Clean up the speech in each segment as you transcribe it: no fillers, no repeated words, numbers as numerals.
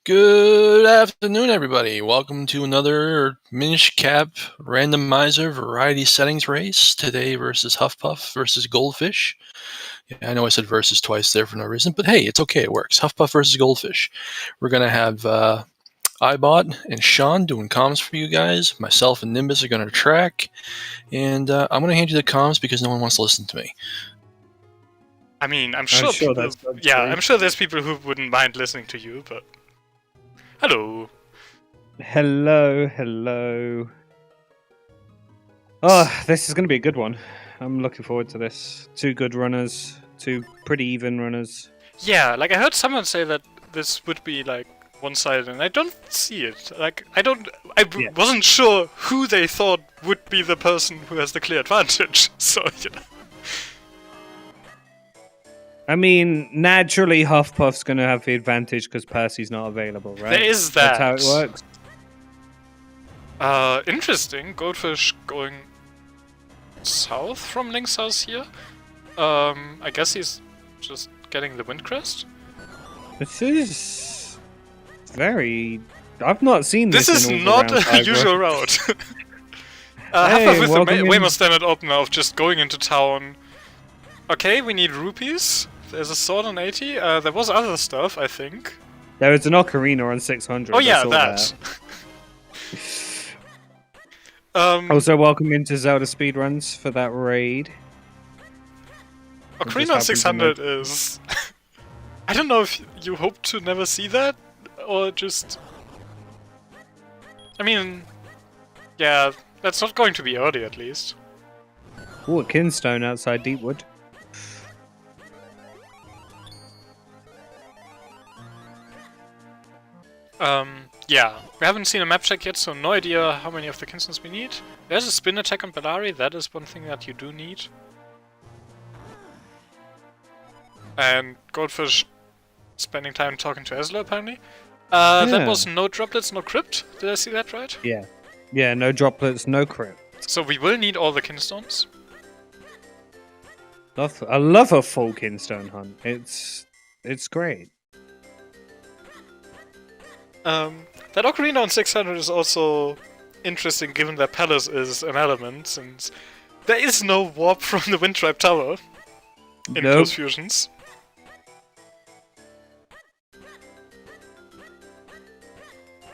Good afternoon, everybody. Welcome to another Minish Cap Randomizer Variety Settings race. Today versus Huffpuff versus Goldfish. Yeah, I know I said versus twice there for no reason, but hey, it's okay. It works. Huffpuff versus Goldfish. We're going to have iBot and Sean doing comms for you guys. Myself and Nimbus are going to track. And I'm going to hand you the comms because no one wants to listen to me. I mean, I'm sure people... I'm sure there's people who wouldn't mind listening to you, but... Hello. Hello. Oh, this is going to be a good one. I'm looking forward to this. Two good runners, two pretty even runners. Yeah, like I heard someone say that this would be like one-sided, and I don't see it. Like, I wasn't sure who they thought would be the person who has the clear advantage, so, you know. I mean, naturally, Huffpuff's going to have the advantage because Percy's not available, right? There is that. That's how it works. Interesting. Goldfish going south from Link's house here. I guess he's just getting the wind crest. This is very... I've not seen this. This is not a usual route. Huffpuff with the way more standard opener of just going into town. Okay, we need rupees. There's a sword on 80. There was other stuff, I think. There was an ocarina on 600. Oh yeah, that. Also, welcome into ZeldaSpeedRuns for that raid. Ocarina on 600 is... I don't know if you hope to never see that, or just... I mean... Yeah, that's not going to be early, at least. Ooh, a kinstone outside Deepwood. Yeah, we haven't seen a map check yet, so no idea how many of the Kinstones we need. There's a spin attack on Bellari, that is one thing that you do need. And Goldfish spending time talking to Ezla, apparently. That was no droplets, no crypt, did I see that right? Yeah, no droplets, no crypt. So we will need all the Kinstones. I love a full kinstone hunt, it's great. That Ocarina on 600 is also interesting given that Palace is an element, since there is no warp from the Wind Tribe Tower in close fusions.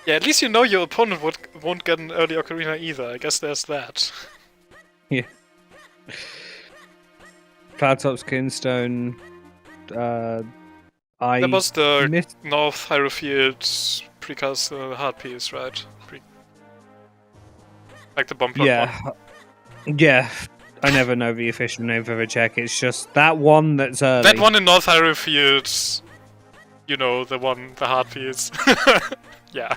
Yeah, at least you know your opponent won't get an early Ocarina either, I guess there's that. Yeah. Cloudtop's kinstone, that was the North Hyrule precast hard piece, right? Like the bomb block. Yeah. I never know the official name for the check. It's just that one that's early. That one in North Hyrule, you know, the hard piece. Yeah.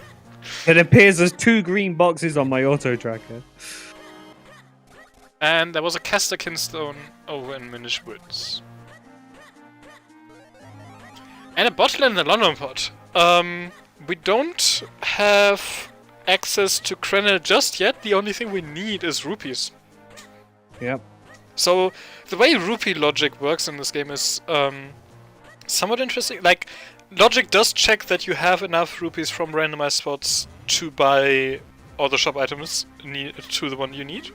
It appears as two green boxes on my auto tracker. And there was a caster kinstone over in Minish Woods. And a bottle in the London pot. We don't have access to Krenel just yet. The only thing we need is rupees. Yep. So the way rupee logic works in this game is somewhat interesting. Like, logic does check that you have enough rupees from randomized spots to buy all the shop items to the one you need.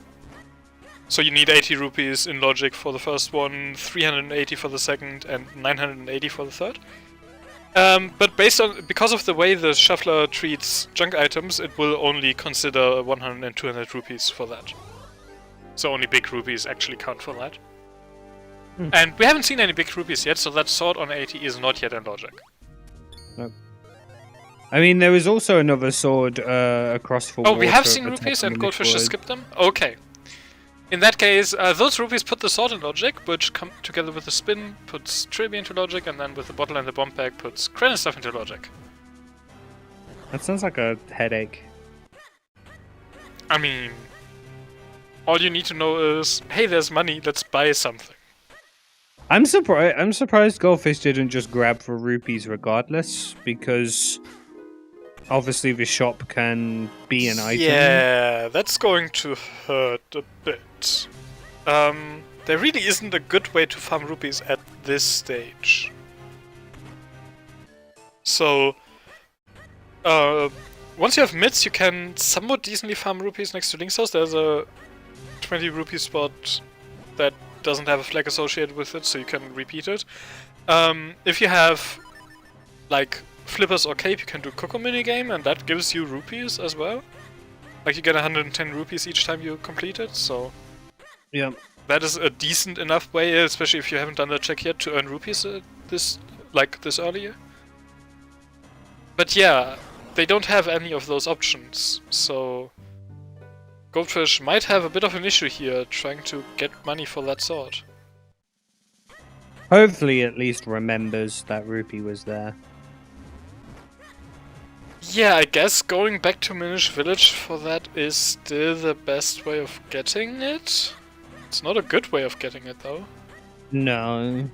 So you need 80 rupees in logic for the first one, 380 for the second, and 980 for the third. But because of the way the shuffler treats junk items, it will only consider 100 and 200 rupees for that. So only big rupees actually count for that. And we haven't seen any big rupees yet, so that sword on 80 is not yet in logic. No. I mean, there was also another sword across for we have seen rupees and Goldfish has skipped them? Okay. In that case, those rupees put the sword in logic, which come together with the spin, puts Trilby into logic, and then with the bottle and the bomb bag puts Krenner stuff into logic. That sounds like a headache. I mean, all you need to know is, hey, there's money, let's buy something. I'm surprised Goldfish didn't just grab for rupees regardless, because obviously the shop can be an item. Yeah, that's going to hurt a bit. There really isn't a good way to farm rupees at this stage. So, once you have mids, you can somewhat decently farm rupees next to Link's house. There's a 20 rupee spot that doesn't have a flag associated with it, so you can repeat it. If you have like flippers or cape, you can do Coco minigame, and that gives you rupees as well. Like you get 110 rupees each time you complete it, so Yeah. that is a decent enough way, especially if you haven't done the check yet, to earn rupees this earlier. But yeah, they don't have any of those options, so Goldfish might have a bit of an issue here trying to get money for that sword. Hopefully, at least remembers that rupee was there. Yeah, I guess going back to Minish Village for that is still the best way of getting it. It's not a good way of getting it, though. No.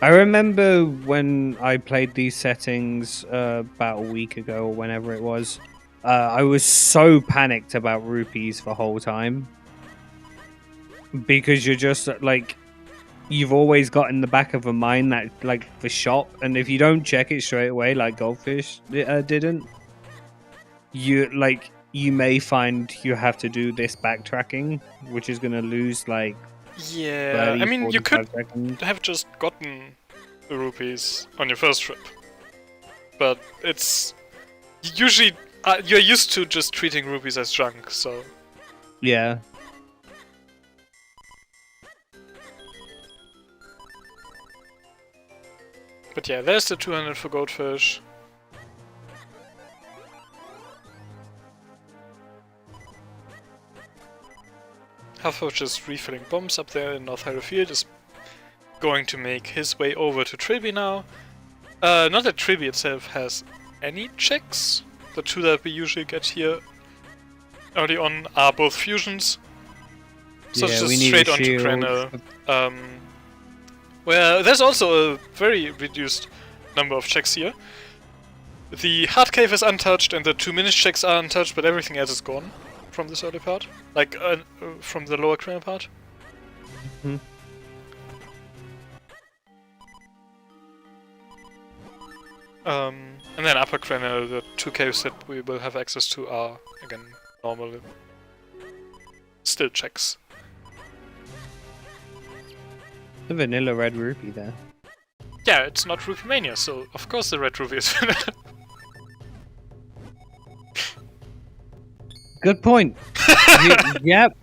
I remember when I played these settings about a week ago or whenever it was. I was so panicked about rupees the whole time. Because you're just like... You've always got in the back of a mind that, like, the shop, and if you don't check it straight away, like Goldfish didn't, you may find you have to do this backtracking, which is going to lose, like, yeah, 30, I mean, you could seconds. have just gotten the rupees on your first trip. But it's... Usually, you're used to just treating rupees as junk, so... Yeah. But yeah, there's the 200 for Goldfish. Huffpuff just refilling bombs up there in North Hyrule Field is going to make his way over to Trilby now. Not that Trilby itself has any checks. The two that we usually get here early on are both fusions. So Yeah, it's we just need straight a onto shield. Krenner. Well, there's also a very reduced number of checks here. The Heart Cave is untouched and the 2-minute checks are untouched, but everything else is gone from this early part. Like, from the lower Krenner part. Mhm. And then upper Krenner, the 2 caves that we will have access to are, again, normal. Still checks. The vanilla red rupee there. Yeah, it's not Rupee Mania, so of course the red rupee is vanilla. Good point. Yep.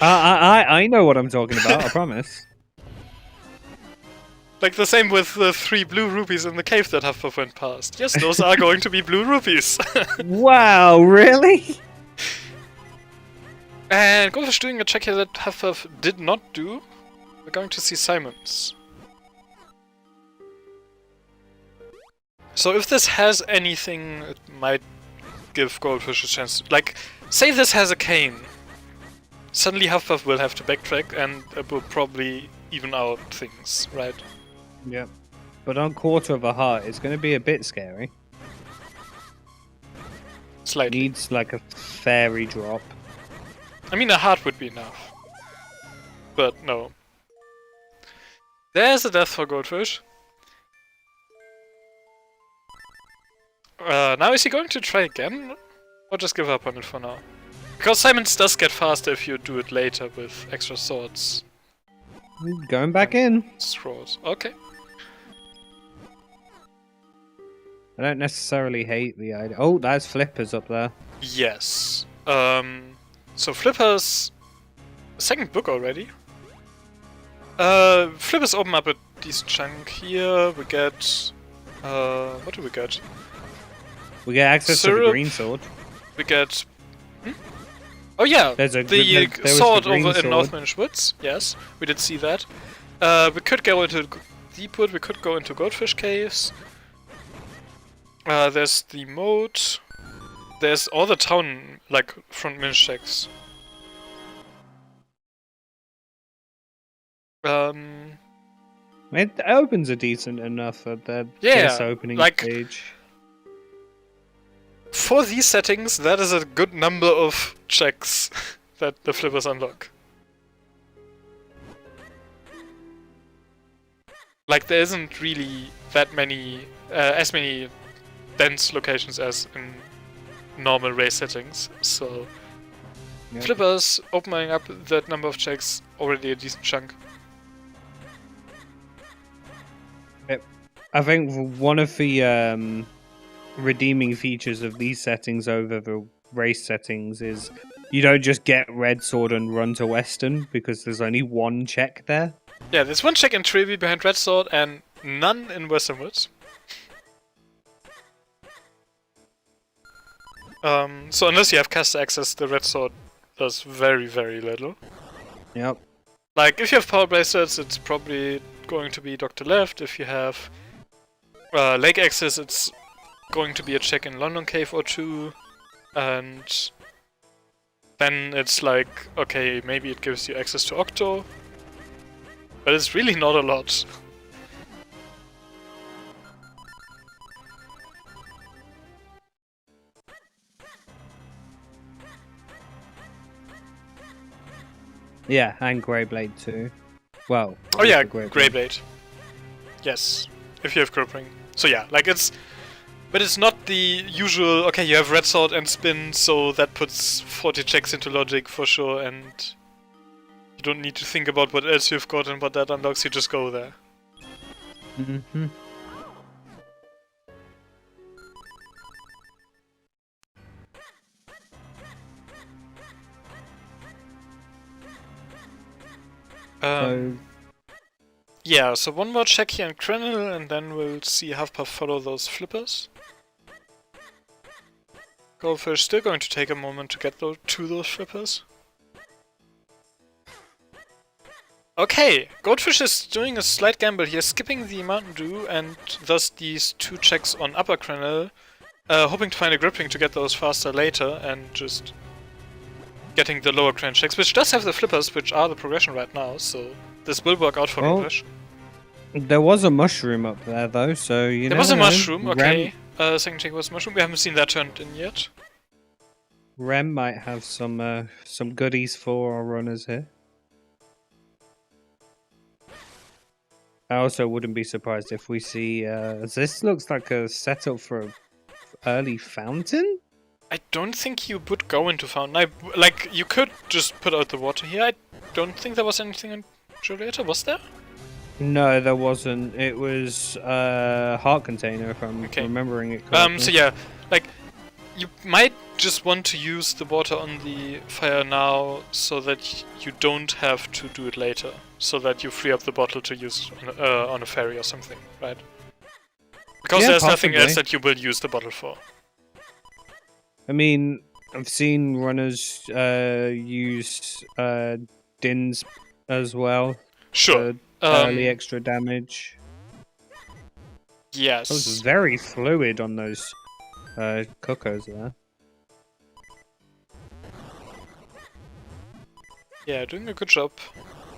I know what I'm talking about, I promise. Like the same with the 3 blue rupees in the cave that Huffpuff went past. Yes, those are going to be blue rupees. Wow, really? And Goldfish doing a check here that Huffpuff did not do. We're going to see Simon's. So if this has anything, it might give Goldfish a chance to... Like, say this has a cane. Suddenly Huffpuff will have to backtrack and it will probably even out things, right? Yep. But on quarter of a heart, it's going to be a bit scary. Slightly. Needs like a fairy drop. I mean, a heart would be enough. But no. There's a death for Goldfish. Now is he going to try again? Or just give up on it for now? Because Simon's does get faster if you do it later with extra swords. Going back in. Scrolls. Okay. I don't necessarily hate the idea. Oh, that's Flippers up there. Yes. So Flippers... Second book already. Flippers open up a decent chunk here. We get... what do we get? We get access to the Syrup. green sword. We get... Oh yeah, There was the the sword green over in sword. Northmanish Woods. Yes, we did see that. We could go into Deepwood, we could go into Goldfish Caves. There's the moat. There's all the town, like, front Minish checks. It opens a decent enough at the Yeah, this opening like- stage. For these settings, that is a good number of checks that the Flippers unlock. Like, there isn't really that many, as many dense locations as in normal race settings. So Yep. flippers opening up that number of checks, already a decent chunk. I think one of the redeeming features of these settings over the race settings is you don't just get red sword and run to Western because there's only one check there. Yeah, there's one check in Trevi behind Red Sword and none in Western Woods. So unless you have cast access, the Red Sword does very, very little. Yep. Like, if you have Power Blasters, it's probably going to be Dr. Left. If you have Lake access, it's going to be a check in London Cave or two. And then it's like, okay, maybe it gives you access to Octo. But it's really not a lot. Yeah, and Greyblade too. Well. Oh yeah, Greyblade. Greyblade. Yes, if you have Grip Ring. So yeah, like it's... But it's not the usual, okay, you have Red Sword and Spin, so that puts 40 checks into logic for sure, and you don't need to think about what else you've got and what that unlocks, you just go there. Mm-hmm. Yeah, so one more check here in Krenel, and then we'll see Huffpuff follow those flippers. Goldfish still going to take a moment to get to those flippers. Okay, Goldfish is doing a slight gamble here, skipping the Mountain Dew and thus these two checks on Upper Krenel, hoping to find a grip ring to get those faster later, and just getting the lower Kren checks, which does have the flippers, which are the progression right now, so this will work out for Goldfish. There was a mushroom up there though, so you know. There was a mushroom, okay. Second check was mushroom, we haven't seen that turned in yet. Rem might have some goodies for our runners here. I also wouldn't be surprised if we see. This looks like a setup for an early fountain. I don't think you would go into fountain. Like, you could just put out the water here. I don't think there was anything in Julieta, was there? No, there wasn't. It was heart container, if I'm remembering it correctly. So yeah, like, you might just want to use the water on the fire now so that you don't have to do it later. So that you free up the bottle to use on a ferry or something, right? Because there's nothing else that you will use the bottle for. I mean, I've seen runners use DINs as well. Sure. Early extra damage. Yes. It was very fluid on those Cocos there. Yeah, doing a good job.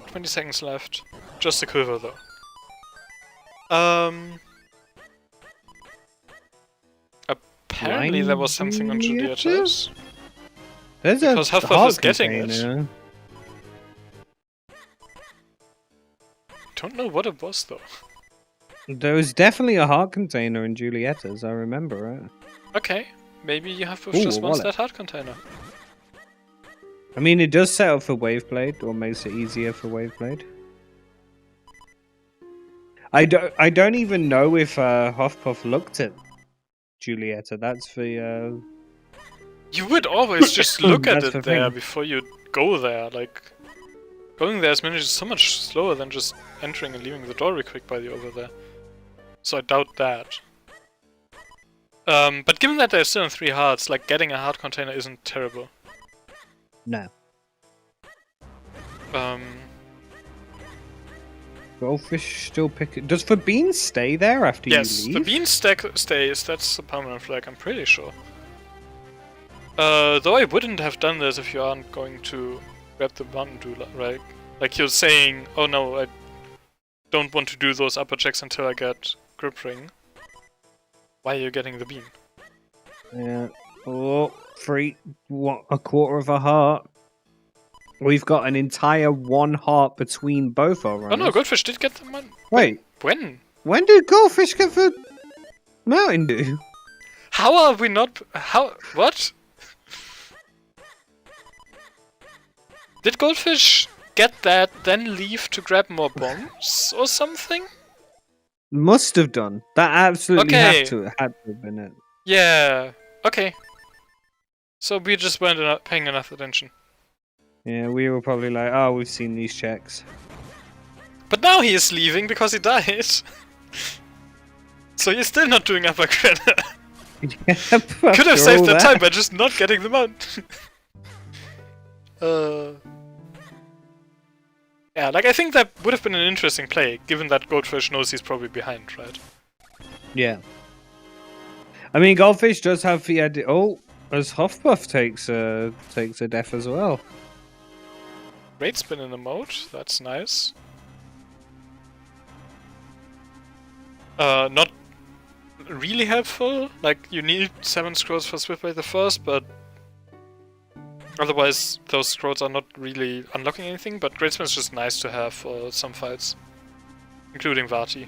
20 seconds left. Just a quiver though. Apparently there was something on Julieta's. Because Huffpuff is getting it. Don't know what it was though. There was definitely a heart container in Julietta's, I remember it. Okay, maybe Huffpuff just wants that heart container. I mean, it does set up for Waveblade, or makes it easier for Waveblade. I don't even know if Huffpuff looked at Julieta. That's the. You would always just look at it there before you go there. Like, going there is managed so much slower than just entering and leaving the door real quick by the over there. So I doubt that. But given that there's still 3 hearts, like getting a heart container isn't terrible. No. Goldfish still picking. Does the bean stay there after you leave? Yes, the bean stays. That's a permanent flag, I'm pretty sure. Though I wouldn't have done this if you aren't going to grab the Mountain Dew, right? Like you're saying, oh no, I don't want to do those upper checks until I get Grip Ring. Why are you getting the bean? Yeah. Oh, a quarter of a heart. We've got an entire 1 heart between both our runners. Oh no, Goldfish did get the one. Wait. When? When did Goldfish get the Mountain Dew? How are we not? How? What? Did Goldfish get that, then leave to grab more bombs or something? Must have done. That absolutely Okay. had to have been it. Yeah. Okay. So we just weren't paying enough attention. Yeah, we were probably like, oh, we've seen these checks. But now he is leaving because he died. So he's still not doing upper credit. Could have saved the time by just not getting them out. Yeah, like I think that would have been an interesting play, given that Goldfish knows he's probably behind, right? Yeah. I mean, Goldfish does have the idea. Oh, as Huffpuff takes a death as well. Great spin in the mode, that's nice. Not really helpful. Like you need 7 scrolls for Swiftblade the first, but otherwise those scrolls are not really unlocking anything. But Great Spin is just nice to have for some fights, including Vati.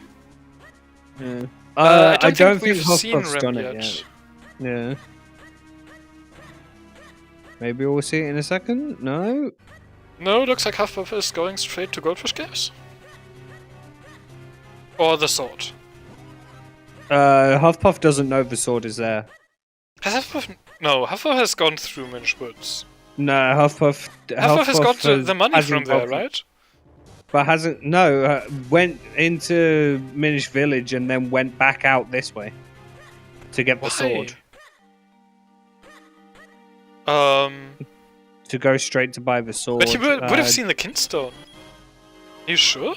Yeah. I don't think we've Huffpuff's seen Rem done yet. it yet. Yeah. Maybe we'll see it in a second? No? No, looks like Huffpuff is going straight to Goldfish Caves. Or the sword. Huffpuff doesn't know the sword is there. Has Huffpuff... No, Huffpuff has gone through Minch Woods. No, Huffpuff Huffpuff has got the money from there, right? But hasn't... No, went into Minish Village and then went back out this way. To get the sword. To go straight to buy the sword. But he would have seen the Kinstone. You sure?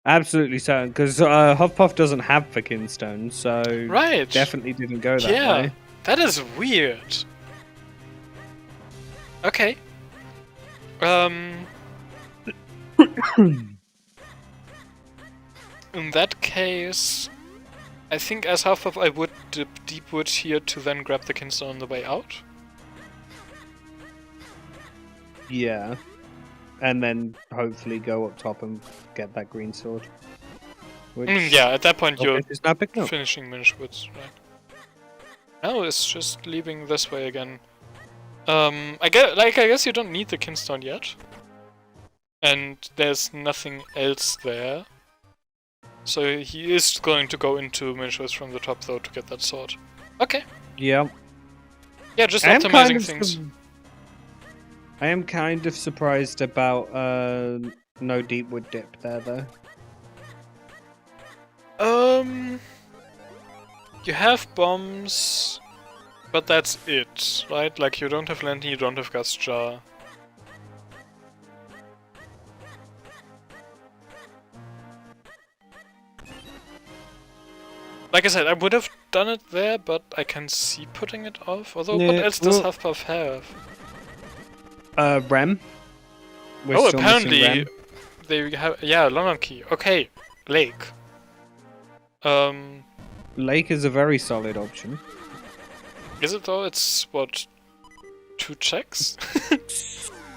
Absolutely certain, because Huffpuff doesn't have the Kinstone, so right. Definitely didn't go that way. That is weird. Okay. In that case, I think as Huffpuff I would dip Deepwood here to then grab the Kinstone on the way out. Yeah. And then hopefully go up top and get that green sword. Which yeah, at that point you're now finishing Minish Woods, right? Now it's just leaving this way again. I guess you don't need the Kinstone yet. And there's nothing else there. So he is going to go into Minish Woods from the top though to get that sword. Okay. Yeah. Yeah, just optimizing things. I am kind of surprised about no Deepwood dip there though. You have bombs, but that's it, right? Like you don't have Lantern, you don't have Gas Jar. Like I said, I would have done it there, but I can see putting it off. Although, what else does Huffpuff have? Rem. Oh, apparently they have... Yeah, London Key. Okay, Lake. Lake is a very solid option. Is it though? It's, what, 2 checks?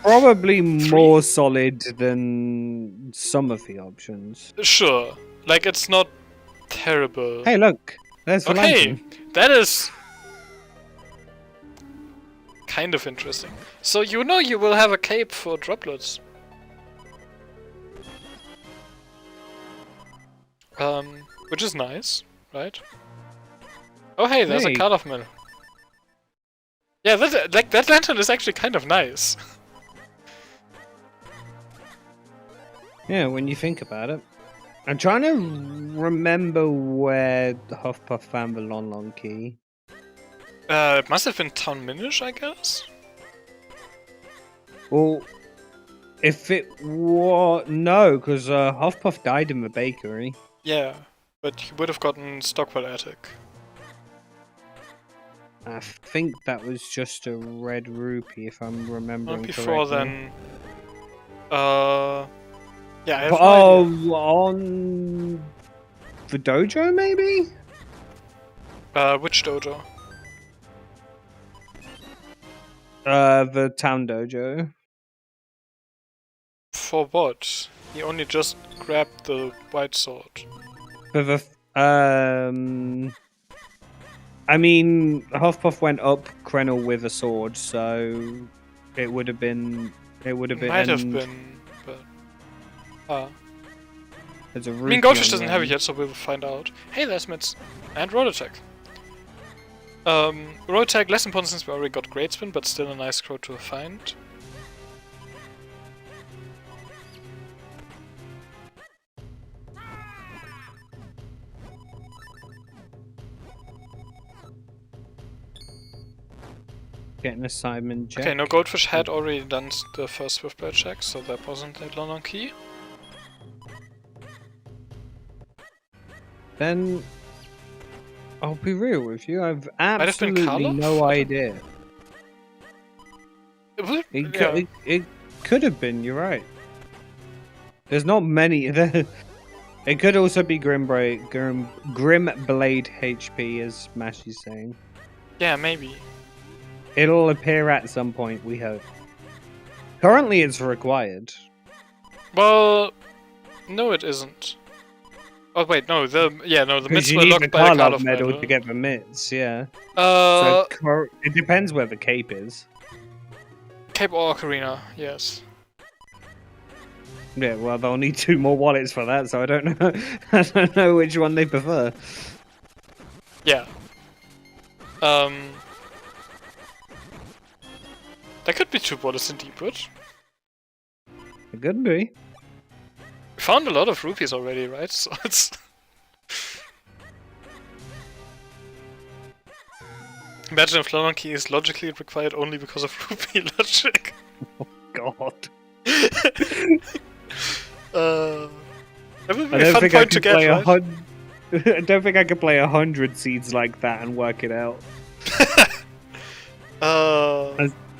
Probably more solid than some of the options. Sure. Like, it's not terrible. Hey, look! There's the lantern. That is... kind of interesting. So you know you will have a cape for droplets. Which is nice, right? Oh hey, there's a cut-off mill. Yeah, that lantern is actually kind of nice. Yeah, when you think about it. I'm trying to remember where Huffpuff found the Lon key. It must have been Town Minish, I guess? Well, if it was... No, because Huffpuff died in the bakery. Yeah, but he would have gotten Stockwell Attic. I think that was just a red rupee, if I'm remembering correctly. Before then... Yeah, I have on... the dojo, maybe? Which dojo? The town dojo. For what? He only just grabbed the white sword. For the I mean, Huffpuff went up Krenel with a sword, so it would have been. It would have been. Might have been, but. There's a I mean, rupee Goldfish on doesn't the have it end. yet, so we'll find out. Hey, there's Mitz. And Road Attack. Road Attack, less important since we already got Great Spin, but still a nice crow to find. Getting a Simon check. Okay, no, Goldfish had already done the first Swiftblade check, so that wasn't a long key. Then I'll be real with you. I've have been absolutely Karloff? no idea. It could have been. You're right. There's not many. It could also be Grim Blade HP, as Mash is saying. Yeah, maybe. It'll appear at some point, we hope. Currently, it's required. Well, no, it isn't. Oh wait, no, the Because mitts you were need the locked by the Karloff Karloff medal to get the mitts, yeah. Uh, So it depends where the cape is. Cape or Ocarina, yes. Yeah, well, they'll need 2 more wallets for that, so I don't know. I don't know which one they prefer. Yeah. There could be 2 borders in Deepwood. It could be. We found a lot of rupees already, right? So it's... Imagine if Lon Key is logically required only because of rupee logic. God. That would be I a don't fun think I point to could get, play right? I don't think I could play 100 seeds like that and work it out.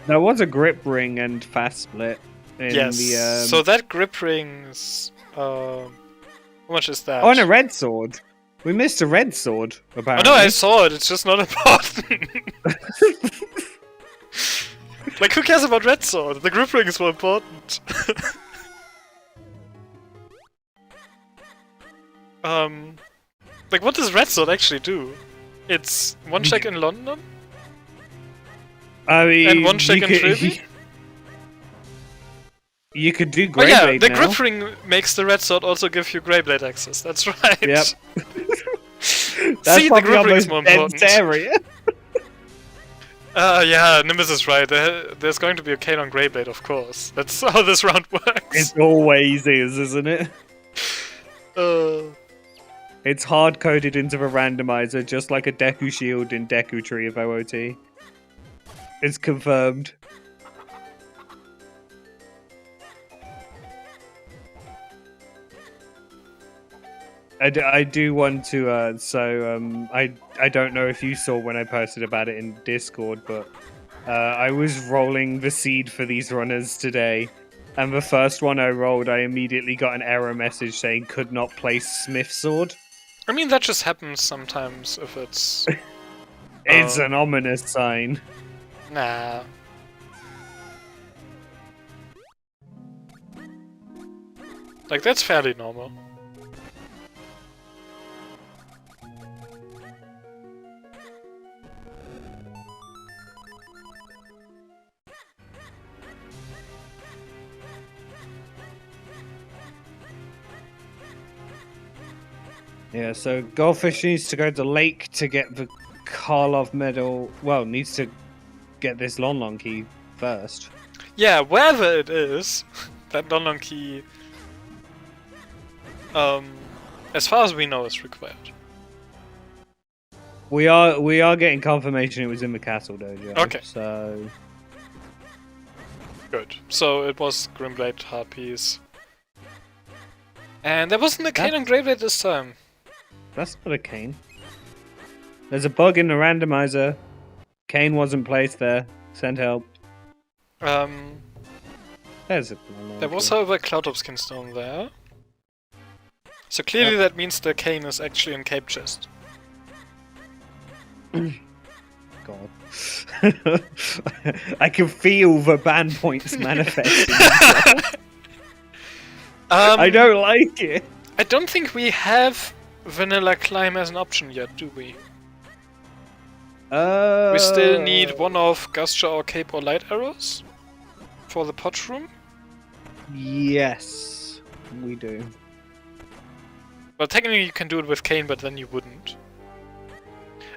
There was a grip ring and fast split in yes. the. So that grip rings. How much is that? Oh, and a red sword. We missed a red sword. Oh Apparently. no, I saw it. It's just not important. Like, who cares about red sword? The grip ring is more important. Like, what does red sword actually do? It's 1 check in London I mean, and 1 check in Trevi. You could do Oh yeah, Greyblade the now. grip ring makes the red sword also give you Greyblade access. That's right. Yep. That's See, the probably grip our ring is most more dense important. area. Yeah, Nimbus is right. There's going to be a Canon Greyblade, of course. That's how this round works. It always is, isn't it? It's hard coded into the randomizer, just like a Deku Shield in Deku Tree of Aughoti. It's confirmed. I do want to, I don't know if you saw when I posted about it in Discord, but I was rolling the seed for these runners today, and the first one I rolled, I immediately got an error message saying could not place Smith Sword. I mean, that just happens sometimes if it's... It's an ominous sign. Nah. Like, that's fairly normal. Yeah, so Goldfish needs to go to the lake to get the Karloff medal. Well, needs to get this Lon key first. Yeah, wherever it is, that London key, as far as we know, is required. We are getting confirmation it was in the castle dojo. Okay. So Good. So it was Grimblade Harpies. And there wasn't a Canon Greyblade this time. that's not a cane. There's a bug in the randomizer. Cane wasn't placed there. Send help. There's a There was, however, a Cloud Skin Stone there. So clearly that means the cane is actually in Cape Chest. God. I can feel the ban points manifesting. I don't like it. I don't think we have Vanilla Climb as an option yet, do we? We still need one of Gusture or Cape or Light Arrows for the pot room. Yes, we do. Well, technically you can do it with Cane, but then you wouldn't.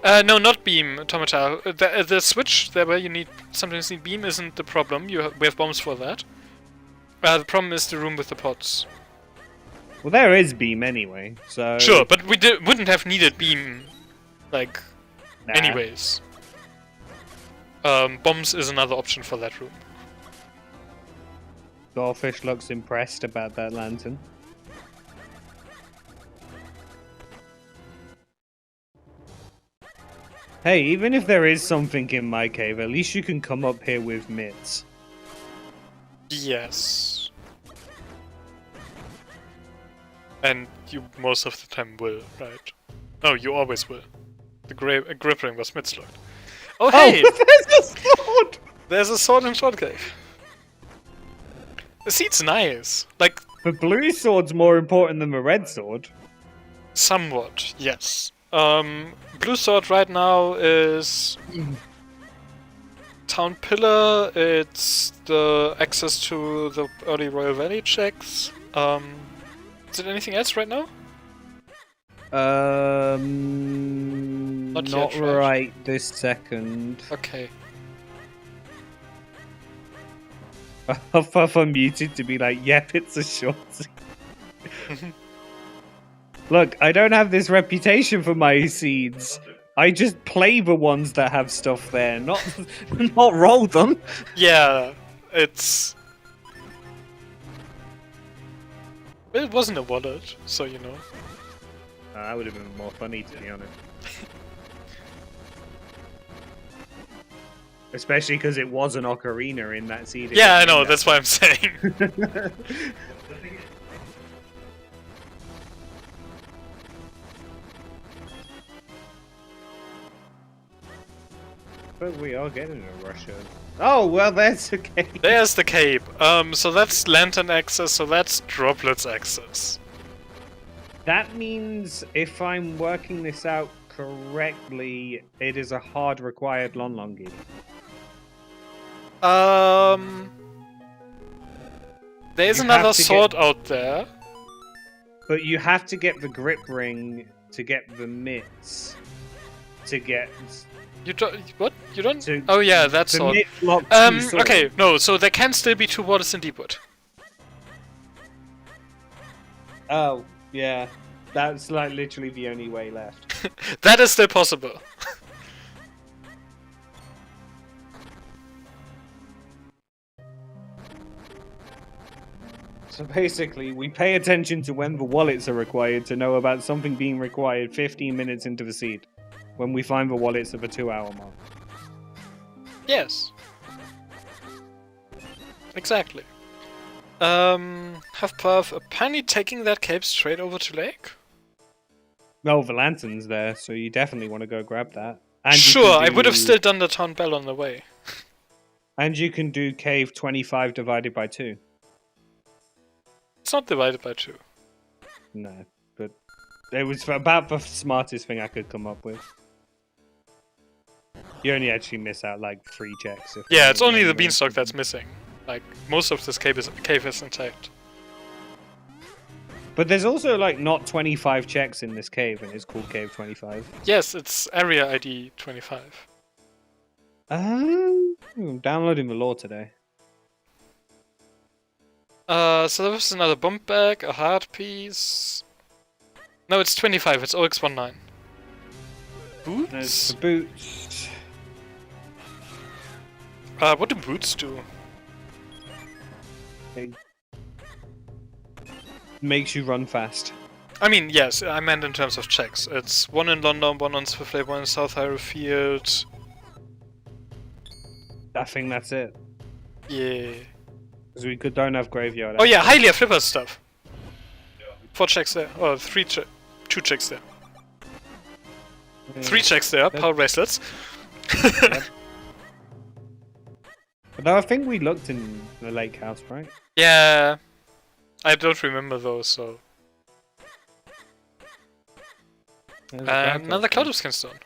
No, not Beam, Automata. The switch there where you need sometimes need Beam isn't the problem. We have bombs for that. The problem is the room with the pots. Well, there is Beam anyway, so... Sure, but we wouldn't have needed Beam, like, Nah. anyways. Bombs is another option for that room. Goldfish looks impressed about that lantern. Hey, even if there is something in my cave, at least you can come up here with mitts. Yes. And you most of the time will, right? No, you always will. The grip ring was mid-slot. Oh hey! There's a sword! There's a sword in Short Cave. The seat's nice. Like, The blue sword's more important than the red sword. somewhat, yes. Blue sword right now is Town Pillar, it's the access to the early Royal Valley checks. Is it anything else right now? Not yet, right? right this second. Okay. Huffpuff unmuted to be like, yep, it's a shorty. Look, I don't have this reputation for my seeds. I just play the ones that have stuff there, not not roll them. Yeah, it's... Well, it wasn't a wallet, so you know. That would have been more funny, to be honest. Especially because it was an ocarina in that seed. Yeah, I know, that's why I'm saying. But we are getting a Russia. Oh, well, that's okay. There's the cape. So that's lantern access, so that's droplets access. That means if I'm working this out correctly, it is a hard required Lonlongi. There's You another have to sword out there. But you have to get the grip ring to get the mitts to get. You don't... What? You don't... To- Oh yeah, that the sword. mitt lock two swords. Okay, no, so there can still be two waters in Deepwood. Oh, yeah. That's like literally the only way left. That is still possible. So basically, we pay attention to when the wallets are required to know about something being required 15 minutes into the seed, when we find the wallets at the 2-hour mark. Yes. Exactly. Huffpuff, apparently taking that cape straight over to Lake? Oh, the lantern's there, so you definitely want to go grab that. And you Sure, can I would have do- still done the town bell on the way. And you can do cave 25 divided by 2. It's not divided by 2. No, but it was about the smartest thing I could come up with. You only actually miss out like 3 checks. If Yeah, you it's only the remember. beanstalk that's missing. Like, most of this cave is intact. But there's also like not 25 checks in this cave, and it's called Cave 25. Yes, it's area ID 25. I'm downloading the lore today. So there was another bomb bag, a heart piece. No, it's 25, it's OX19. There's Boots? the boots. What do boots do? It makes you run fast. I mean, yes, I meant in terms of checks. It's one in London, one on Swiftway, one in South Highfield. I think that's it. Yeah. Because we don't have graveyard. Oh yeah, Hylia Flipper stuff. 4 checks there. Oh, 2 checks there. Yeah. 3 checks there, power bracelets. Yep. But I think we looked in the lake house, right? Yeah. I don't remember those, so... There's a Another Cloud Cloud of Skinstone.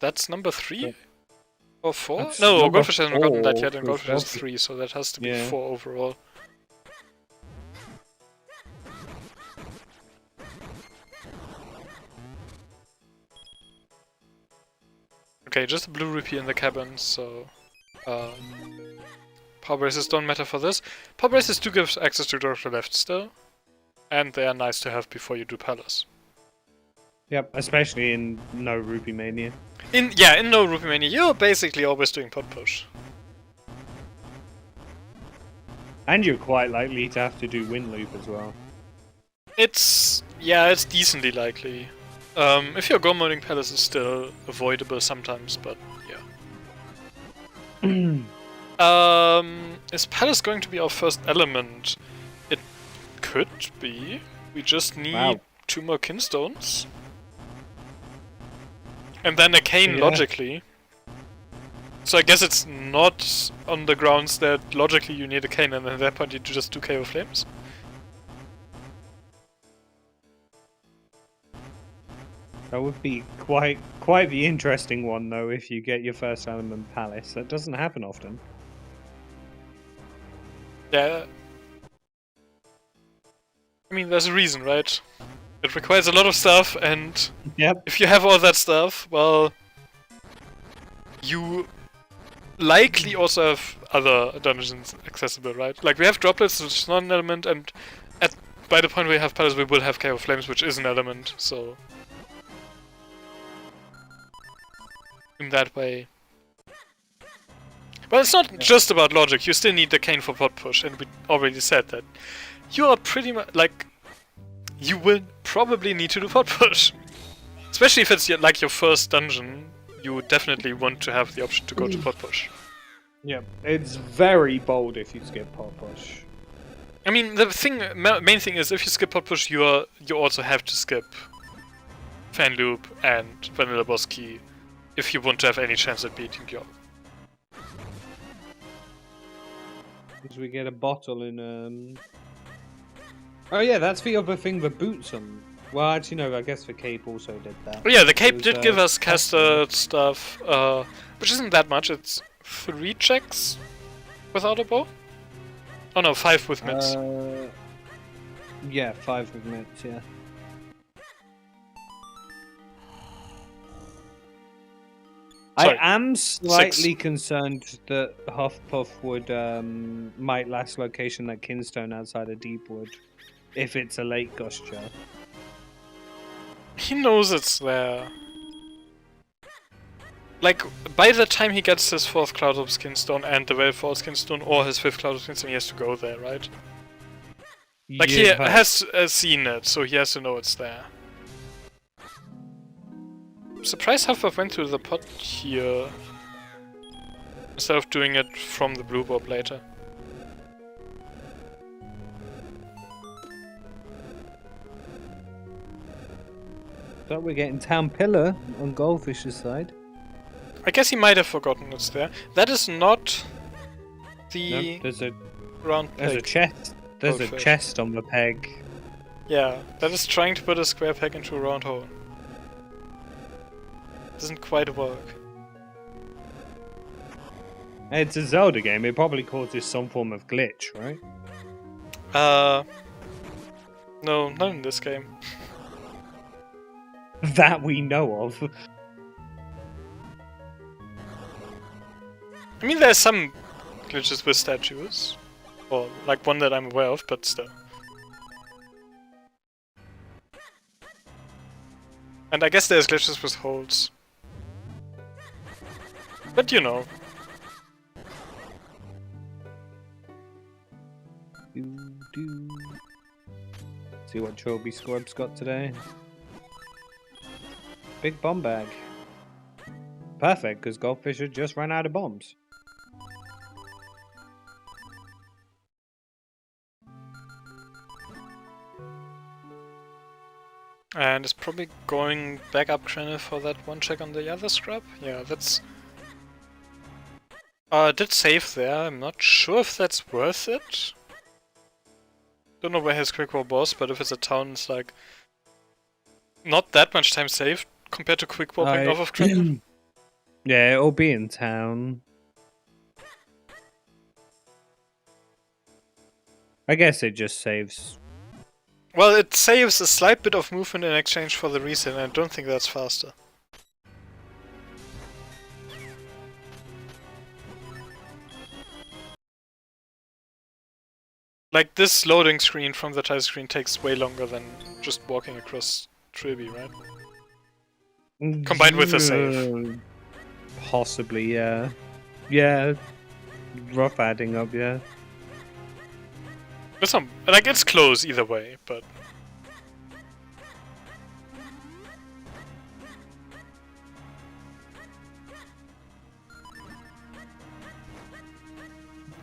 That's number 3? Or 4? That's No, number Goldfish hasn't gotten that 4, yet, and 'cause Goldfish has Goldfish- 3, so that has to be Yeah. 4 overall. Okay, just a blue rupee in the cabin, so... power braces don't matter for this. Power braces do give access to Dr. Left still, and they are nice to have before you do Palace. Yep, especially in no Rupee Mania. In no Rupee Mania, you're basically always doing pot push. And you're quite likely to have to do Wind Loop as well. It's decently likely. If your go moding Palace is still avoidable sometimes, but yeah. Is Palace going to be our first element? It could be. We just need 2 more Kinstones. And then a cane, logically. So I guess it's not on the grounds that logically you need a cane, and at that point you just do KO Flames. That would be quite the interesting one, though, if you get your first element Palace. That doesn't happen often. Yeah. I mean, there's a reason, right? It requires a lot of stuff, and if you have all that stuff, well, you likely also have other dungeons accessible, right? Like, we have Droplets, which is not an element, and by the point we have Palace, we will have KO Flames, which is an element, so... in that way... Well, it's not just about logic, you still need the cane for pot push, and we already said that. You are pretty much, like... you will probably need to do pot push. Especially if it's like your first dungeon, you would definitely want to have the option to go to pot push. Yeah, it's very bold if you skip pot push. I mean, the main thing is if you skip pot push, you also have to skip fan loop and vanilla boss key if you want to have any chance at beating Gyor. Because we get a bottle in Oh yeah, that's the other thing, the boots on. Well, actually no, I guess the cape also did that. Oh yeah, the cape did give us caster stuff, which isn't that much. It's 3 checks without a bow? Oh no, 5 with mids. Yeah, 5 with mids, yeah. Sorry, I am slightly 6. concerned that Huffpuff would might last location that Kinstone outside of Deepwood if it's a late Gusture. He knows it's there. Like, by the time he gets his 4th Cloud of Skinstone and the Veil Falls Skinstone or his 5th Cloud of Skinstone, he has to go there, right? Like, he has seen it, so he has to know it's there. I'm surprised Huffpuff went to the pot here instead of doing it from the blue orb later. Thought we're getting Town Pillar on Goldfish's side. I guess he might have forgotten it's there. That is not the there's a round peg. There's a chest. There's a chest on the peg. Yeah, that is trying to put a square peg into a round hole. Doesn't quite work. It's a Zelda game. It probably causes some form of glitch, right? No, not in this game. That we know of. I mean, there's some glitches with statues. Or, like, one that I'm aware of, but still. And I guess there's glitches with holes. But you know. See what Trilby Squib's got today. Big bomb bag. Perfect, because Goldfisher just ran out of bombs. And it's probably going back up channel for that one check on the other scrub. Yeah, that's... did save there. I'm not sure if that's worth it. Don't know where his quick roll was, but if it's a town, it's like... not that much time saved compared to quick warping off of channel. Yeah, it'll be in town. I guess it just saves. Well, it saves a slight bit of movement in exchange for the reset, and I don't think that's faster. Like, this loading screen from the title screen takes way longer than just walking across Trilby, right? Combined with the save. Possibly, yeah. Yeah. Rough adding up, yeah. But like, it's close either way, but...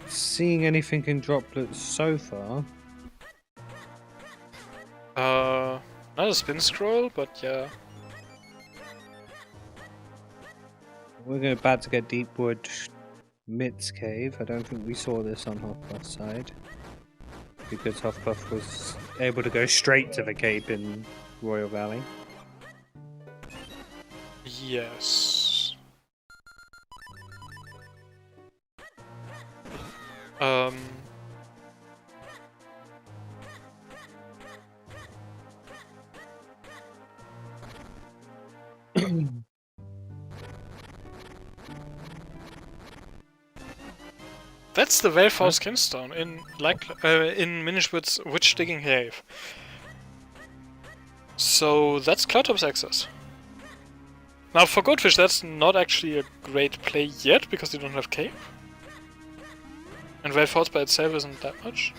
Seeing anything in droplets so far? Not a spin scroll, but yeah. We're about to get Deepwood Mit's cave. I don't think we saw this on Huffpuff's side. Because Huffpuff was able to go straight to the cave in Royal Valley. Yes. That's the Velfor's Kinstone in Minishwood's Witch Digging Cave. So that's Cloudtop's access. Now for Goldfish, that's not actually a great play yet because you don't have Cape. And Velfor's by itself isn't that much.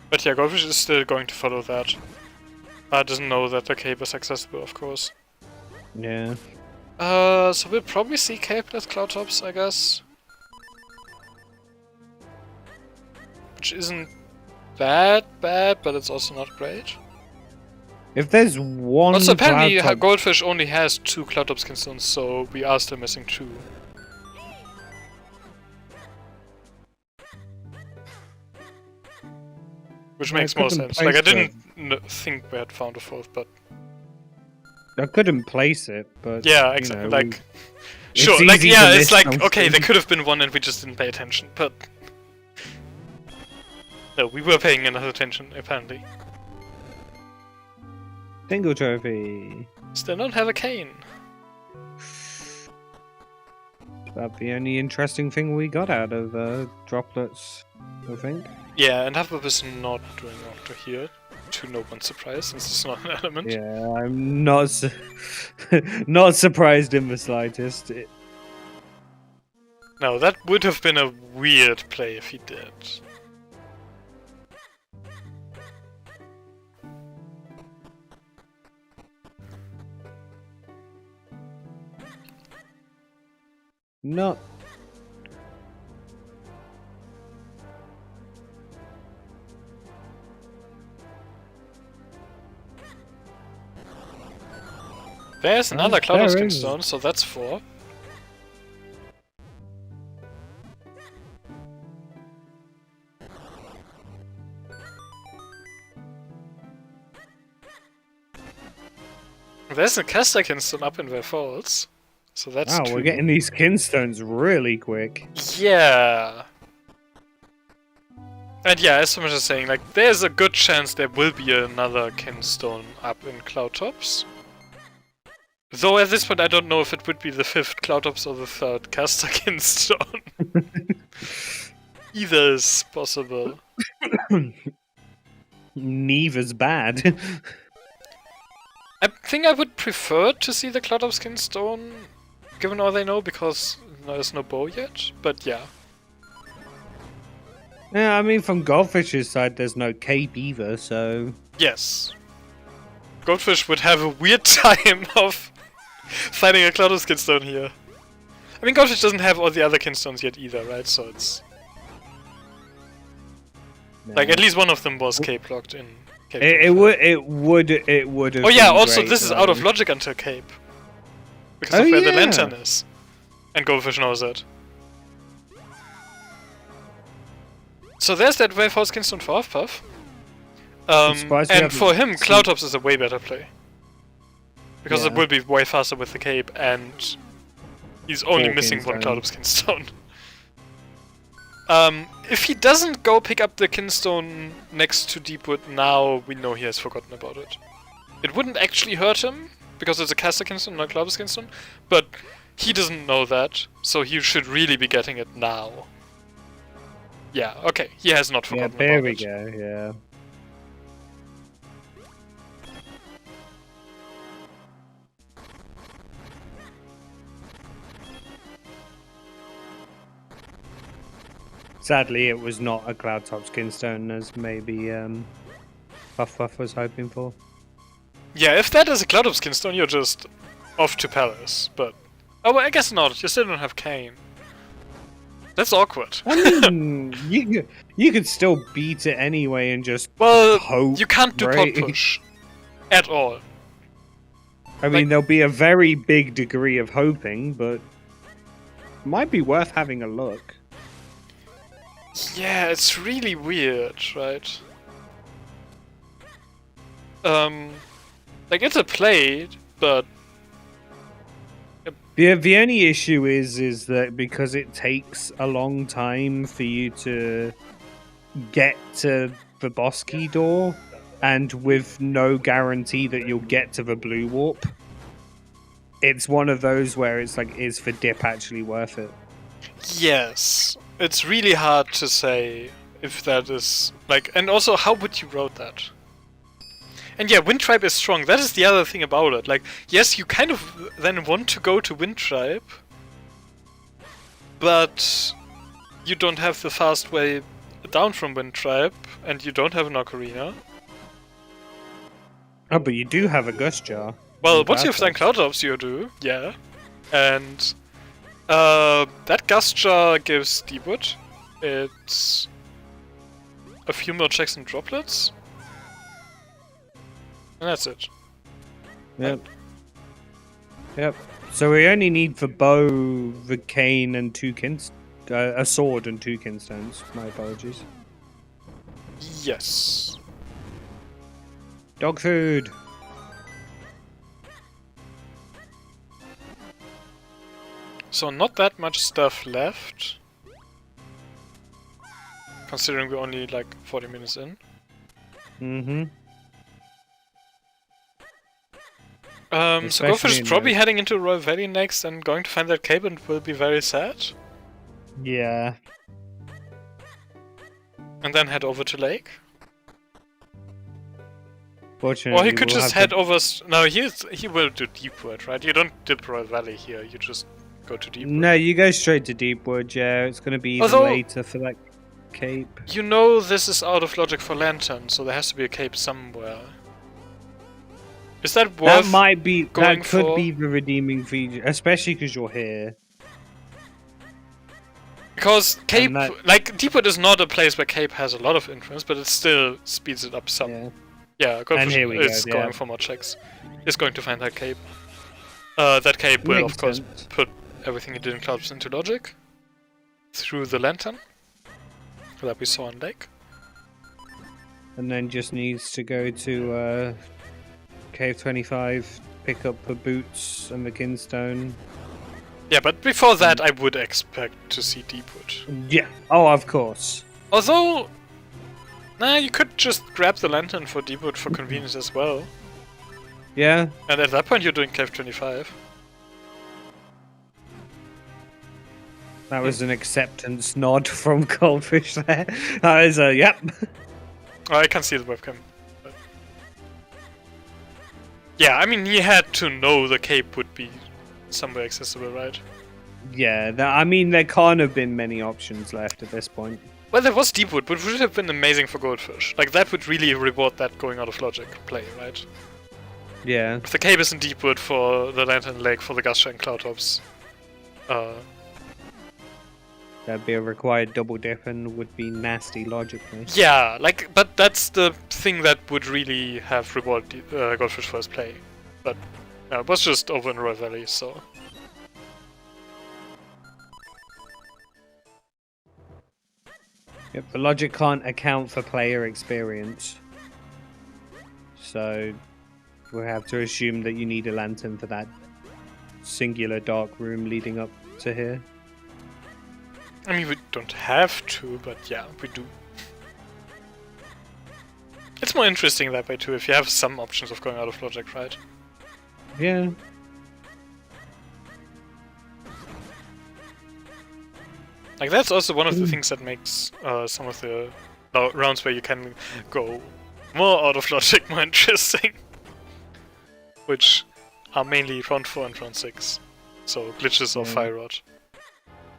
But yeah, Goldfish is still going to follow that. Doesn't know that the cape is accessible, of course. Yeah. So we'll probably see capeless Cloudtops, I guess. Which isn't bad, but it's also not great. If there's one. Also, apparently Cloudtop... Goldfish only has 2 Cloudtop Kinstones, so we are still missing 2. Which makes more sense. Like, I didn't think we had found a 4th, but... I couldn't place it, but... Yeah, exactly. You know, like... Sure, like, yeah, it's like, okay, there could have been 1 and we just didn't pay attention, but... No, we were paying enough attention, apparently. Single trophy. Still don't have a cane. That's the only interesting thing we got out of droplets, I think. Yeah, and Huffpuff is not doing Octo here, to no one's surprise, since it's not an element. Yeah, I'm not not surprised in the slightest. No, that would have been a weird play if he did. Not. There's another Cloudtop there Kinstone, so that's 4. There's a Caster Kinstone up in their falls, so that's 2. We're getting these Kinstones really quick. Yeah. And yeah, as Thomas is saying, like, there's a good chance there will be another Kinstone up in Cloudtops. Though at this point I don't know if it would be the 5th Cloudtops or the 3rd Caster Kinstone. Either is possible. Neither's bad. I think I would prefer to see the Cloudtops Kinstone, given all they know, because there's no bow yet, but yeah. Yeah, I mean, from Goldfish's side, there's no cape either, so... Yes. Goldfish would have a weird time of finding a Cloudtops Kinstone here. I mean, Goldfish doesn't have all the other Kinstones yet either, right? So it's... No. Like, at least one of them was cape locked in. Cape It would have. Oh yeah, been also great, this is though. out of logic until cape. Because of where the lantern is. And Goldfish knows it. So there's that way false Kinstone for Huffpuff. surprised we And for haven't him, seen- Cloudtops is a way better play. Because it Yeah. will be way faster with the cape, and he's only 4 missing one Kinstone. Cloudtops Kinstone. If he doesn't go pick up the Kinstone next to Deepwood now, we know he has forgotten about it. It wouldn't actually hurt him, because it's a caster Kinstone, not a Cloudtops Kinstone, but he doesn't know that, so he should really be getting it now. Yeah, okay, he has not Yeah, forgotten there about we it. go. Yeah. Sadly, it was not a Cloudtops Kinstone as maybe Huffpuff was hoping for. Yeah, if that is a Cloudtops Kinstone, you're just off to Palace, but... Oh, well, I guess not, you still don't have Kane. That's awkward. I mean, you could still beat it anyway and just Well, hope. you can't do right? pot push. At all. I mean, there'll be a very big degree of hoping, but might be worth having a look. Yeah, it's really weird, right? Like, it's a play, but... The only issue is that because it takes a long time for you to get to the boss key door, and with no guarantee that you'll get to the blue warp, it's one of those where it's like, is the dip actually worth it? Yes. It's really hard to say if that is... Like, and also, how would you route that? And yeah, Wind Tribe is strong. That is the other thing about it. Like, yes, you kind of then want to go to Wind Tribe, but you don't have the fast way down from Wind Tribe, and you don't have an Ocarina. Oh, but you do have a Gust Jar. Well, And once you've done Cloudtops. Cloudtops, you do, yeah. And that Gust Jar gives Deepwood. It's a few more checks and droplets. And that's it. Yep. Yep. So we only need the bow, the cane, and a sword and 2 Kinstones. My apologies. Yes. Dog food. So not that much stuff left. Considering we're only like 40 minutes in. Mm-hmm. So Especially Goldfish is in probably the- heading into Royal Valley next and going to find that cape and will be very sad. Yeah. And then head over to Lake. Fortunately, Or he could we'll just have head over... No, he will do Deepwood, right? You don't dip Royal Valley here, you just go to Deepwood. No, you go straight to Deepwood, yeah. It's going to be even Although- later for that cape. You know this is out of logic for Lantern, so there has to be a cape somewhere. Is that worth... That might be... going That could for- be the redeeming feature, especially because you're here. Because Cape... that- Like, Deepwood is not a place where Cape has a lot of influence, but it still speeds it up some. Yeah. Yeah, Goldfish here we go, is yeah. going for more checks. Is going to find that cape. That cape will, Makes of course, sense. put everything he did in Clouds into logic. Through the lantern. That we saw in Lake. And then just needs to go to Cave 25, pick up the boots and the Kinstone. Yeah, but before that, I would expect to see Deepwood. Yeah. Oh, of course. Although... Nah, you could just grab the lantern for Deepwood for convenience as well. Yeah. And at that point, you're doing Cave 25. That was an acceptance nod from Goldfish there. That was a yep. Oh, I can see the webcam. But- Yeah, I mean, he had to know the cape would be somewhere accessible, right? Yeah, I mean, there can't have been many options left at this point. Well, there was Deepwood, but would have been amazing for Goldfish. Like, that would really reward that going out of logic play, right? Yeah. If the cape is in Deepwood for the Lantern Lake, for the Gusher and Cloudtops. That'd be a required double dip and would be nasty logically. Yeah, like, but that's the thing that would really have rewarded Goldfish for his play. But it was just over in Royal Valley, so... Yep, the logic can't account for player experience. So we have to assume that you need a lantern for that singular dark room leading up to here. I mean, we don't have to, but yeah, we do. It's more interesting that way too, if you have some options of going out of logic, right? Yeah. Like, that's also one of the things that makes some of the rounds where you can go more out of logic more interesting. Which are mainly round 4 and round 6. So, glitches or fire rod.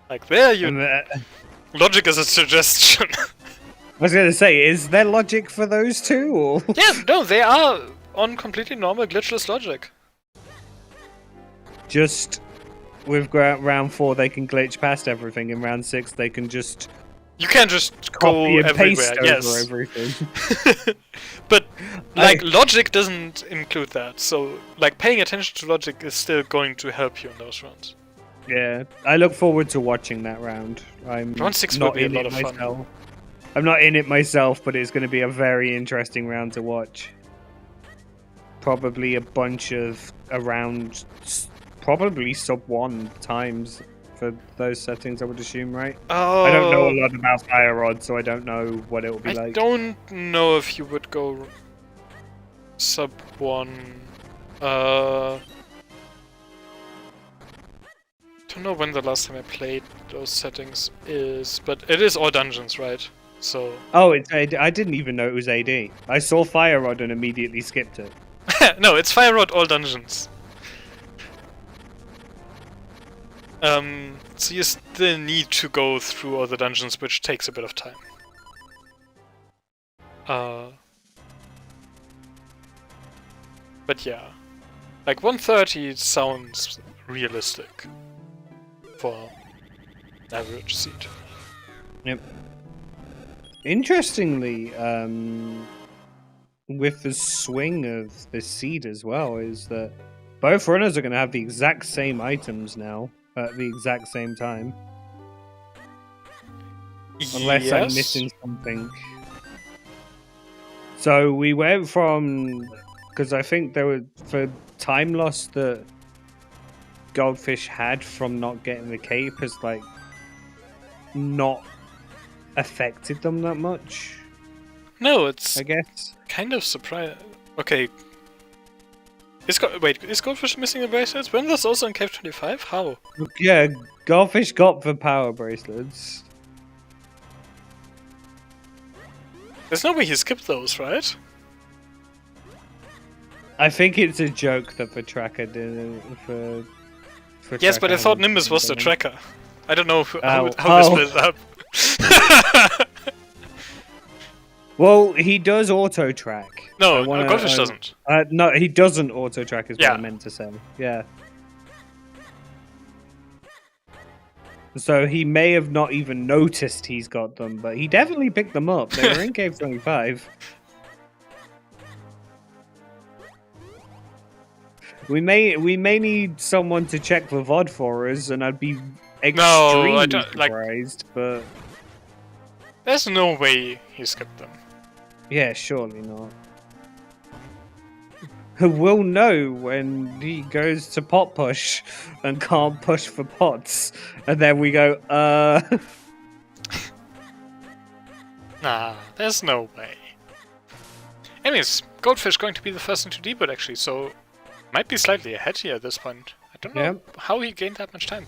Like, there you... Logic is a suggestion. I was going to say, is there logic for those two? Or? Yeah, no, they are on completely normal glitchless logic. Just with round 4, they can glitch past everything. In round 6, they can just... You can't just copy go and paste everywhere, over yes. everything. But, like, logic doesn't include that. So, like, paying attention to logic is still going to help you in those rounds. Yeah, I look forward to watching that round. Round 6 not will be a in lot it of myself. fun. I'm not in it myself, but it's going to be a very interesting round to watch. Probably a bunch of around, probably sub 1 times for those settings, I would assume, right? Oh, I don't know a lot about Fire Rod, so I don't know what it will be like. I don't know if you would go sub 1. Don't know when the last time I played those settings is, but it is all dungeons, right? So. Oh, I didn't even know it was AD. I saw Fire Rod and immediately skipped it. No, it's Fire Rod all dungeons. So you still need to go through all the dungeons, which takes a bit of time. But yeah, like 130 sounds realistic for average seed. Yep. Interestingly, with the swing of the seed as well, is that both runners are going to have the exact same items now at the exact same time. Unless I'm missing something. So we went from... Because I think there were... For time loss that Goldfish had from not getting the cape has, like, not affected them that much. No, it's... I guess. Kind of surprising. Okay. Wait, is Goldfish missing the bracelets? When was also in Cave 25? How? Yeah, Goldfish got the power bracelets. There's no way he skipped those, right? I think it's a joke that the tracker did for yes, but I thought Nimbus was the tracker. I don't know how they split it up. Well, he does auto track. No, Goldfish doesn't. No, he doesn't auto track, is what I meant to say. Yeah. So he may have not even noticed he's got them, but he definitely picked them up. They were in Cave 25. We may need someone to check the VOD for us, and I'd be extremely surprised, but... There's no way he skipped them. Yeah, surely not. We'll know when he goes to pot push and can't push for pots, and then we go, Nah, there's no way. Anyways, Goldfish going to be the first into debut actually, so might be slightly ahead here at this point. I don't know how he gained that much time.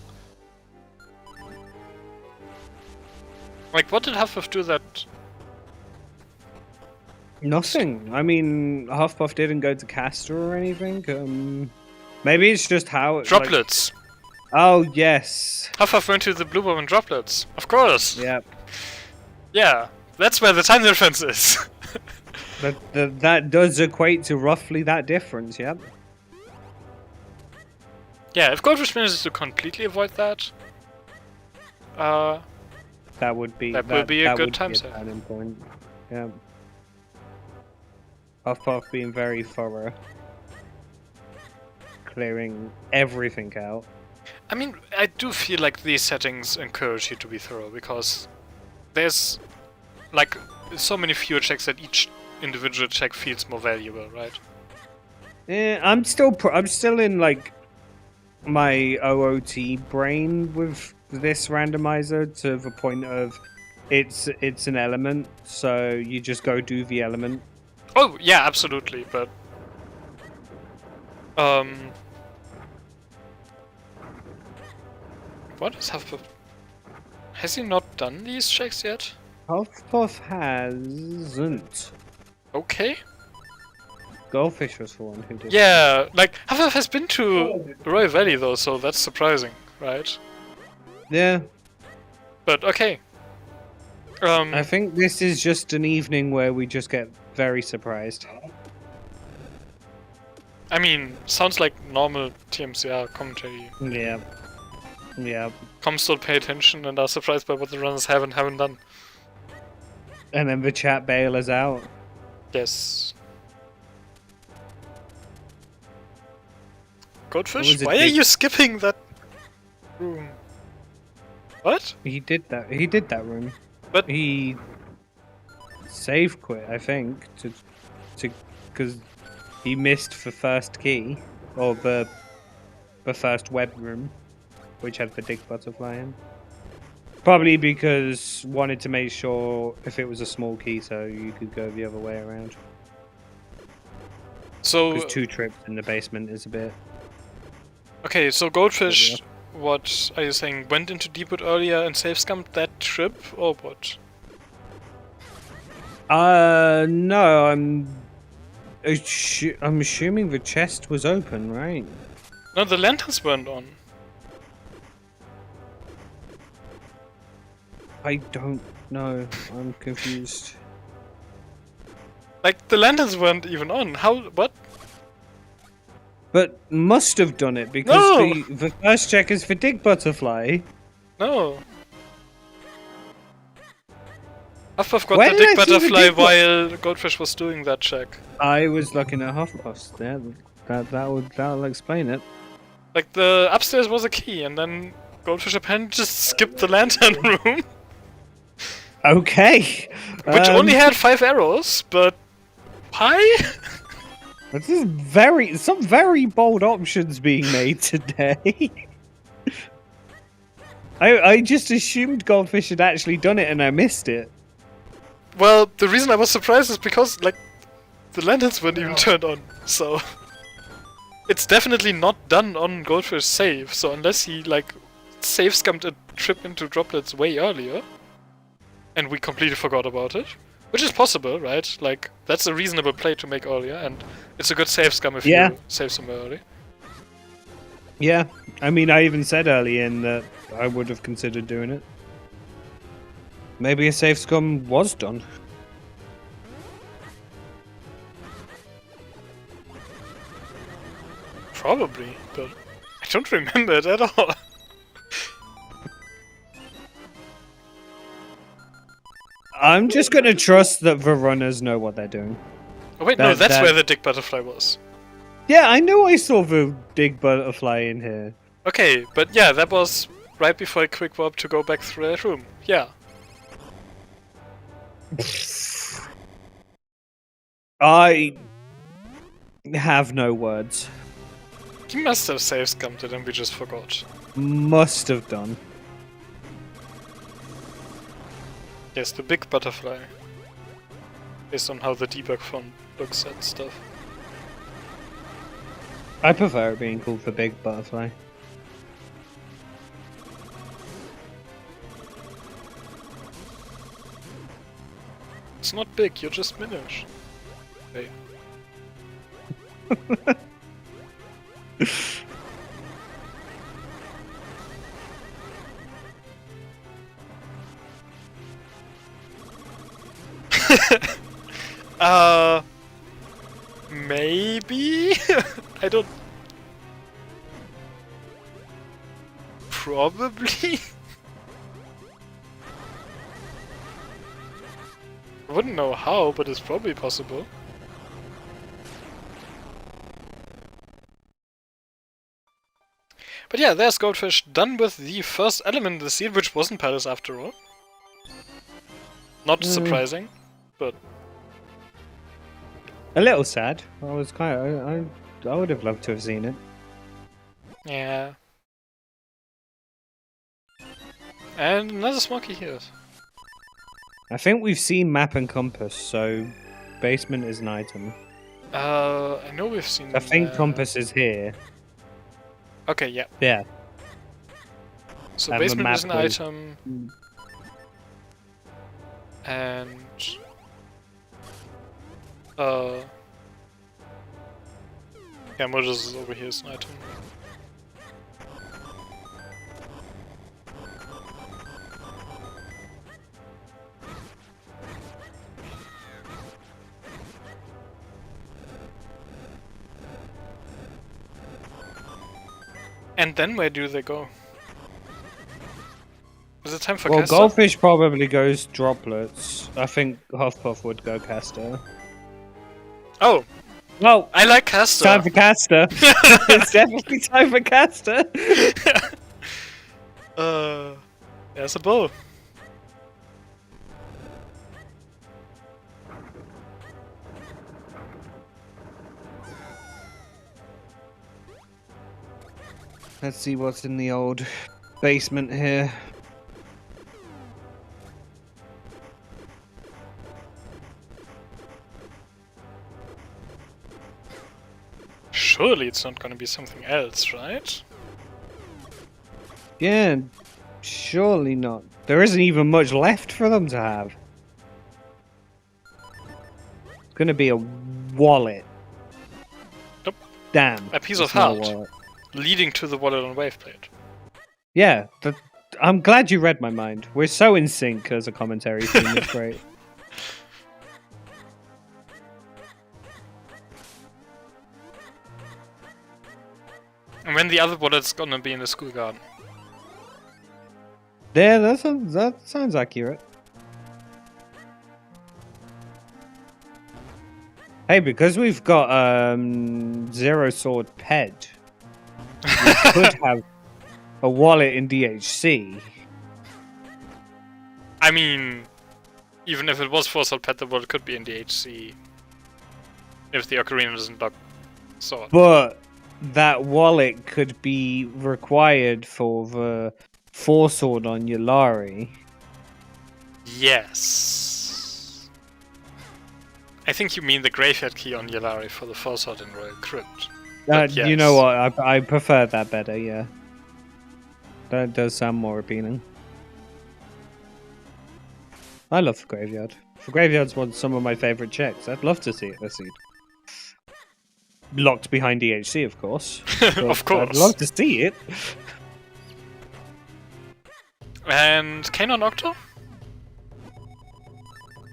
Like, what did Huffpuff do that... Nothing. I mean, Huffpuff didn't go to Castor or anything. Maybe it's just how... Droplets! Like... Oh, yes. Huffpuff went to the Blue Bomb and Droplets. Of course! Yep. Yeah, that's where the time difference is. That does equate to roughly that difference, yep. Yeah, if Goldfish manages to completely avoid that... that would be... That would be a good time save. Point. Yeah. Huffpuff being very thorough. Clearing everything out. I mean, I do feel like these settings encourage you to be thorough, because there's like, so many fewer checks that each individual check feels more valuable, right? Yeah, I'm still in like my Aughoti brain with this randomizer to the point of it's an element, so you just go do the element. Oh, yeah, absolutely, but... What is Huffpuff? Has he not done these checks yet? Huffpuff hasn't. Okay. Goldfish was the one who did. Yeah, like, Huffpuff has been to Roy Valley though, so that's surprising, right? Yeah. But, okay. I think this is just an evening where we just get very surprised. I mean, sounds like normal TMCR commentary. Yeah. Yeah. Comms don't pay attention and are surprised by what the runners have and haven't done. And then the chat bail us out. Yes. Goldfish, Was it why are big? you skipping that room? What? He did that. He did that room. But He save quit, I think, to because he missed the first key or the first web room, which had the big butterfly in. Probably because wanted to make sure if it was a small key, so you could go the other way around. so Because 2 trips in the basement is a bit. okay, so Goldfish, what are you saying? Went into Deepwood earlier and save scummed that trip, or what? No, I'm assuming the chest was open, right? No, the lanterns weren't on. I don't know. I'm confused. Like, the lanterns weren't even on. How? What? But must have done it because No! the first check is for Dig Butterfly. No. Huffpuff got Where the did dick I see the butterfly dick while Goldfish was doing that check. I was looking at Huffpuff's there. That'll explain it. Like, the upstairs was a key, and then Goldfish apparently just skipped the lantern room, Okay. which only had 5 arrows, but why? This is some very bold options being made today. I just assumed Goldfish had actually done it and I missed it. Well, the reason I was surprised is because, like, the lanterns weren't even turned on, so... It's definitely not done on Goldfish save, so unless he, like, save scummed a trip into droplets way earlier, and we completely forgot about it, which is possible, right? Like, that's a reasonable play to make earlier, and it's a good save scum if Yeah. you save somewhere early. Yeah, I mean, I even said early in that I would have considered doing it. Maybe a safe scum was done. Probably, but I don't remember it at all. I'm just gonna trust that the runners know what they're doing. Oh wait, no, that's that- where the dick butterfly was. Yeah, I know I saw the Dig Butterfly in here. Okay, but yeah, that was right before a quick warp to go back through that room. Yeah. I have no words. He must have save scummed it and we just forgot. Must have done. Yes, the big butterfly. Based on how the debug font looks at stuff. I prefer it being called the Big Butterfly. It's not big, you're just Minish. Hey. Maybe? I don't... Probably? I wouldn't know how, but it's probably possible. But yeah, there's Goldfish done with the first element in the seed, which wasn't Palace after all. Not surprising, but A little sad. I was I would have loved to have seen it. yeah. And another smoky here. I think we've seen map and compass, so basement is an item. I know we've seen. I think compass is here. Okay, yeah. Yeah. So And the basement is an map was- item, and yeah, Moses is over here as an item. And then where do they go? Is it time for Well, Caster? Goldfish probably goes droplets. I think Huffpuff would go caster. Oh, Well, I like Caster. time for caster. It's definitely time for caster. There's a bow. Let's see what's in the old basement here. Surely it's not gonna be something else, right? Yeah, surely not. There isn't even much left for them to have. It's gonna be a wallet. Nope. Damn. A piece it's of not a heart. wallet. Leading to the wallet on Waveplate. Yeah, I'm glad you read my mind. We're so in sync as a commentary team. It's great. And when the other wallet's gonna be in the school garden. Yeah, that sounds accurate. Hey, because we've got Zero Sword Ped, we could have a wallet in DHC. I mean, even if it was Force Pet, the wallet could be in the HC. If the Ocarina doesn't lock sword. But that wallet could be required for the Four Sword on Yulari. Yes. I think you mean the graveyard key on Yulari for the Force Sword in Royal Crypt. But You know yes. what? I prefer that better, yeah. That does sound more appealing. I love the Graveyard. The Graveyard's some of my favourite checks. I'd love to see it this seed. Locked behind DHC, of course. Of course. I'd love to see it. And Canon Octo?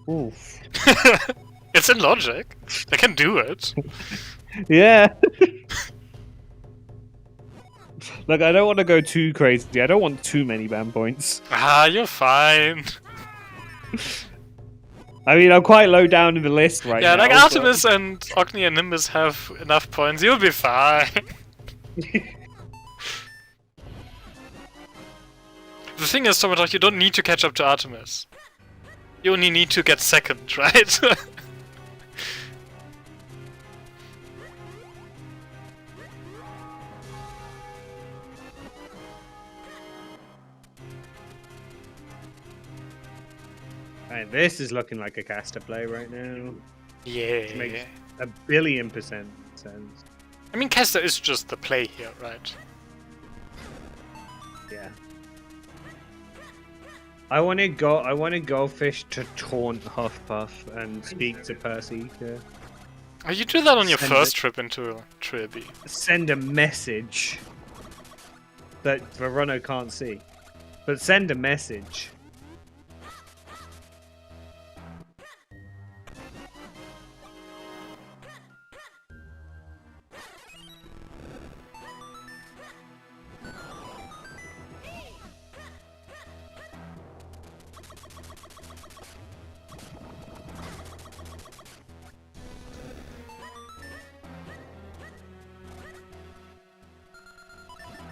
Oof. It's in logic. They can do it. Yeah. Look, I don't want to go too crazy. I don't want too many ban points. Ah, you're fine. I mean, I'm quite low down in the list right now. Yeah, like but- Artemis and Ogni and Nimbus have enough points. You'll be fine. The thing is, Tomato, you don't need to catch up to Artemis. You only need to get second, right? Right, this is looking like a caster play right now. Yeah. Makes 1,000,000,000% sense. I mean, Caster is just the play here, right? Yeah. I wanted Goldfish to taunt Huffpuff and speak to Percy to Oh, you do that on your Send first trip into Trilby. send a message that Verona can't see. But send a message.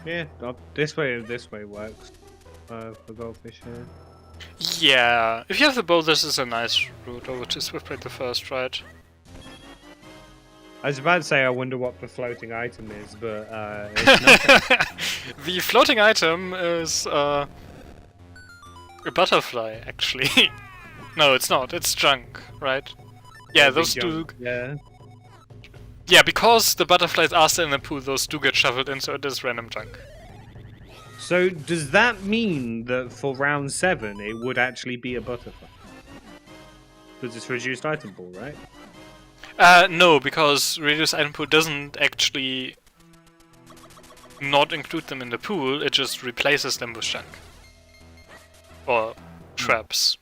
Yeah, this way works for Goldfish here. Yeah, if you have the bow, this is a nice route, or which is we've played the first, right? I was about to say I wonder what the floating item is, but it's not. The floating item is a butterfly, actually. No, it's not. It's junk, right? Yeah, those do. Yeah. Yeah, because the butterflies are still in the pool, those do get shuffled in, so it is random junk. So does that mean that for round 7 it would actually be a butterfly? Because it's reduced item pool, right? No, because reduced item pool doesn't actually not include them in the pool, it just replaces them with junk. Or traps.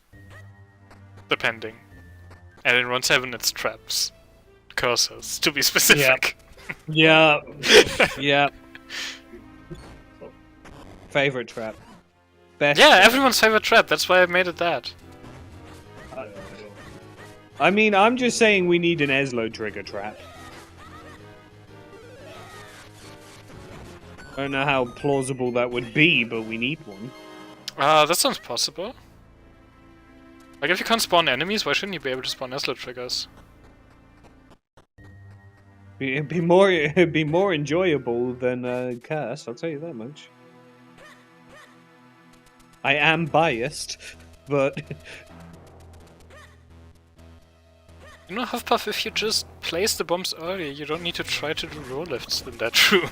Depending. And in round 7 it's traps. Cursors, to be specific. Yeah. Yeah. Favorite trap. Best. Yeah, trap. everyone's favorite trap, that's why I made it that. I mean, I'm just saying we need an Eslo trigger trap. I don't know how plausible that would be, but we need one. That sounds possible. Like, if you can't spawn enemies, why shouldn't you be able to spawn Eslo triggers? It'd be more enjoyable than Curse, I'll tell you that much. I am biased, but You know, Huffpuff, if you just place the bombs earlier, you don't need to try to do roll lifts in that room.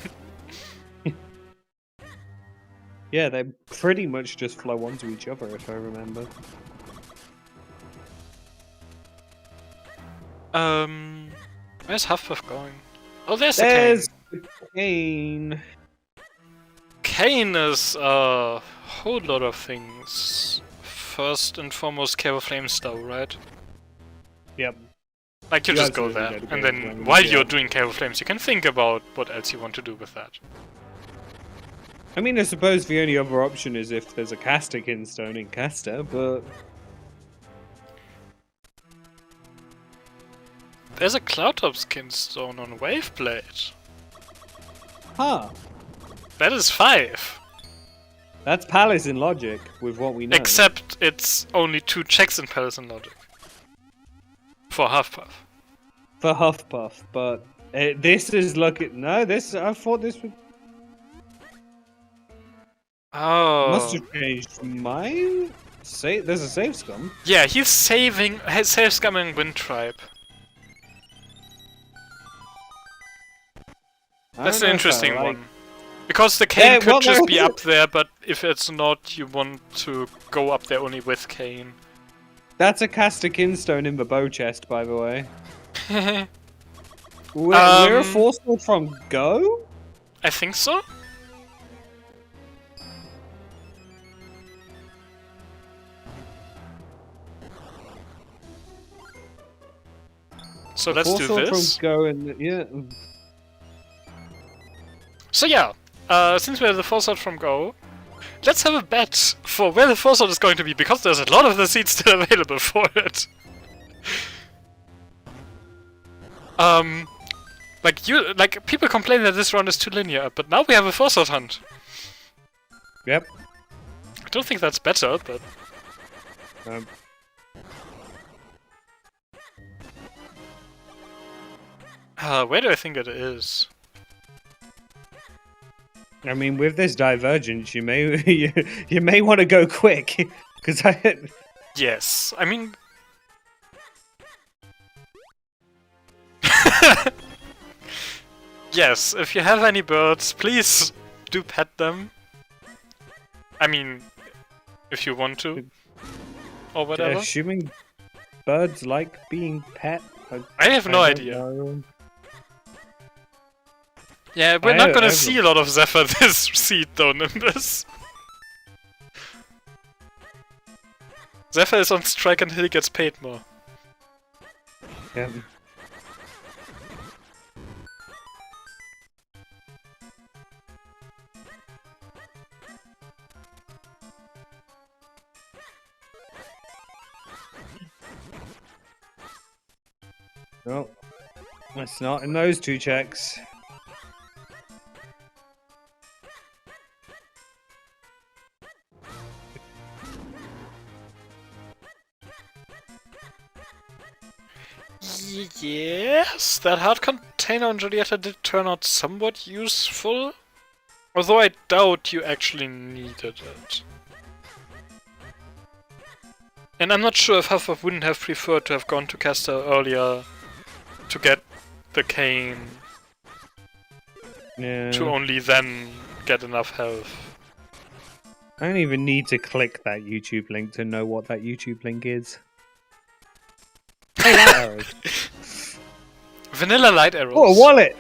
yeah, they pretty much just flow onto each other, if I remember. Where's Huffpuff going? Oh, there's There's the Kane. Kane is a whole lot of things. First and foremost, Cave Flame Stow, right? Yep. Like, you You just go absolutely there, gotta and go then there, while yeah. you're doing Cave Flames, you can think about what else you want to do with that. I mean, I suppose the only other option is if there's a caster kinstone in caster, but There's a Cloudtop Skinstone on Waveblade. huh. That is 5. That's Palace in logic with what we know. Except it's only 2 checks in Palace and Logic. For Huffpuff. For Huffpuff, but this is looking. No, this I thought this would Oh. must have changed mine. Say, there's a save scum. Yeah, he's save scumming Wind Tribe. That's an interesting one. Because the Cane Yeah, could well, just no. be up there, but if it's not, you want to go up there only with Cane. That's a caster kinstone in the bow chest, by the way. We're a force sword from Go? I think so? So let's Force do sword this. from Go and yeah. So yeah, since we have the Force Sword from Go, let's have a bet for where the Force Sword is going to be, because there's a lot of the seats still available for it. Like people complain that this round is too linear, but now we have a Force Sword hunt. Yep. I don't think that's better, but where do I think it is? I mean, with this divergence, you may you may want to go quick, because Yes, I mean... Yes, if you have any birds, please do pet them. I mean, if you want to. Or whatever. assuming birds like being pet. I have no don't idea. know. Yeah, we're not gonna see a lot of Zephyr this seed though, Nimbus. Zephyr is on strike until he gets paid more. Yeah. No, it's not in those 2 checks. Yes, that heart container on Julieta did turn out somewhat useful. Although I doubt you actually needed it. And I'm not sure if Huffpuff wouldn't have preferred to have gone to Caster earlier to get the cane. Yeah. To only then get enough health. I don't even need to click that YouTube link to know what that YouTube link is. Hey, light arrows. Vanilla light arrows. Oh, a wallet!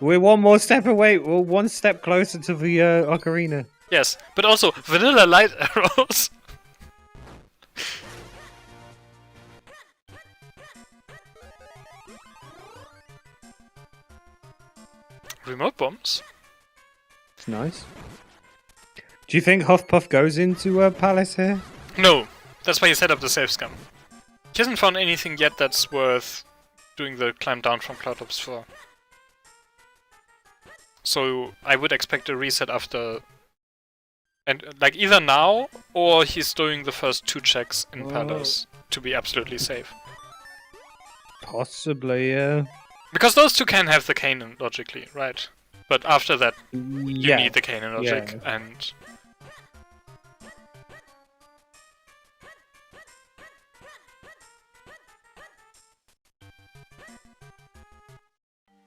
We're one more step away. We're one step closer to the ocarina. Yes, but also vanilla light arrows. Remote bombs? It's nice. Do you think Huffpuff goes into a palace here? No, that's why he set up the safe scum. He hasn't found anything yet that's worth doing the climb down from Cloudtops for. So I would expect a reset after... And like either now, or he's doing the first 2 checks in Palace to be absolutely safe. Possibly, yeah. Because those 2 can have the cane logically, right? But after that, you need the cane logic, and...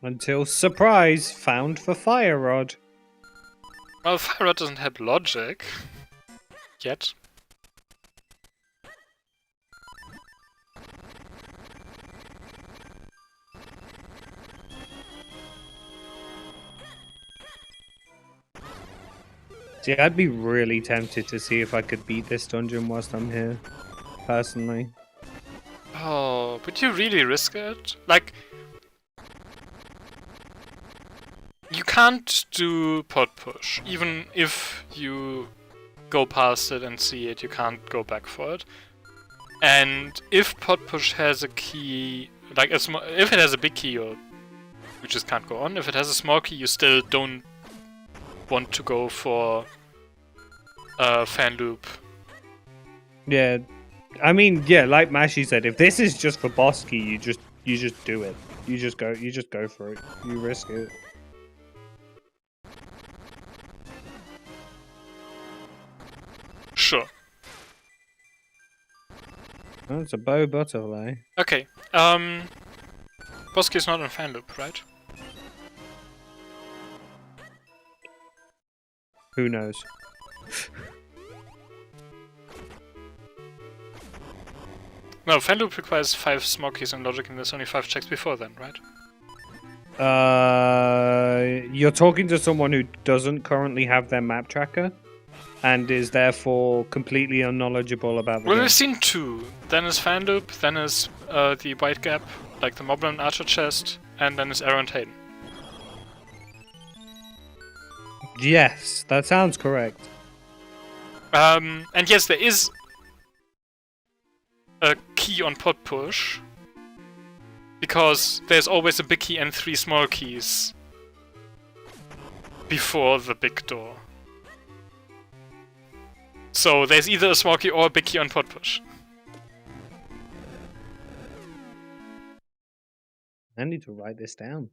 Until surprise, found for Fire Rod. Well, Fire Rod doesn't have logic. Yet. See, I'd be really tempted to see if I could beat this dungeon whilst I'm here. Personally. Oh, but you really risk it? Like... You can't do pod push. Even if you go past it and see it, you can't go back for it. And if pod push has a key, like if it has a big key, you just can't go on. If it has a small key, you still don't want to go for a fan loop. Yeah, I mean, yeah, like Mashi said, if this is just for boss key, you just do it. You just go for it. You risk it. Sure. Oh, it's a bow butterfly. Okay. Boss key is not on fan loop, right? Who knows? No, fan loop requires 5 small keys and logic, and there's only 5 checks before then, right? You're talking to someone who doesn't currently have their map tracker, and is therefore completely unknowledgeable about the Well, game. we've seen 2. Then is fan loop, then is the white gap, like the Moblin Archer chest, and then is Arrow and Hayden. Yes, that sounds correct. And yes, there is a key on pod push, because there's always a big key and 3 small keys before the big door. So there's either a small key or a big key on pod push. I need to write this down.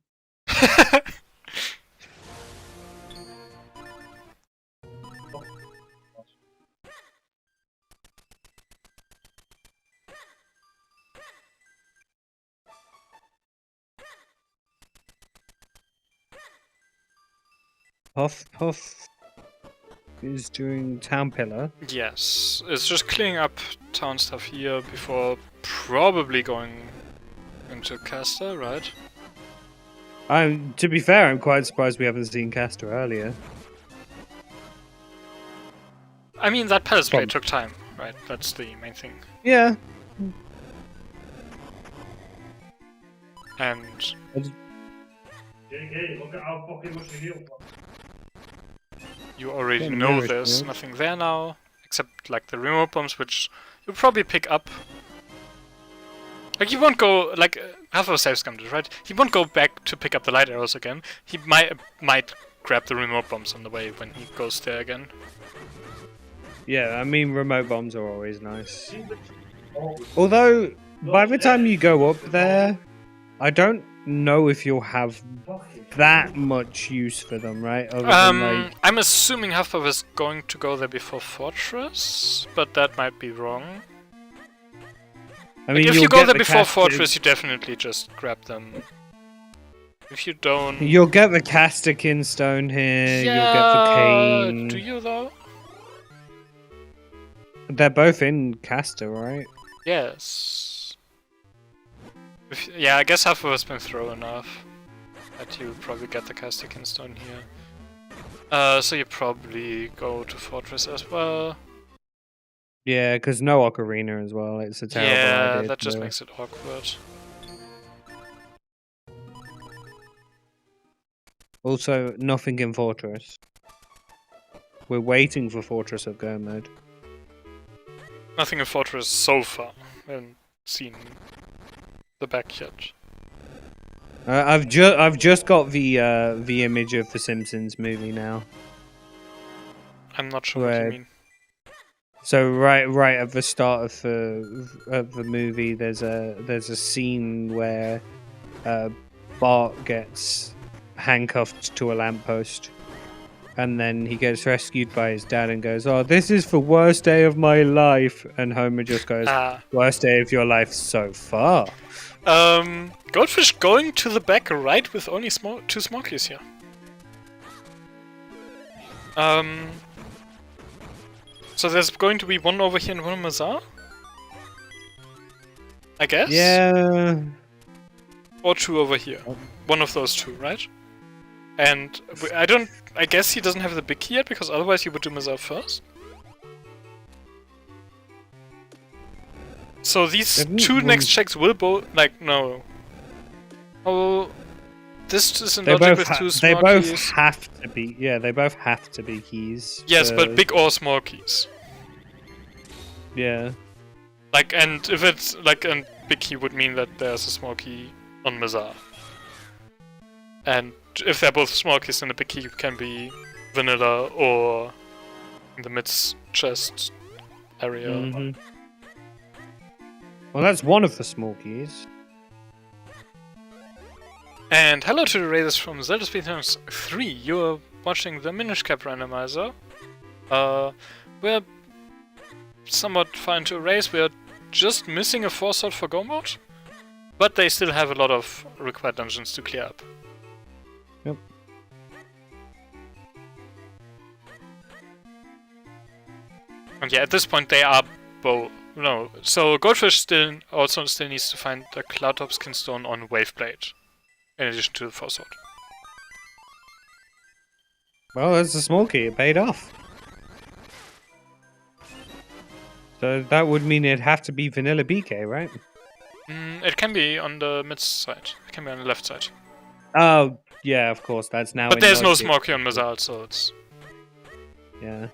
Huffpuff is doing Town Pillar. Yes, it's just cleaning up town stuff here before probably going into Caster, right? To be fair, I'm quite surprised we haven't seen Castor earlier. I mean, that palace play took time, right? That's the main thing. Yeah. And JK, look at how fucking much you healed. you already Yeah, know mirror there's shield. nothing there now, except like the remote bombs, which you'll probably pick up. Like, he won't go, like, half of a save scum did, right? He won't go back to pick up the light arrows again. He might grab the remote bombs on the way when he goes there again. Yeah, I mean, remote bombs are always nice. Although, by the time you go up there, I don't know if you'll have that much use for them, right? Other than like, I'm assuming Huffpuff is going to go there before Fortress, but that might be wrong. I mean, if you'll you go get there the before casted- Fortress, you definitely just grab them. If you don't... You'll get the Castikin stone here. yeah, You'll get the cane. do you though? They're both in Caster, right? Yes. Yeah, I guess Huffpuff has been through enough that you probably get the Castikin stone here. So you probably go to Fortress as well. Yeah, because no Ocarina as well. It's a terrible Yeah, idea. that to just do. makes it awkward. Also, nothing in Fortress. We're waiting for Fortress of Go mode. Nothing in Fortress so far. I haven't seen the back yet. I've just got the image of the Simpsons movie now. I'm not sure what you Right. mean. So right at the start of the movie, there's a scene where Bart gets handcuffed to a lamppost, and then he gets rescued by his dad and goes, "Oh, this is the worst day of my life," and Homer just goes, "Worst day of your life so far." Goldfish going to the back right with only two Smokies here. So there's going to be one over here and one on Mazar? I guess? Yeah. Or two over here. One of those two, right? And I guess he doesn't have the big key yet, because otherwise he would do Mazar first. So these two next checks will both, like, no. Oh, this is in logic with two small They both keys. have to be. Yeah, they both have to be keys. Yes, but big or small keys. Yeah. Like, and if it's like a big key would mean that there's a small key on Mazar. And if they're both small keys, then the big key can be vanilla or in the mid chest area. Mm-hmm. Well, that's one of the small keys. And hello to the raiders from ZeldaSpeedRuns 3. You're watching the Minish Cap Randomizer. We're somewhat fine to erase. We're just missing a 4-slot for Go mode. But they still have a lot of required dungeons to clear up. Yep. And yeah, at this point they are both... No, so Goldfish still needs to find the Cloudtop Skin Stone on Waveblade. In addition to the 4-sword. Well, that's a small key. It paid off. So that would mean it'd have to be vanilla BK, right? It can be on the mid side. It can be on the left side. Oh, yeah, of course. That's now. But in there's no logic. Smoky on Mazal, so it's... Yeah.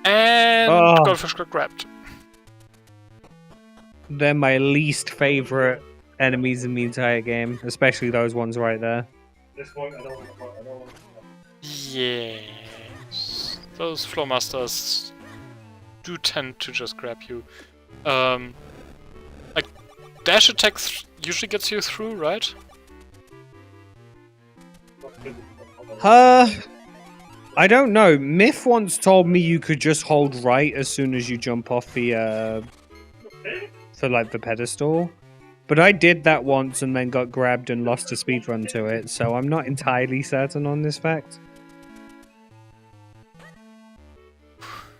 And Oh. Goldfish got grabbed. They're my least favorite enemies in the entire game, especially those ones right there. This point, I don't want to fight. I don't want to fight. Yes. Those Flowmasters do tend to just grab you. Like, dash attack usually gets you through, right? I don't know. Myth once told me you could just hold right as soon as you jump off the for like the pedestal. But I did that once and then got grabbed and lost a speedrun to it, so I'm not entirely certain on this fact.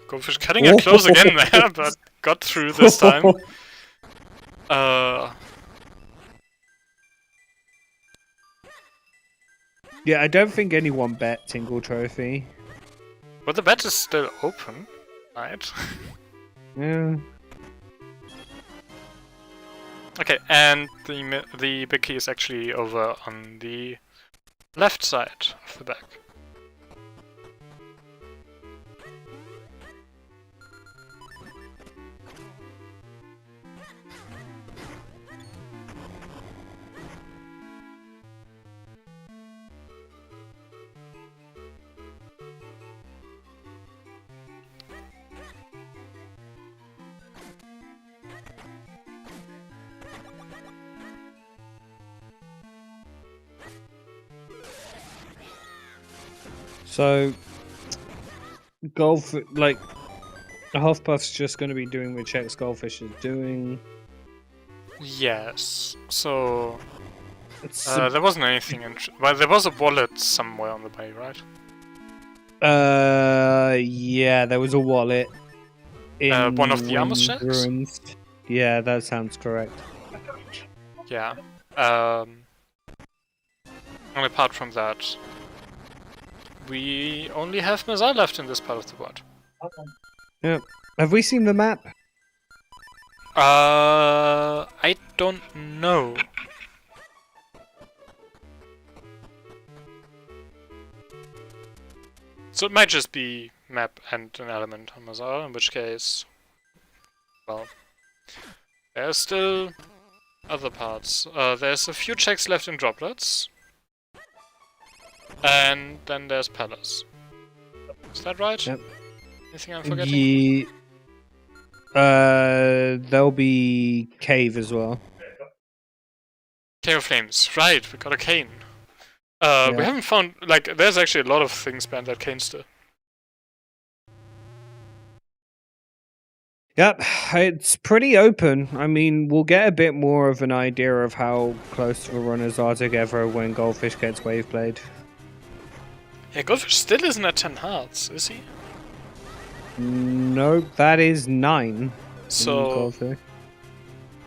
Goldfish cutting it close again there, but got through this time. Yeah, I don't think anyone bet Tingle Trophy. But the bet is still open, right? Yeah. Okay, and the big key is actually over on the left side of the back. So, like, Huffpuff's just going to be doing the checks Goldfish is doing. Yes. So It's there wasn't anything. Well, there was a wallet somewhere on the way, right? yeah, there was a wallet in one of the armor shacks? ruins. Yeah, that sounds correct. Yeah. And apart from that, we only have Mazar left in this part of the world. Yeah. Have we seen the map? I don't know. So it might just be map and an element on Mazar, in which case, well, there's still other parts. There's a few checks left in droplets. And then there's Palace. Is that right? Yep. Anything I'm forgetting? There'll be cave as well. Cave of Flames. Right, we got a cane. Yeah. We haven't found, like, there's actually a lot of things behind that cane still. Yep, it's pretty open. I mean, we'll get a bit more of an idea of how close the runners are together when Goldfish gets wave played. Yeah, Goldfish still isn't at 10 hearts, is he? Nope, that is 9. So, Goldfish.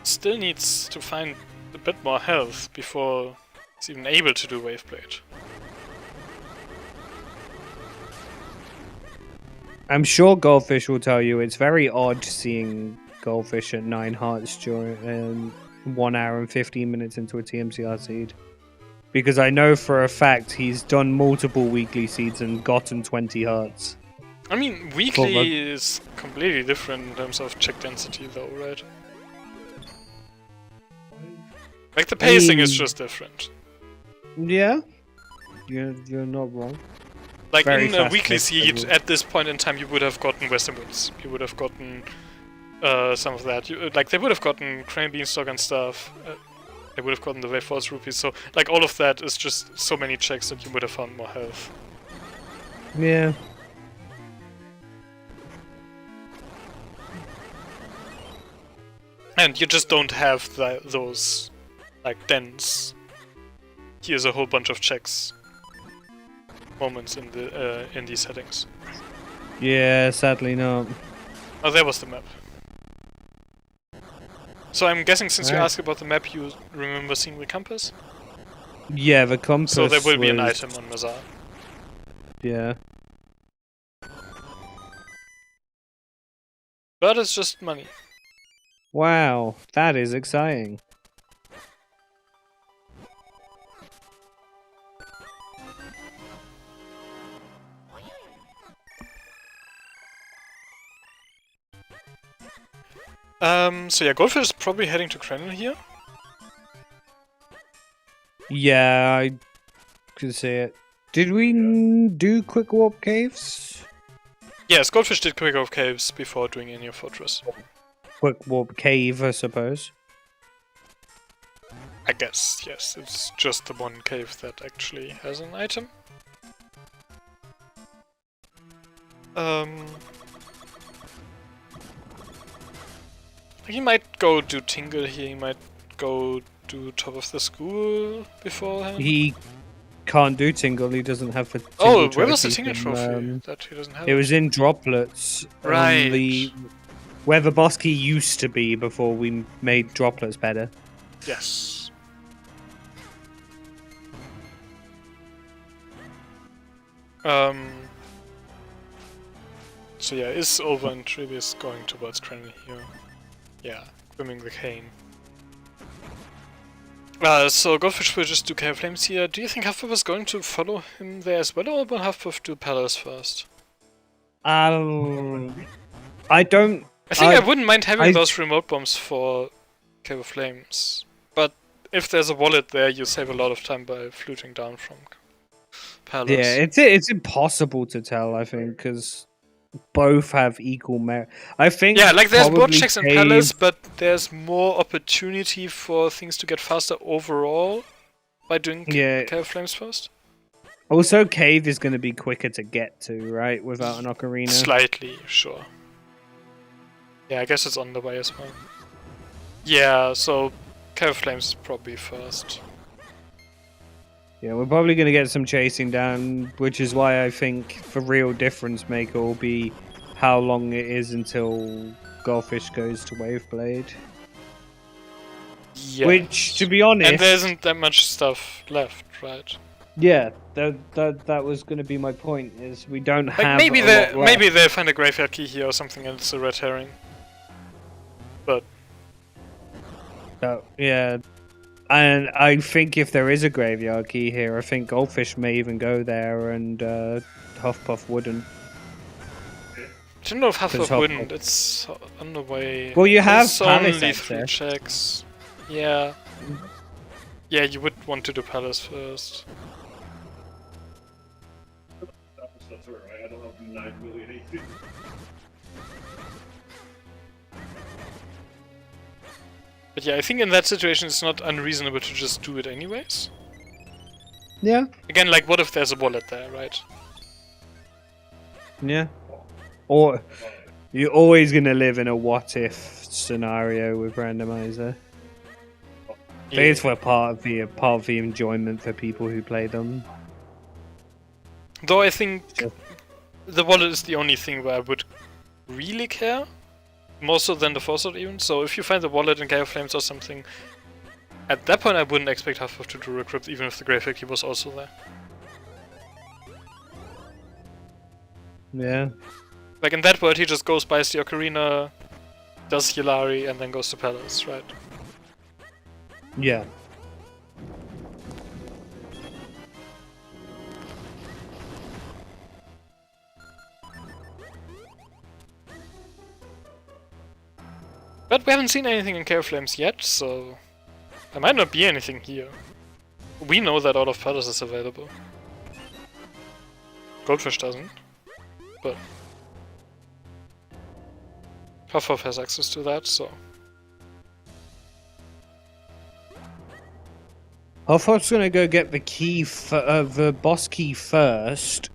still needs to find a bit more health before he's even able to do wave plate. I'm sure Goldfish will tell you it's very odd seeing Goldfish at 9 hearts during 1 hour and 15 minutes into a TMCR seed. Because I know for a fact he's done multiple weekly seeds and gotten 20 hearts. I mean, weekly is completely different in terms of check density though, right? Like, the pacing is just different. Yeah, you're not wrong. Like, Very in a weekly fast-paced seed, schedule. at this point in time, you would have gotten Western Winds. You would have gotten some of that. Like, they would have gotten Crane Beanstalk and stuff. They would have gotten the Wave Force Rupees. So, like, all of that is just so many checks that you would have found more health. Yeah. And you just don't have those, like, dense. Here's a whole bunch of checks moments in these settings. Yeah, sadly not. Oh, there was the map. So I'm guessing since you Right. asked about the map, you remember seeing the compass? Yeah, the compass. So there will be an was- item on Mazar. Yeah. But it's just money. Wow, that is exciting. So yeah, Goldfish is probably heading to Krenon here. Yeah, I could see it. Did we do quick warp caves? Yes, Goldfish did Quick Off Caves before doing any of Fortress. Quick warp cave, I suppose. I guess, yes. It's just the one cave that actually has an item. He might go do Tingle here, he might go do Top of the School beforehand. He can't do Tingle, he doesn't have the Tingle Oh, where was the trophy Tingle from, trophy that he doesn't have? It was in Droplets. Right. Where the boss key used to be before we made Droplets better. Yes. So yeah, is over and Trivius going towards Krenon here? Yeah, swimming the cane. So Goldfish will just do Cave Flames here. Do you think Huffpuff is going to follow him there as well, or will Huffpuff do Palace first? I don't. I think I wouldn't mind having those remote bombs for Cave of Flames, but if there's a wallet there, you save a lot of time by fluting down from Palace. Yeah, it's impossible to tell, I think, because both have equal merit. I think. Yeah, like there's more probably checks in Cave- Palace, but there's more opportunity for things to get faster overall by doing Yeah. Cave of Flames first. Also, cave is going to be quicker to get to, right? Without an ocarina. Slightly, sure. Yeah, I guess it's on the way as well. Yeah, so Cave of Flames is probably first. Yeah, we're probably going to get some chasing down, which is why I think the real difference maker will be how long it is until Goldfish goes to Waveblade. Yes. Which, to be honest... And there isn't that much stuff left, right? Yeah, that was going to be my point, is we don't have maybe a lot left. maybe they find a graveyard key here or something and it's a red herring. But... yeah. And I think if there is a graveyard key here, I think Goldfish may even go there and Huffpuff wouldn't. I don't know if Huffpuff wouldn't, it's on the way. Well, you have There's Palace only access. 3 checks. Yeah. Yeah, you would want to do Palace first. That's alright, I don't have 9 million HP. But yeah, I think in that situation it's not unreasonable to just do it anyways. Yeah. Again, like, what if there's a wallet there, right? Yeah. Or you're always going to live in a what-if scenario with Randomizer. I think it's for part of the enjoyment for people who play them. Though I think the wallet is the only thing where I would really care. More so than the Force-Out even. So if you find the wallet in Cave of Flames or something, at that point I wouldn't expect Huffpuff to do Recrypt even if the Graveyard Key was also there. Yeah. Like in that world he just goes, buys the Ocarina, does Hilari, and then goes to Palace, right? Yeah. But we haven't seen anything in Cave of Flames yet, so there might not be anything here. We know that all of Palace is available. Goldfish doesn't, but Huffpuff has access to that, so... Huffpuff's gonna go get the key, the boss key first.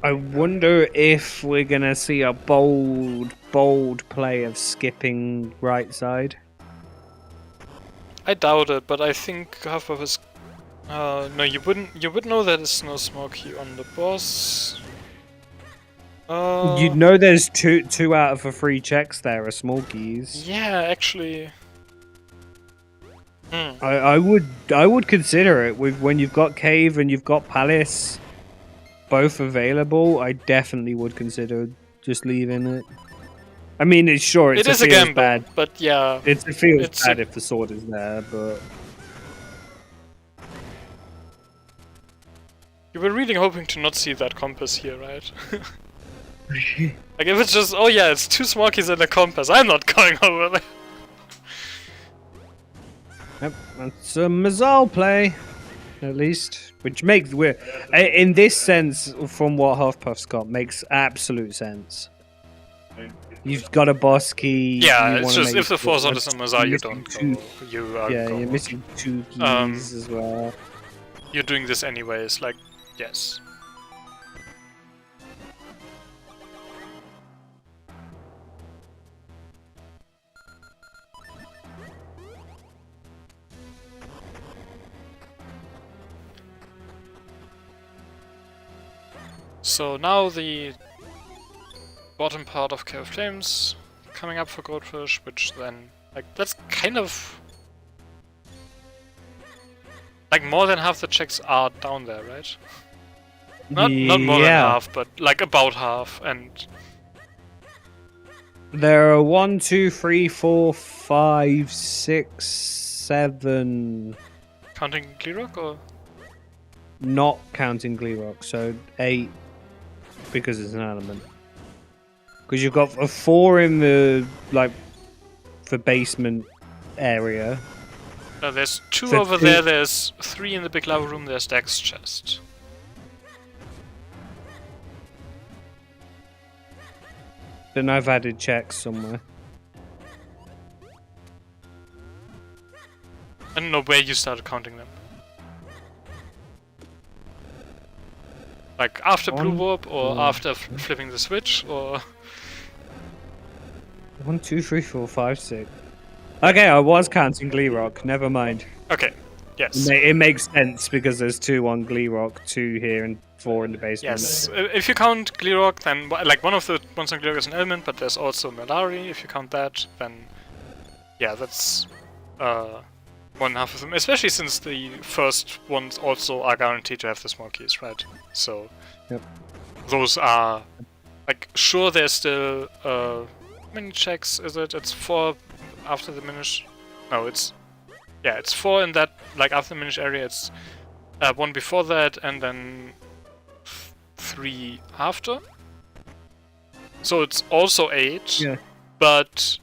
I wonder if we're gonna see a bold play of skipping right side. I doubt it, but I think Huffpuff is... no, you would know that there's no smoke key on the boss. You'd know there's two out of the 3 checks there are small keys. Yeah, actually... I would consider it with when you've got Cave and you've got Palace both available. I definitely would consider just leaving it. I mean, it's sure it is a gamble, bad, but yeah, it feels bad if the sword is there. But you were really hoping to not see that compass here, right? Like if it's just, oh yeah, it's 2 smokies and a compass. I'm not going over there. Yep, that's a Mazal play, at least. Which makes in this sense, from what Huffpuff's got, makes absolute sense. You've got a boss key. Yeah, it's just if the Force-Out is a Mazal, you don't go. You're missing 2 keys as well. You're doing this anyways, like, yes. So now the bottom part of Cave of Flames coming up for Goldfish, which then, like, that's kind of... Like, more than half the checks are down there, right? Not more than half, but like about half, and... There are 1, 2, 3, 4, 5, 6, 7... Counting Gleerock, or...? Not counting Gleerock, so 8, because it's an element. Because you've got a 4 in the, like, the basement area. No, there's 2 So over there, there's 3 in the big lava room, there's Dex chest. Then I've added checks somewhere. I don't know where you started counting them. Like after Blue One, Warp or two, after flipping the switch or... 1, 2, 3, 4, 5, 6. Okay, I was counting Glee Rock. Never mind. Okay, yes. It makes sense because there's 2 on Glee Rock, 2 here, and 4 in the basement. Yes, if you count Gleerock, then like one of the ones on Gleerock is an element, but there's also Melari. If you count that, then yeah, that's one half of them. Especially since the first ones also are guaranteed to have the small keys, right? So Yep. those are like sure. There's still how many checks is it? It's 4 after the minish. No, it's 4 in that like after the minish area. It's 1 before that, and then 3 after. So it's also 8, Yeah. but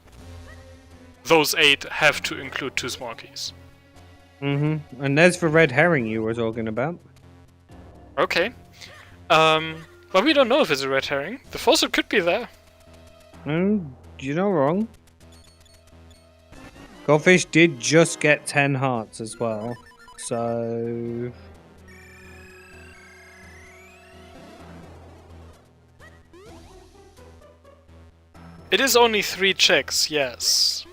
those 8 have to include 2 small keys. And there's the red herring you were talking about. Okay. But we don't know if it's a red herring. The faucet could be there. You're not wrong. Goldfish did just get 10 hearts as well. So... It is only 3 checks, yes.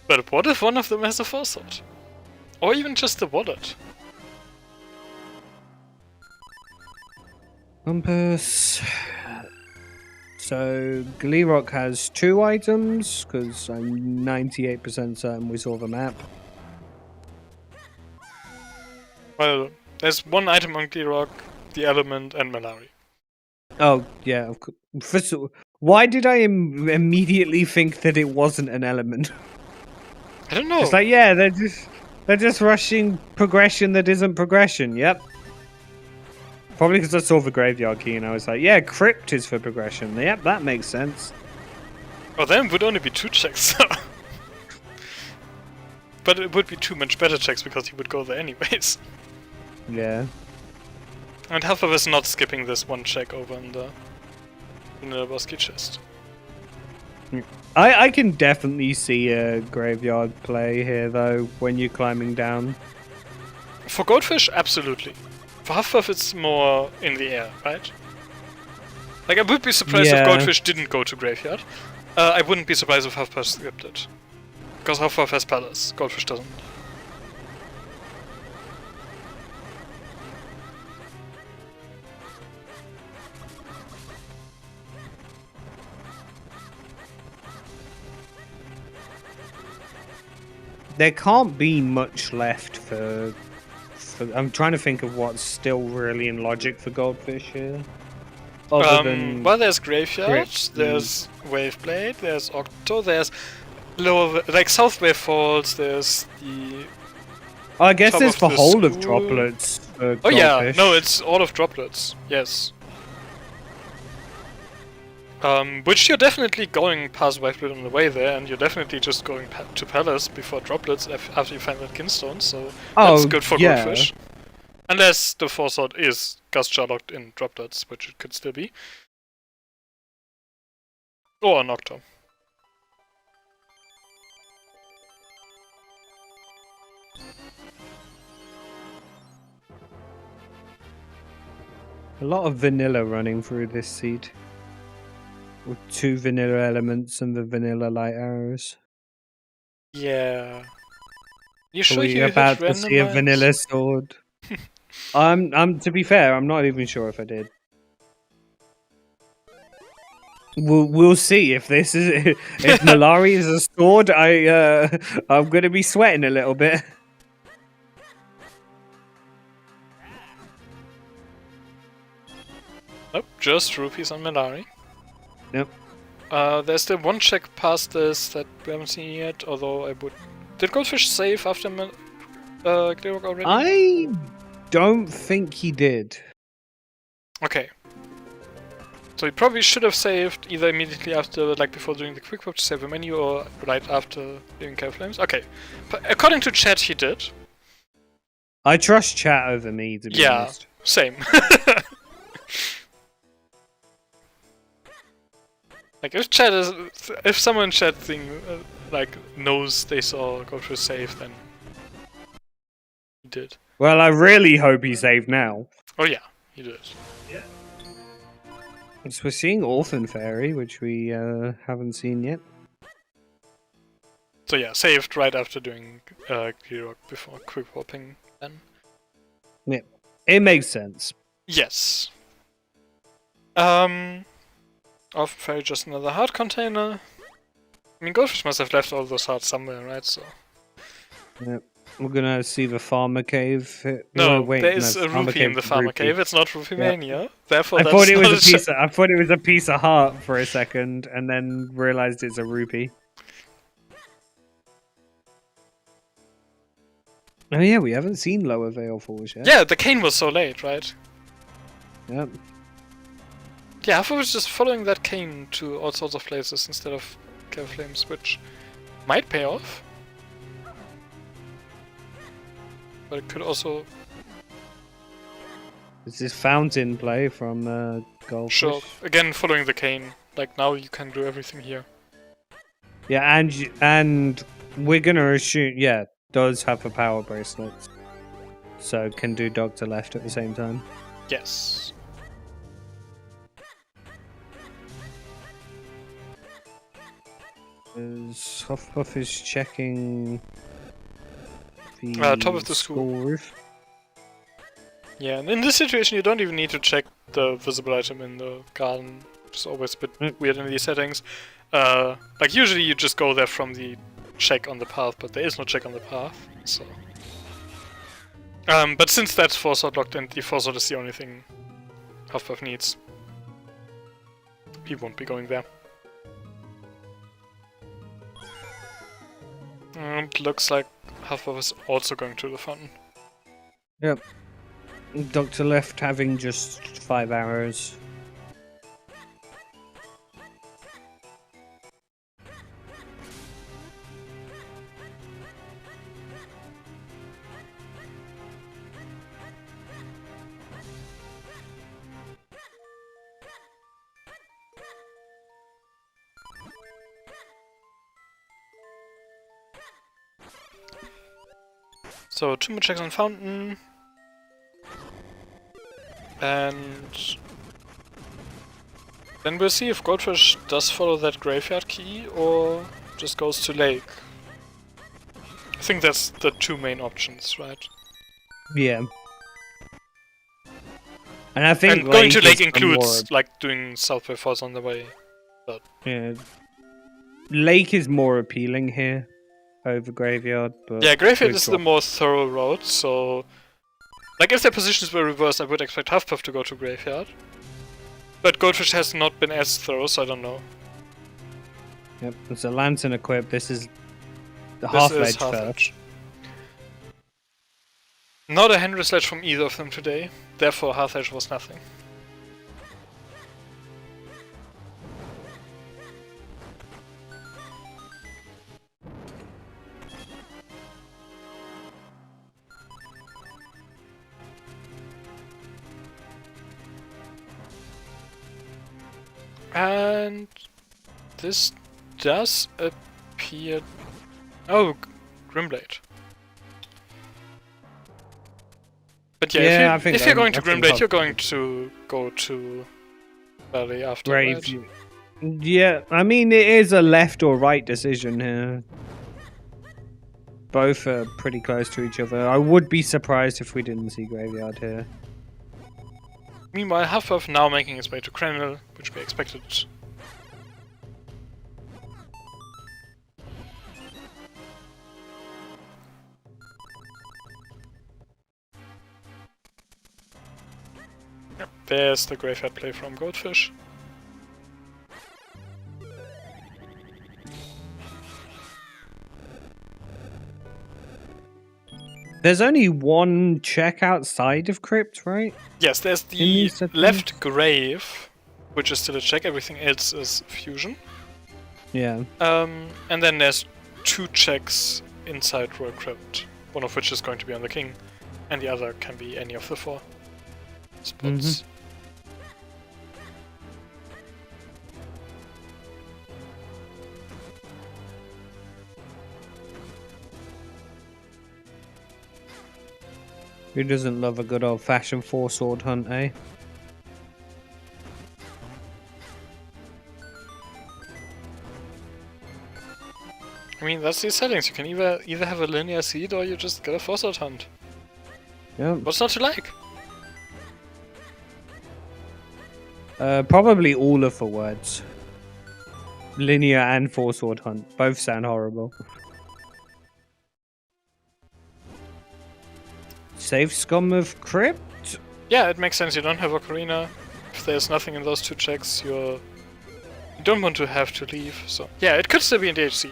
But what if one of them has a faucet? Or even just the wallet? Compass. So, Glee Rock has 2 items, because I'm 98% certain we saw the map. Well, there's 1 item on Gleerock, the element, and Melari. Oh, yeah, of course. First of all, why did I immediately think that it wasn't an element? I don't know. It's like, yeah, they're just rushing progression that isn't progression, yep. Probably because I saw the graveyard key and I was like, yeah, crypt is for progression. Yep, that makes sense. Oh, then it would only be 2 checks. But it would be 2 much better checks because he would go there anyways. Yeah. And Huffpuff is not skipping this 1 check over in the Bosky chest. I can definitely see a graveyard play here, though, when you're climbing down. For Goldfish, absolutely. For Huffpuff, it's more in the air, right? Like, I would be surprised if Yeah. Goldfish didn't go to Graveyard. I wouldn't be surprised if Huffpuff skipped it. Because Huffpuff has Palace, Goldfish doesn't. There can't be much left for... I'm trying to think of what's still really in logic for Goldfish here. Other than... Well, there's Graveyard, Crypt, there's Waveblade, there's Octo, there's lower, like South Wave Falls, there's the... I guess top there's of the the whole of school. droplets for Oh yeah, Goldfish. no, it's all of Droplets, yes. Which you're definitely going past Waveblade on the way there, and you're definitely just going to Palace before Droplets after you find that Kinstone, so that's good for yeah. Goldfish. Unless the Foresight is Gastjar locked in Droplets, which it could still be. Or a Nocturne. A lot of vanilla running through this seed. With 2 vanilla elements and the vanilla light arrows. Yeah. You Are sure we you about hit to see a randomize? vanilla sword? To be fair, I'm not even sure if I did. We'll see if this is if Melari is a sword. I'm gonna be sweating a little bit. Nope, just rupees on Melari. Yep. There's still 1 check past this that we haven't seen yet, although I would... Did Goldfish save after Gleerock already? I don't think he did. Okay. So he probably should have saved either immediately after, like before doing the quick walk to save a menu, or right after doing Care Flames. Okay. But according to chat, he did. I trust chat over me, to be honest. Same. Like if someone chat thing like knows they saw Goldfish save, then He did. Well, I really hope he saved now. Oh yeah, he did. So we're seeing Orphan Fairy, which we haven't seen yet. So yeah, saved right after doing Clear before quick warping then. Yeah, it makes sense. Yes. Orphan Fairy, just another heart container. I mean, Goldfish must have left all those hearts somewhere, right? So. Yep. We're gonna see the farmer cave. No, wait, there is a rupee in the farmer rupee. cave. It's not Rupee Mania. Therefore, I that's thought it not was a piece. I thought it was a piece of heart for a second, and then realized it's a rupee. Oh yeah, we haven't seen Lower Vale Falls yet. Yeah, the cane was so late, right? Yep. Yeah, I thought it was just following that cane to all sorts of places instead of Cave Flames, which might pay off. But it could also... Is this fountain play from Goldfish? Sure. Again, following the cane. Like, now you can do everything here. Yeah, and we're gonna assume, yeah, does have a power bracelet, so can do Doctor Left at the same time. Yes. As Huffpuff is checking the top of the school roof. Yeah, and in this situation you don't even need to check the visible item in the garden, which is always a bit weird in these settings. Like usually you just go there from the check on the path, but there is no check on the path, so... but since that's 4-sword locked and the 4-sword is the only thing Huffpuff needs, he won't be going there. And looks like Huffpuff is also going to the fountain. Yep. Doctor Left having just 5 arrows. So 2 more checks on fountain. And then we'll see if Goldfish does follow that graveyard key or just goes to lake. I think that's the 2 main options, right? Yeah. And I think going to lake is includes like doing Southway Falls on the way. But yeah. Lake is more appealing here over graveyard, but yeah, graveyard is the more thorough route, so like if their positions were reversed I would expect Huffpuff to go to graveyard. But Goldfish has not been as thorough, so I don't know. Yep, there's a lantern equipped. This is the This half is ledge half first. edge. Not a Henry sledge from either of them today, therefore half edge was nothing. And this does appear... Oh, Grimblade. But yeah, if you're going to Grimblade, you're going to go to Valley after, right? Yeah, I mean, it is a left or right decision here. Both are pretty close to each other. I would be surprised if we didn't see Graveyard here. Meanwhile, Huffpuff now making his way to Crenel, which we expected. Yep, there's the graveyard play from Goldfish. There's only one check outside of Crypt, right? Yes, there's the left grave, which is still a check, everything else is fusion. Yeah. And then there's 2 checks inside Royal Crypt, one of which is going to be on the king, and the other can be any of the 4 spots. Who doesn't love a good old-fashioned four-sword hunt, eh? I mean, that's the settings. You can either have a linear seed or you just get a four-sword hunt. Yeah. What's not to like? Probably all of the words. Linear and four-sword hunt. Both sound horrible. Save Scum of Crypt? Yeah, it makes sense. You don't have Ocarina. If there's nothing in those two checks, you don't want to have to leave. So yeah, it could still be in DHC.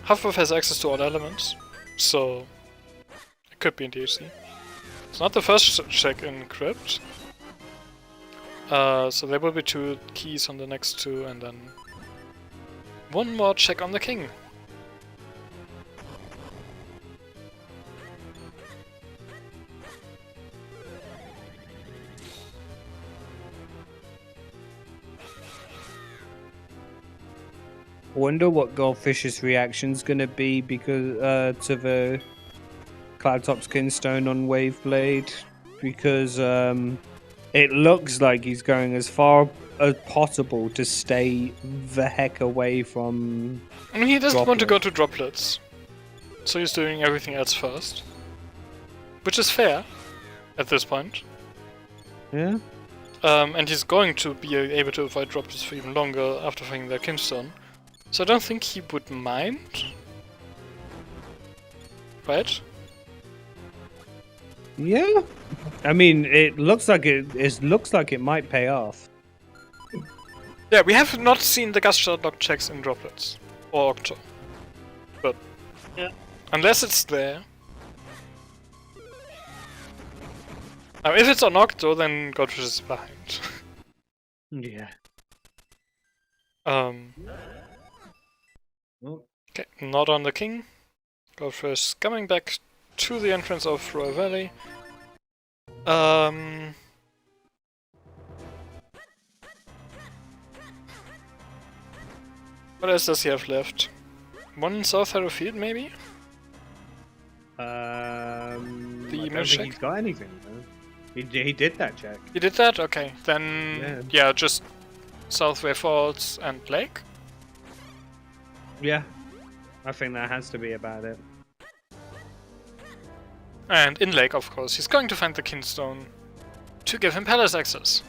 Huffpuff has access to all elements, so it could be in DHC. It's not the first check in Crypt. So there will be 2 keys on the next 2, and then 1 more check on the king. I wonder what Goldfish's reaction's gonna be because to the Cloudtop's Kinstone on Waveblade, because it looks like he's going as far as possible to stay the heck away from. I mean, he doesn't want to droplets. go to droplets, so he's doing everything else first, which is fair at this point. Yeah. And he's going to be able to avoid droplets for even longer after finding their Kinstone. So I don't think he would mind. Right? Yeah. I mean, it looks like it might pay off. Yeah, we have not seen the Gust Shardlock checks in droplets. Or Octo. But Yeah. unless it's there. Now if it's on Octo, then Goldfish is behind. Yeah. Okay, not on the king. Goldfish coming back to the entrance of Royal Valley. What else does he have left? 1 South Harrow Field, maybe? I don't milkshake? think he's got anything. Though. He did that check. You did that? Okay, then yeah, just Southway Falls and Lake. Yeah. I think that has to be about it. And in Lake, of course, he's going to find the Kinstone to give him palace access.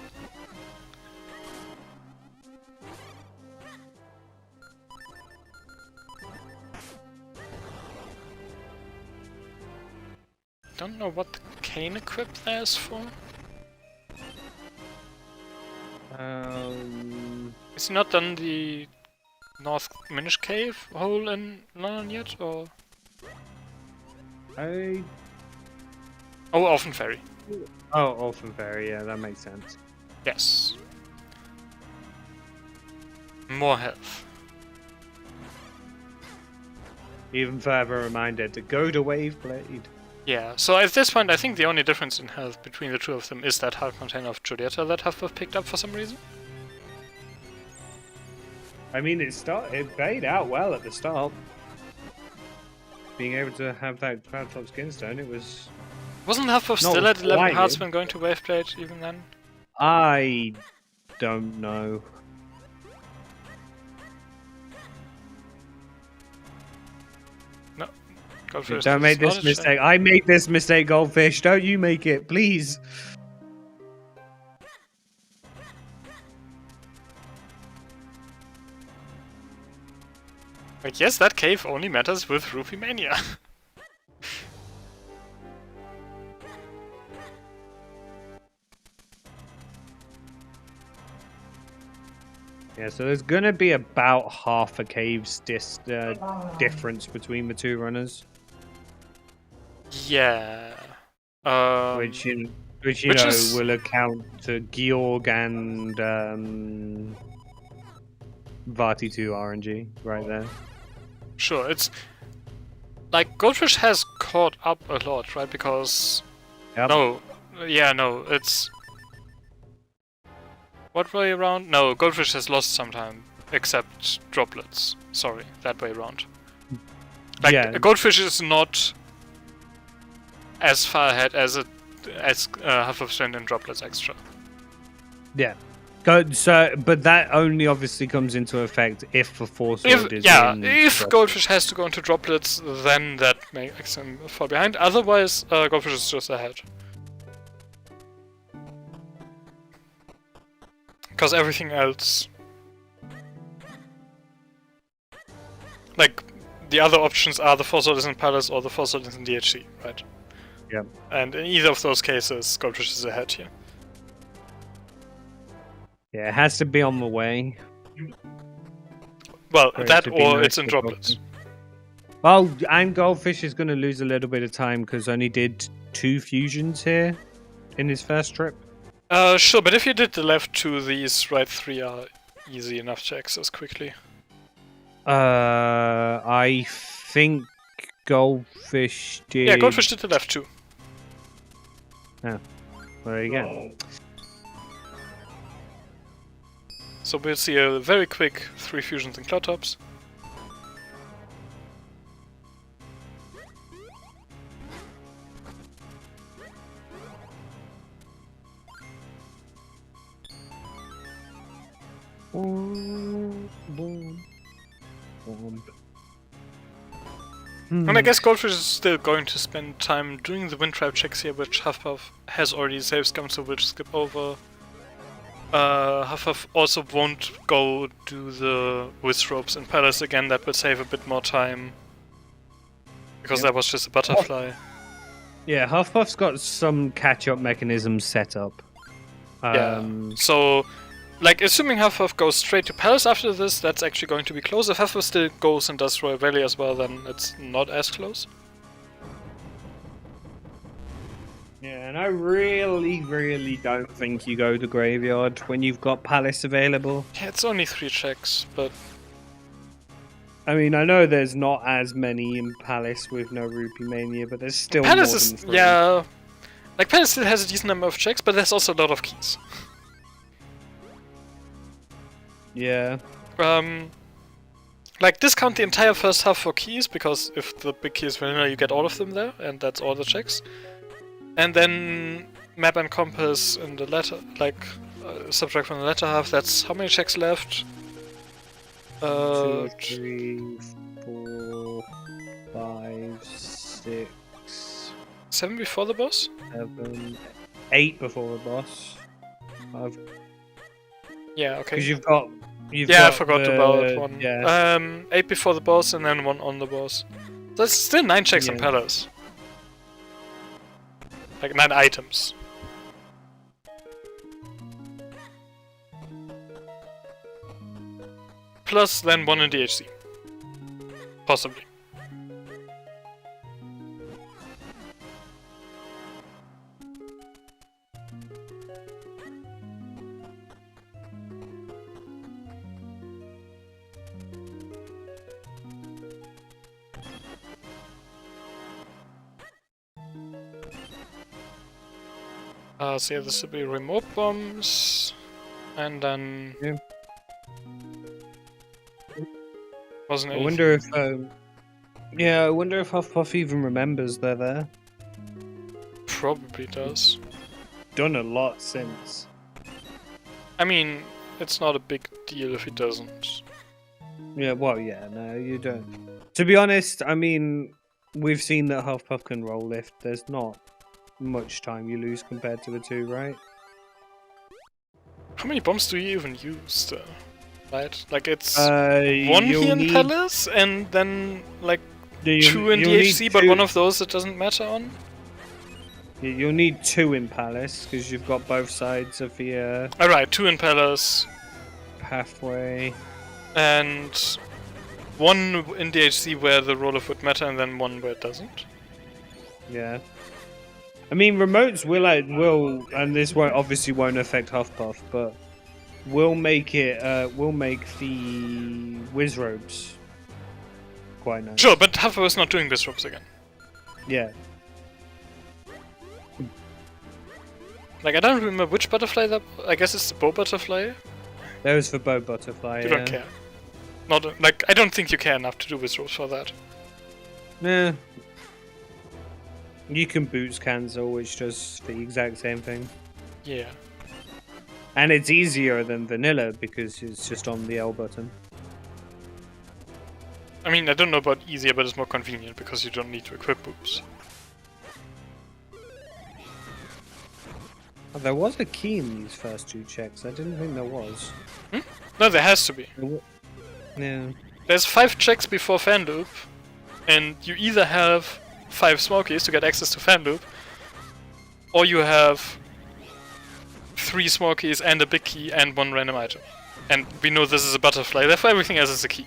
Don't know what the cane equip there is for. Is he not done the North Minish Cave hole in London yet, or? Oh, Orphan Ferry. Orphan Fairy, yeah, that makes sense. Yes. More health. Even further reminder to go to Waveblade. Yeah, so at this point I think the only difference in health between the two of them is that heart container of Julieta that Huffpuff picked up for some reason. I mean, it played out well at the start. Being able to have that Cloudtop's Kinstone, it was... Wasn't Huffpuff Not still at 11 quite. hearts when going to Waveblade even then? I don't know. No. Goldfish Don't make does this not mistake. I made this mistake, Goldfish. Don't you make it, please. But yes, that cave only matters with Rupee Mania. Yeah, so there's gonna be about half a cave's difference between the two runners, Yeah. which you which know is- will account to Georg and Vati 2 RNG right there. Sure, it's... Like, Goldfish has caught up a lot, right? Because... Yep. No. Yeah, no, it's... What way around? No, Goldfish has lost some time. except droplets. Sorry, that way around. Like, Yeah. a goldfish is not as far ahead as huffpuff and droplets extra. Yeah. But that only obviously comes into effect if the force sword is in if droplets. goldfish has to go into droplets, then that makes him fall behind. Otherwise, goldfish is just ahead. Because everything else, like, the other options are the force sword is in Palace or the force sword is in DHC, right? Yeah. And in either of those cases, goldfish is ahead here. Yeah, it has to be on the way. Well, For it that to be or nice it's in for droplets. Well, and Goldfish is going to lose a little bit of time because only did 2 fusions here in his first trip. Sure, but if you did the left two, these right three are easy enough to access quickly. I think Goldfish did. Yeah, goldfish did the left two. There you go. Oh, So we'll see a very quick 3 fusions and cloud tops. And I guess Goldfish is still going to spend time doing the wind trap checks here, which Huffpuff has already save scummed, so we'll skip over. Huffpuff also won't go do the whiz ropes in Palace again, that will save a bit more time. Because that was just a butterfly. Yeah, Huffpuff's got some catch-up mechanisms set up. Yeah. So, like, assuming Huffpuff goes straight to Palace after this, that's actually going to be close. If Huffpuff still goes and does Royal Valley as well, then it's not as close. Yeah, and I really don't think you go to Graveyard when you've got Palace available. Yeah, it's only 3 checks, but I mean, I know there's not as many in Palace with no Rupee Mania, but there's still Palace more is, than 3. yeah, like Palace still has a decent number of checks, but there's also a lot of keys. Yeah. Like, discount the entire first half for keys, because if the big key is vanilla, you get all of them there, and that's all the checks. And then map and compass in the latter, like, subtract from the latter half, that's how many checks left? 2, 3, 4, 5, 6, 7 before the boss? 7, 8 before the boss. Yeah, okay. Because you've got. I forgot about one. Yeah. 8 before the boss and then 1 on the boss. So it's still 9 checks in Yeah. Palace. Like 9 items. Plus then 1 in DHC. Possibly. So yeah, this will be remote bombs, and then Yeah. wasn't I anything. wonder if. Yeah, I wonder if Huffpuff even remembers they're there. Probably does. Done a lot since. I mean, it's not a big deal if he doesn't. Yeah, well, yeah, no, you don't. To be honest, I mean, we've seen that Huffpuff can roll lift. There's not much time you lose compared to the 2, right? How many bombs do you even use though? Right? Like it's You'll one here in need- Palace and then like you- 2 in you'll need DHC, but 2 one of those it doesn't matter on. You'll need 2 in Palace because you've got both sides of the Alright, 2 in Palace pathway. and 1 in DHC where the roll of would matter and then 1 where it doesn't. Yeah. I mean, remotes will, and this obviously won't affect Huffpuff, but will make the whiz robes quite nice. Sure, but Hufflepuff is not doing this ropes again. Yeah. Like I don't remember which butterfly that. I guess it's the bow butterfly. There was for Bow Butterfly. You don't care. Not like I don't think you care enough to do withdrawals for that. Nah. You can boots cancel, which does the exact same thing. Yeah. And it's easier than vanilla because it's just on the L button. I mean, I don't know about easier, but it's more convenient because you don't need to equip boots. Oh, there was a key in these first 2 checks. I didn't think there was. No, there has to be. Yeah. There's 5 checks before fan loop, and you either have 5 smokies to get access to fan loop, or you have 3 smokies and a big key and 1 random item. And we know this is a butterfly, therefore everything else is a key.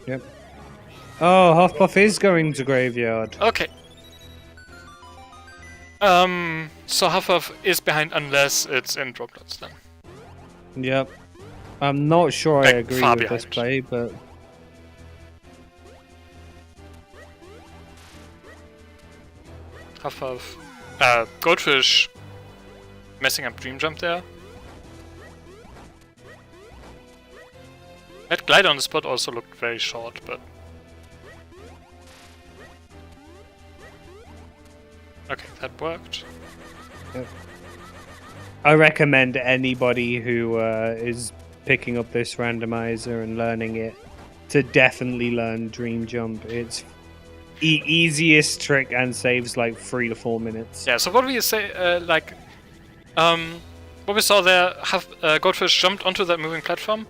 Yep. Oh, Huffpuff is going to graveyard. Okay. So Huffpuff is behind unless it's in droplets then. Yep. I'm not sure Like, I agree far with this behind. play, but Huffpuff. Goldfish messing up Dream Jump there. That glide on the spot also looked very short, but... Okay, that worked. I recommend anybody who is picking up this randomizer and learning it to definitely learn Dream Jump. It's easiest trick and saves like 3 to 4 minutes. Yeah, so what we say, what we saw there, Goldfish jumped onto that moving platform.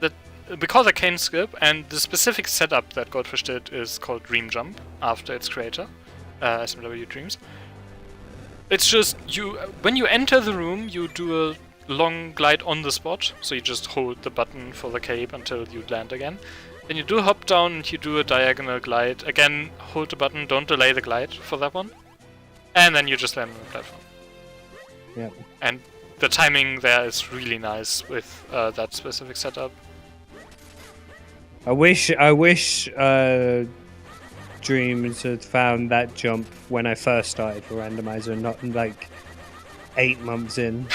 That we call the cane skip, and the specific setup that Goldfish did is called Dream Jump after its creator, SMW Dreams. It's just when you enter the room, you do a long glide on the spot, so you just hold the button for the cape until you land again. Then you do a hop down and you do a diagonal glide. Again, hold the button, don't delay the glide for that one. And then you just land on the platform. Yeah. And the timing there is really nice with that specific setup. I wish Dreams had found that jump when I first started for randomizer, not like 8 months in.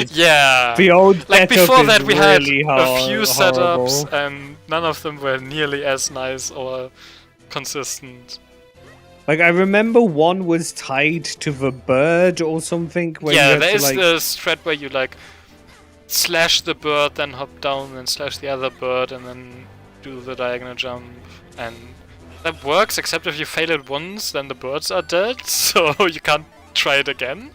Yeah. The old Like setup before is that we had really a few horrible. setups and none of them were nearly as nice or consistent. Like I remember one was tied to the bird or something. Where you Yeah, had there to, is like... the strat where you like slash the bird, then hop down, then slash the other bird, and then do the diagonal jump. And that works, except if you fail it once, then the birds are dead, so you can't try it again.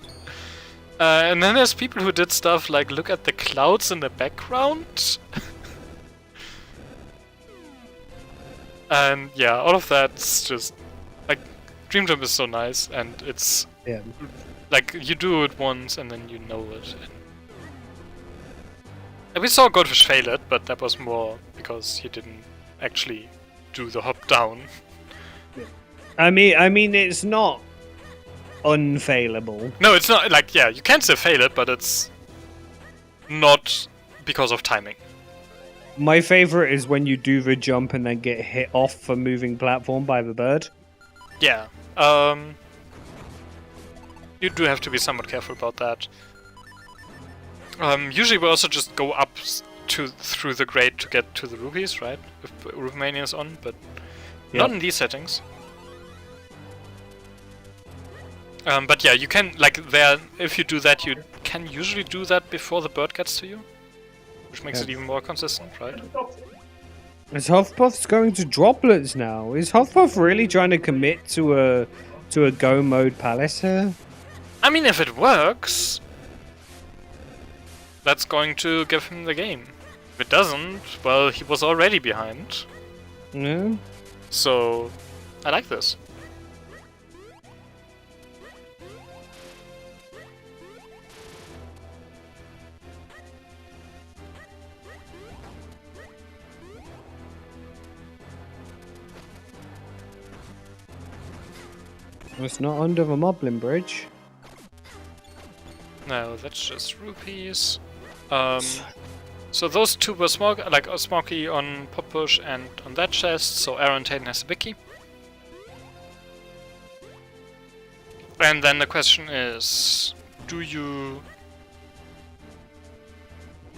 And then there's people who did stuff like look at the clouds in the background. And yeah, all of that's just like Dream Jump is so nice, and it's Yeah. like you do it once and then you know it. And we saw Goldfish fail it, but that was more because he didn't actually do the hop down. I mean, it's not unfailable. No, it's not like, yeah, you can still fail it, but it's not because of timing. My favorite is when you do the jump and then get hit off a moving platform by the bird. Yeah. You do have to be somewhat careful about that. Usually we also just go up through the grate to get to the rupees, right? If Rupemania is on, but not in these settings. But yeah, you can, like, if you do that, you can usually do that before the bird gets to you, which makes it even more consistent, right? Is Huffpuff's going to droplets now? Is Huffpuff really trying to commit to a go mode palace here? I mean, if it works, that's going to give him the game. If it doesn't, well, he was already behind. No. So, I like this. It's not under the Moblin Bridge. No, that's just rupees. So those two were like a Smoky on Pop Push and on that chest, so Aaron Tatum has a big key. And then the question is, do you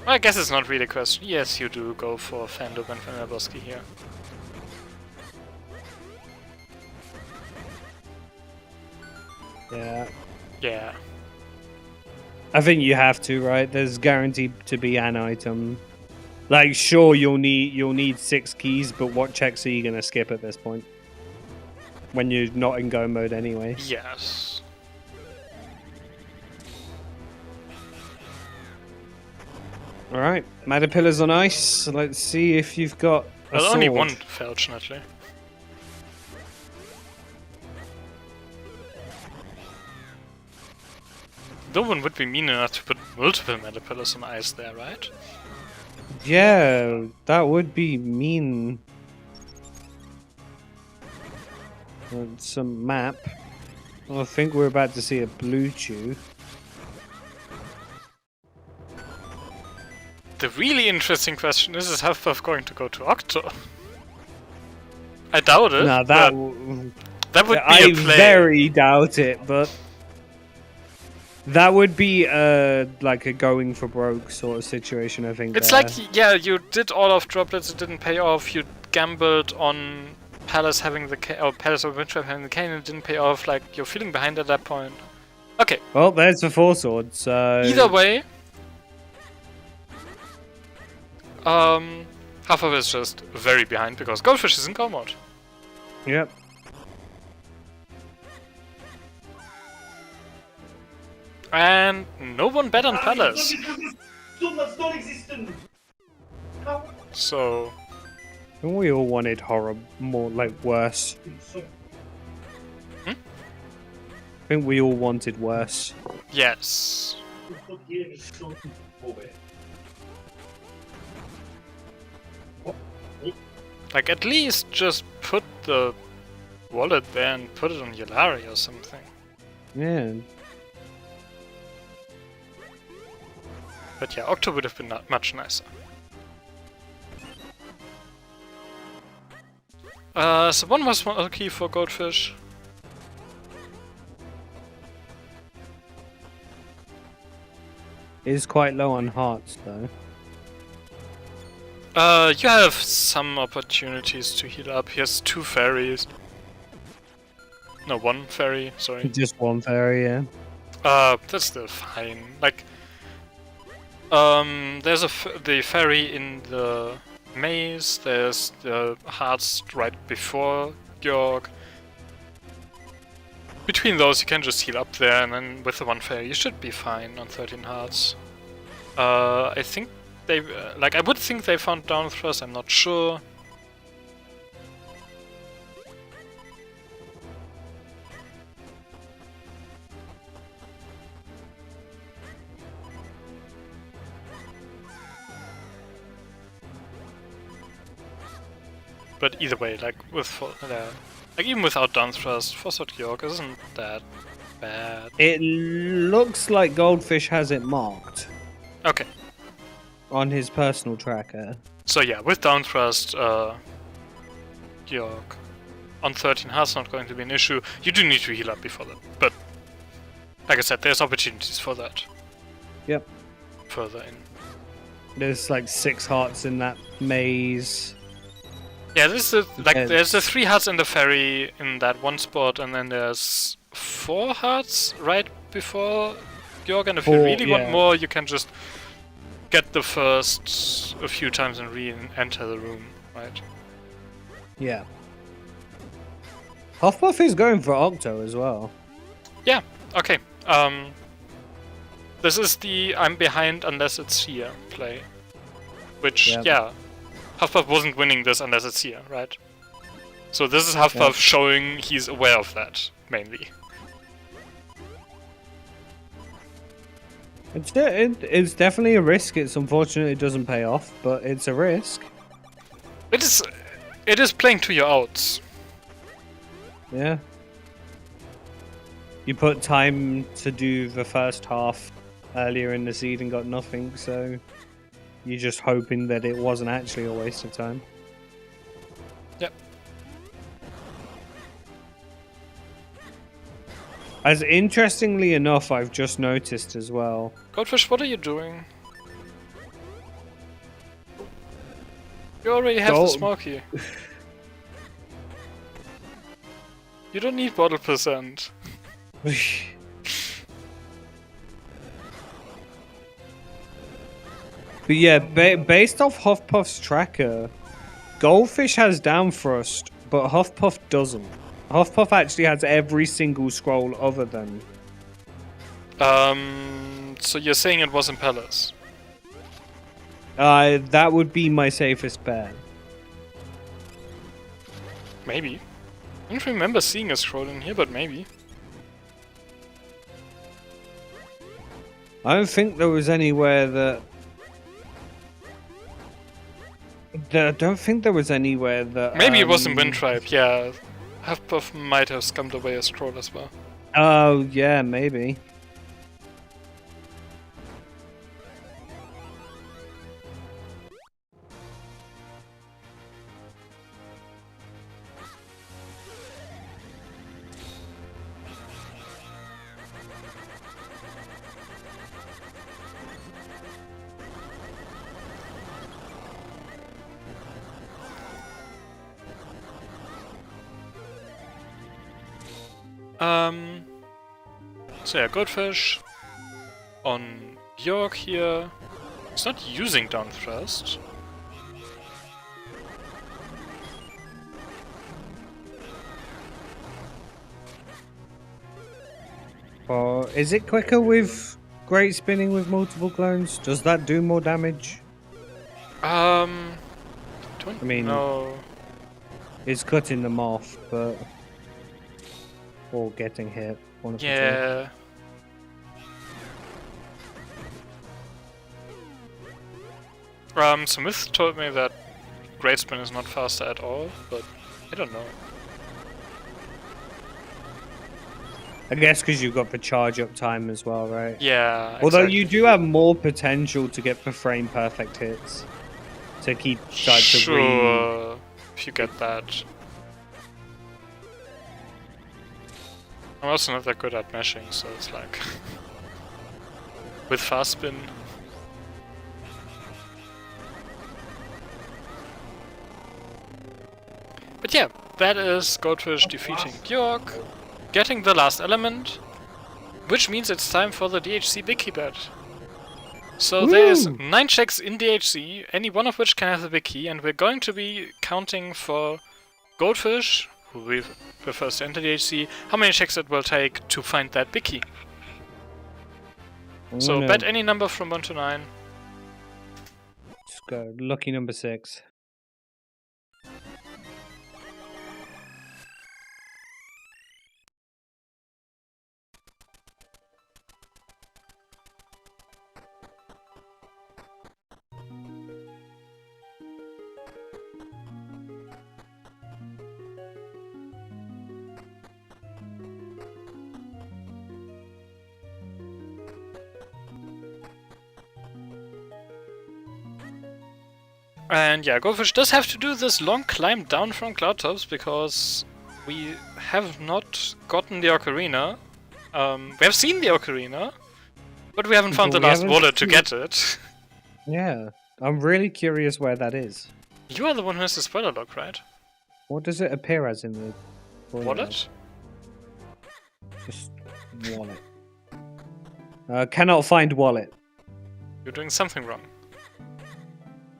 I guess it's not really a question. Yes, you do go for Fandom and Fanaboski here. Yeah. Yeah. I think you have to, right? There's guaranteed to be an item. Like, sure, you'll need 6 keys, but what checks are you gonna skip at this point? When you're not in go mode anyway. Yes. All right, Matter Pillars on ice. Let's see if you've got a Well, sword. only one, fortunately. No one would be mean enough to put multiple Meta Pillars on ice there, right? Yeah, that would be mean. Some map. I think we're about to see a blue chew. The really interesting question is Huffpuff going to go to Octo? I doubt it. No, that would be I a play. very doubt it, but that would be like a going for broke sort of situation. I think It's there. like, yeah, you did all of droplets, it didn't pay off. You gambled on Palace having the or Palace of Windtrap having the cane, and it didn't pay off. Like, you're feeling behind at that point. Okay. Well, there's the 4 swords. So Either way, Huffpuff is just very behind because Goldfish is in go mode. Yep. And no one bet on Palace. That's non-existent. How? So, And we all wanted horror more, like worse. Hmm? I think we all wanted worse. yes. Like, at least just put the wallet there and put it on Yolari or something. Yeah. But yeah, Octo would have been much nicer. So one was one key for Goldfish. It is quite low on hearts though. You have some opportunities to heal up. He has 2 fairies. No, 1 fairy, sorry. Just one fairy, yeah. That's still fine. Like, there's the fairy in the maze, there's the hearts right before Georg. Between those you can just heal up there, and then with the 1 fairy you should be fine on 13 hearts. I think they, like, I would think they found down thrust, I'm not sure. But either way, like with like even without down thrust, Fossard Georg isn't that bad. It looks like Goldfish has it marked Okay, on his personal tracker. so yeah, with down thrust, Georg on 13 hearts not going to be an issue. You do need to heal up before that, but like I said, there's opportunities for that. Yep. Further in. There's like 6 hearts in that maze. Yeah, this is like Depends. there's the 3 hearts in the ferry in that one spot, and then there's 4 hearts right before Georg. And if you 4, really want yeah. more, you can just get the first a few times and re-enter the room, right? Yeah. Huffpuff is going for Octo as well. Yeah. Okay. This is the I'm behind unless it's here play, which Yep. yeah, Huffpuff wasn't winning this unless it's here, right? So this is Huffpuff Yep. showing he's aware of that mainly. It's definitely a risk. It's unfortunate it doesn't pay off, but it's a risk. It is playing to your outs. Yeah. You put time to do the first half earlier in the seed and got nothing, so you're just hoping that it wasn't actually a waste of time. Yep. As interestingly enough, I've just noticed as well. Goldfish, what are you doing? You already have the Don't- small key. You don't need bottle percent. But yeah, based off Huffpuff's tracker, Goldfish has down thrust, but Huffpuff doesn't. Huffpuff actually has every single scroll other than. So you're saying it was in Palace? That would be my safest bet. Maybe. I don't remember seeing a scroll in here, but maybe. I don't think there was anywhere that. I don't think there was anywhere that. Maybe it was in Wind Tribe, yeah. Huffpuff might have scummed away a scroll as well. Oh yeah, maybe. So yeah, Goldfish on Bjork here. It's not using down thrust. Or is it quicker with great spinning with multiple clones? Does that do more damage? Don't I mean, know. It's cutting them off, but or getting hit. One of the two. Yeah. Smith told me that Great Spin is not faster at all, but I don't know. I guess because you've got the charge up time as well, right? Yeah. Although exactly. you do have more potential to get the frame perfect hits to keep types of Sure, if you get that. I'm also not that good at meshing, so it's like with fast spin. But yeah, that is Goldfish defeating Bjork, getting the last element, which means it's time for the DHC Big Key bet. So there's 9 checks in DHC, any one of which can have the Big Key, and we're going to be counting for Goldfish, who we prefers to enter DHC, how many checks it will take to find that Big Key. So bet any number from 1 to 9. Let's go. Lucky number 6. And yeah, Goldfish does have to do this long climb down from cloud tops because we have not gotten the ocarina. We have seen the ocarina, but we haven't found the last wallet to get it. Yeah, I'm really curious where that is. You are the one who has the spoiler lock, right? What does it appear as in the Wallet? Just wallet. Cannot find wallet. You're doing something wrong.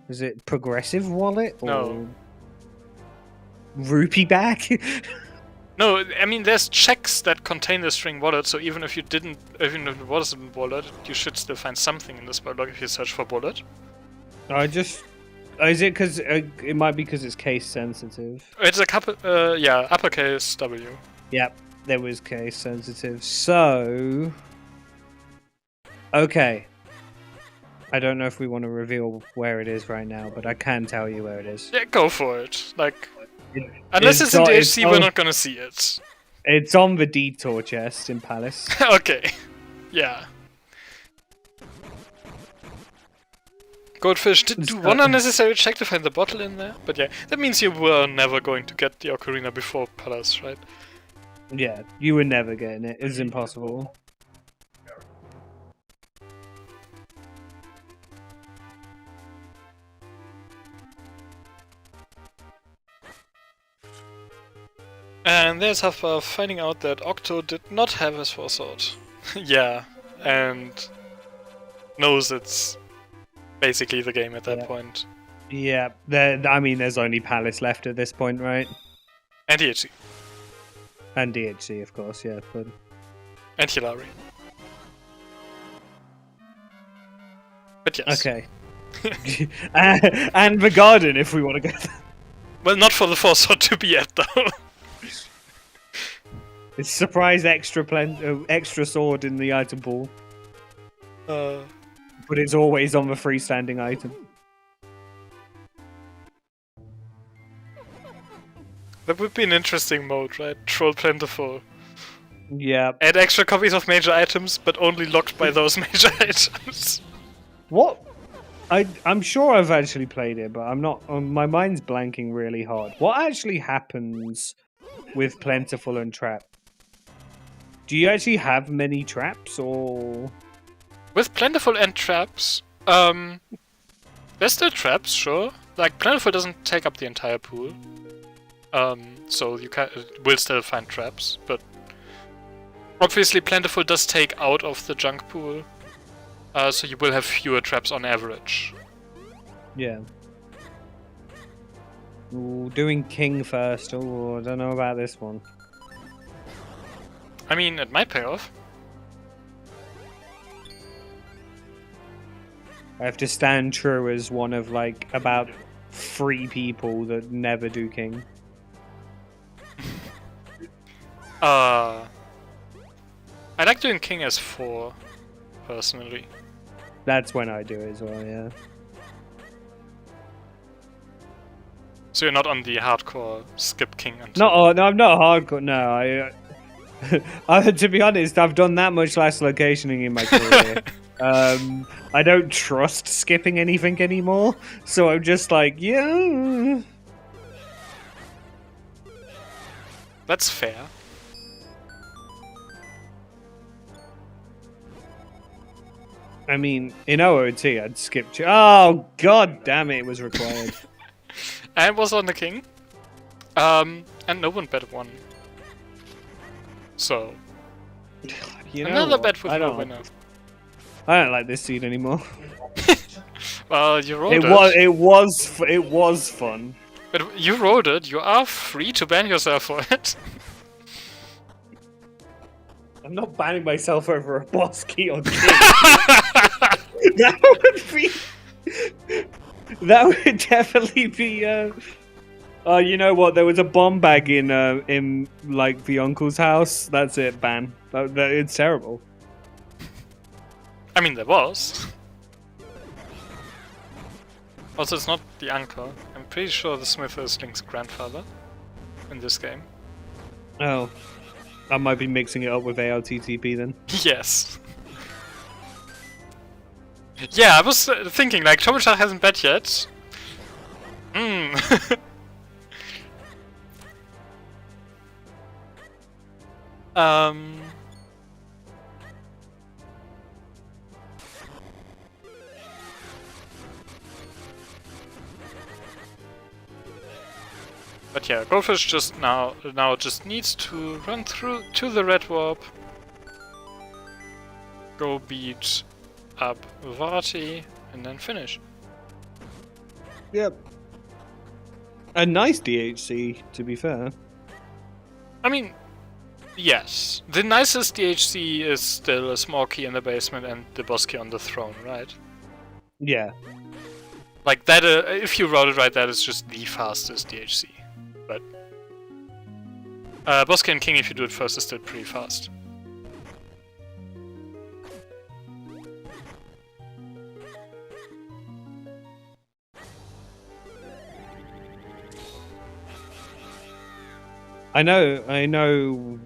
Is it progressive wallet or No. rupee back? No, I mean there's checks that contain the string wallet, so even if it was a wallet, you should still find something in the spoiler lock if you search for wallet. Is it because it might be because it's case sensitive? It's a couple, yeah, uppercase W. Yep, there was case sensitive. So, okay. I don't know if we want to reveal where it is right now, but I can tell you where it is. Yeah, go for it. Like, unless it's in DHC, we're not gonna see it. It's on the detour chest in Palace. Okay. Yeah. Goldfish did do one unnecessary check to find the bottle in there, but yeah, that means you were never going to get the ocarina before Palace, right? Yeah, you were never getting it. It's impossible. And there's Huffpuff finding out that Octo did not have his forethought. Yeah, and knows it's basically the game at that point. Yeah, I mean, there's only Palace left at this point, right? And DHC. And DHC, of course, yeah. But... And Hilary. But yes. Okay. And the garden, if we want to go there. Well, not for the forethought to be at, though. It's surprise extra sword in the item pool. But it's always on the freestanding item. That would be an interesting mode, right? Troll Plentiful. Yeah. Add extra copies of major items, but only locked by those major items. What? I'm sure I've actually played it, but I'm not. My mind's blanking really hard. What actually happens with Plentiful and Trap? Do you actually have many traps, or...? With Plentiful and Traps, there's still traps, sure. Like, Plentiful doesn't take up the entire pool. So you will still find traps, but... Obviously, Plentiful does take out of the junk pool. So you will have fewer traps on average. Yeah. Ooh, doing King first. Oh, I don't know about this one. I mean, it might pay off. I have to stand true as one of, like, about 3 people that never do King. I like doing King as 4, personally. That's when I do it as well, yeah. So you're not on the hardcore skip King until... No, I'm not hardcore. No, to be honest, I've done that much less locationing in my career. I don't trust skipping anything anymore, so I'm just like, yeah. That's fair. I mean, in Aughoti, I'd skip... Oh, god damn it, it was required. And was on the King. And no one bet 1. So... You know another what? bet with no winner. I don't like this seed anymore. Well, you rolled it. It was fun. But you rolled it. You are free to ban yourself for it. I'm not banning myself over a boss key on King. That would be... That would definitely be, you know what? There was a bomb bag in like, the uncle's house. That's it, ban. It's terrible. I mean, there was. Also, it's not the uncle. I'm pretty sure the Smith is Link's grandfather in this game. Oh. I might be mixing it up with ALTTP then. Yes. Yeah, I was thinking, like, Tomochar hasn't bet yet. But yeah, Goldfish just now just needs to run through to the red warp, go beat up Aughoti, and then finish. Yep. A nice DHC, to be fair. I mean, yes. The nicest DHC is still a small key in the basement and the boss key on the throne, right? Yeah. Like that, if you wrote it right, that is just the fastest DHC. But boss key and king, if you do it first, is still pretty fast. I know.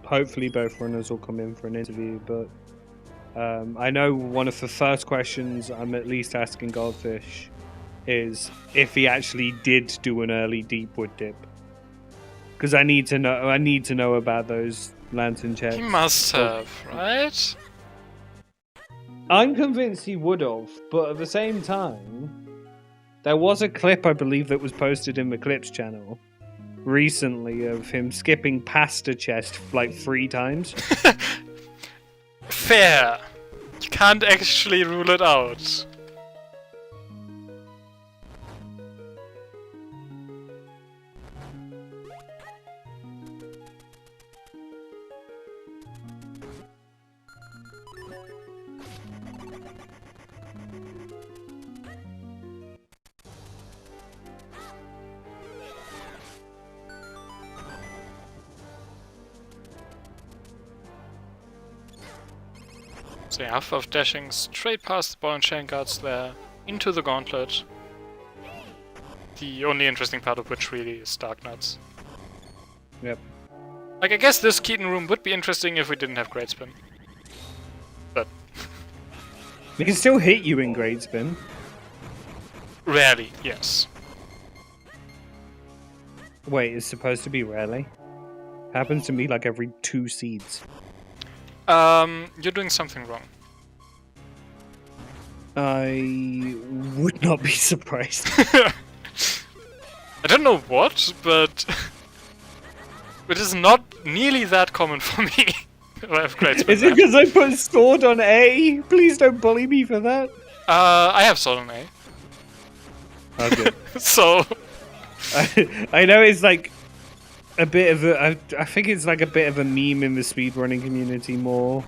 Hopefully, both runners will come in for an interview, but I know one of the first questions I'm at least asking Goldfish is if he actually did do an early deep wood dip, because I need to know. I need to know about those lantern checks. He must have, right? I'm convinced he would have, but at the same time, there was a clip I believe that was posted in the Clips channel recently of him skipping past a chest like 3 times. Fair. You can't actually rule it out. So yeah, huffpuff dashing straight past the ball and chain guards there, into the gauntlet. The only interesting part of which really is Dark Nuts. Yep. Like, I guess this Keaton room would be interesting if we didn't have Great Spin. But We can still hit you in Great Spin. rarely, yes. Wait, it's supposed to be rarely? Happens to me like every 2 seeds. You're doing something wrong. I would not be surprised. I don't know what, but it is not nearly that common for me. I have Great Spin Is it there. because I put sword on A? Please don't bully me for that. I have Sword on A. Oh, good. So I know it's like a bit of a. I think it's like a bit of a meme in the speedrunning community more.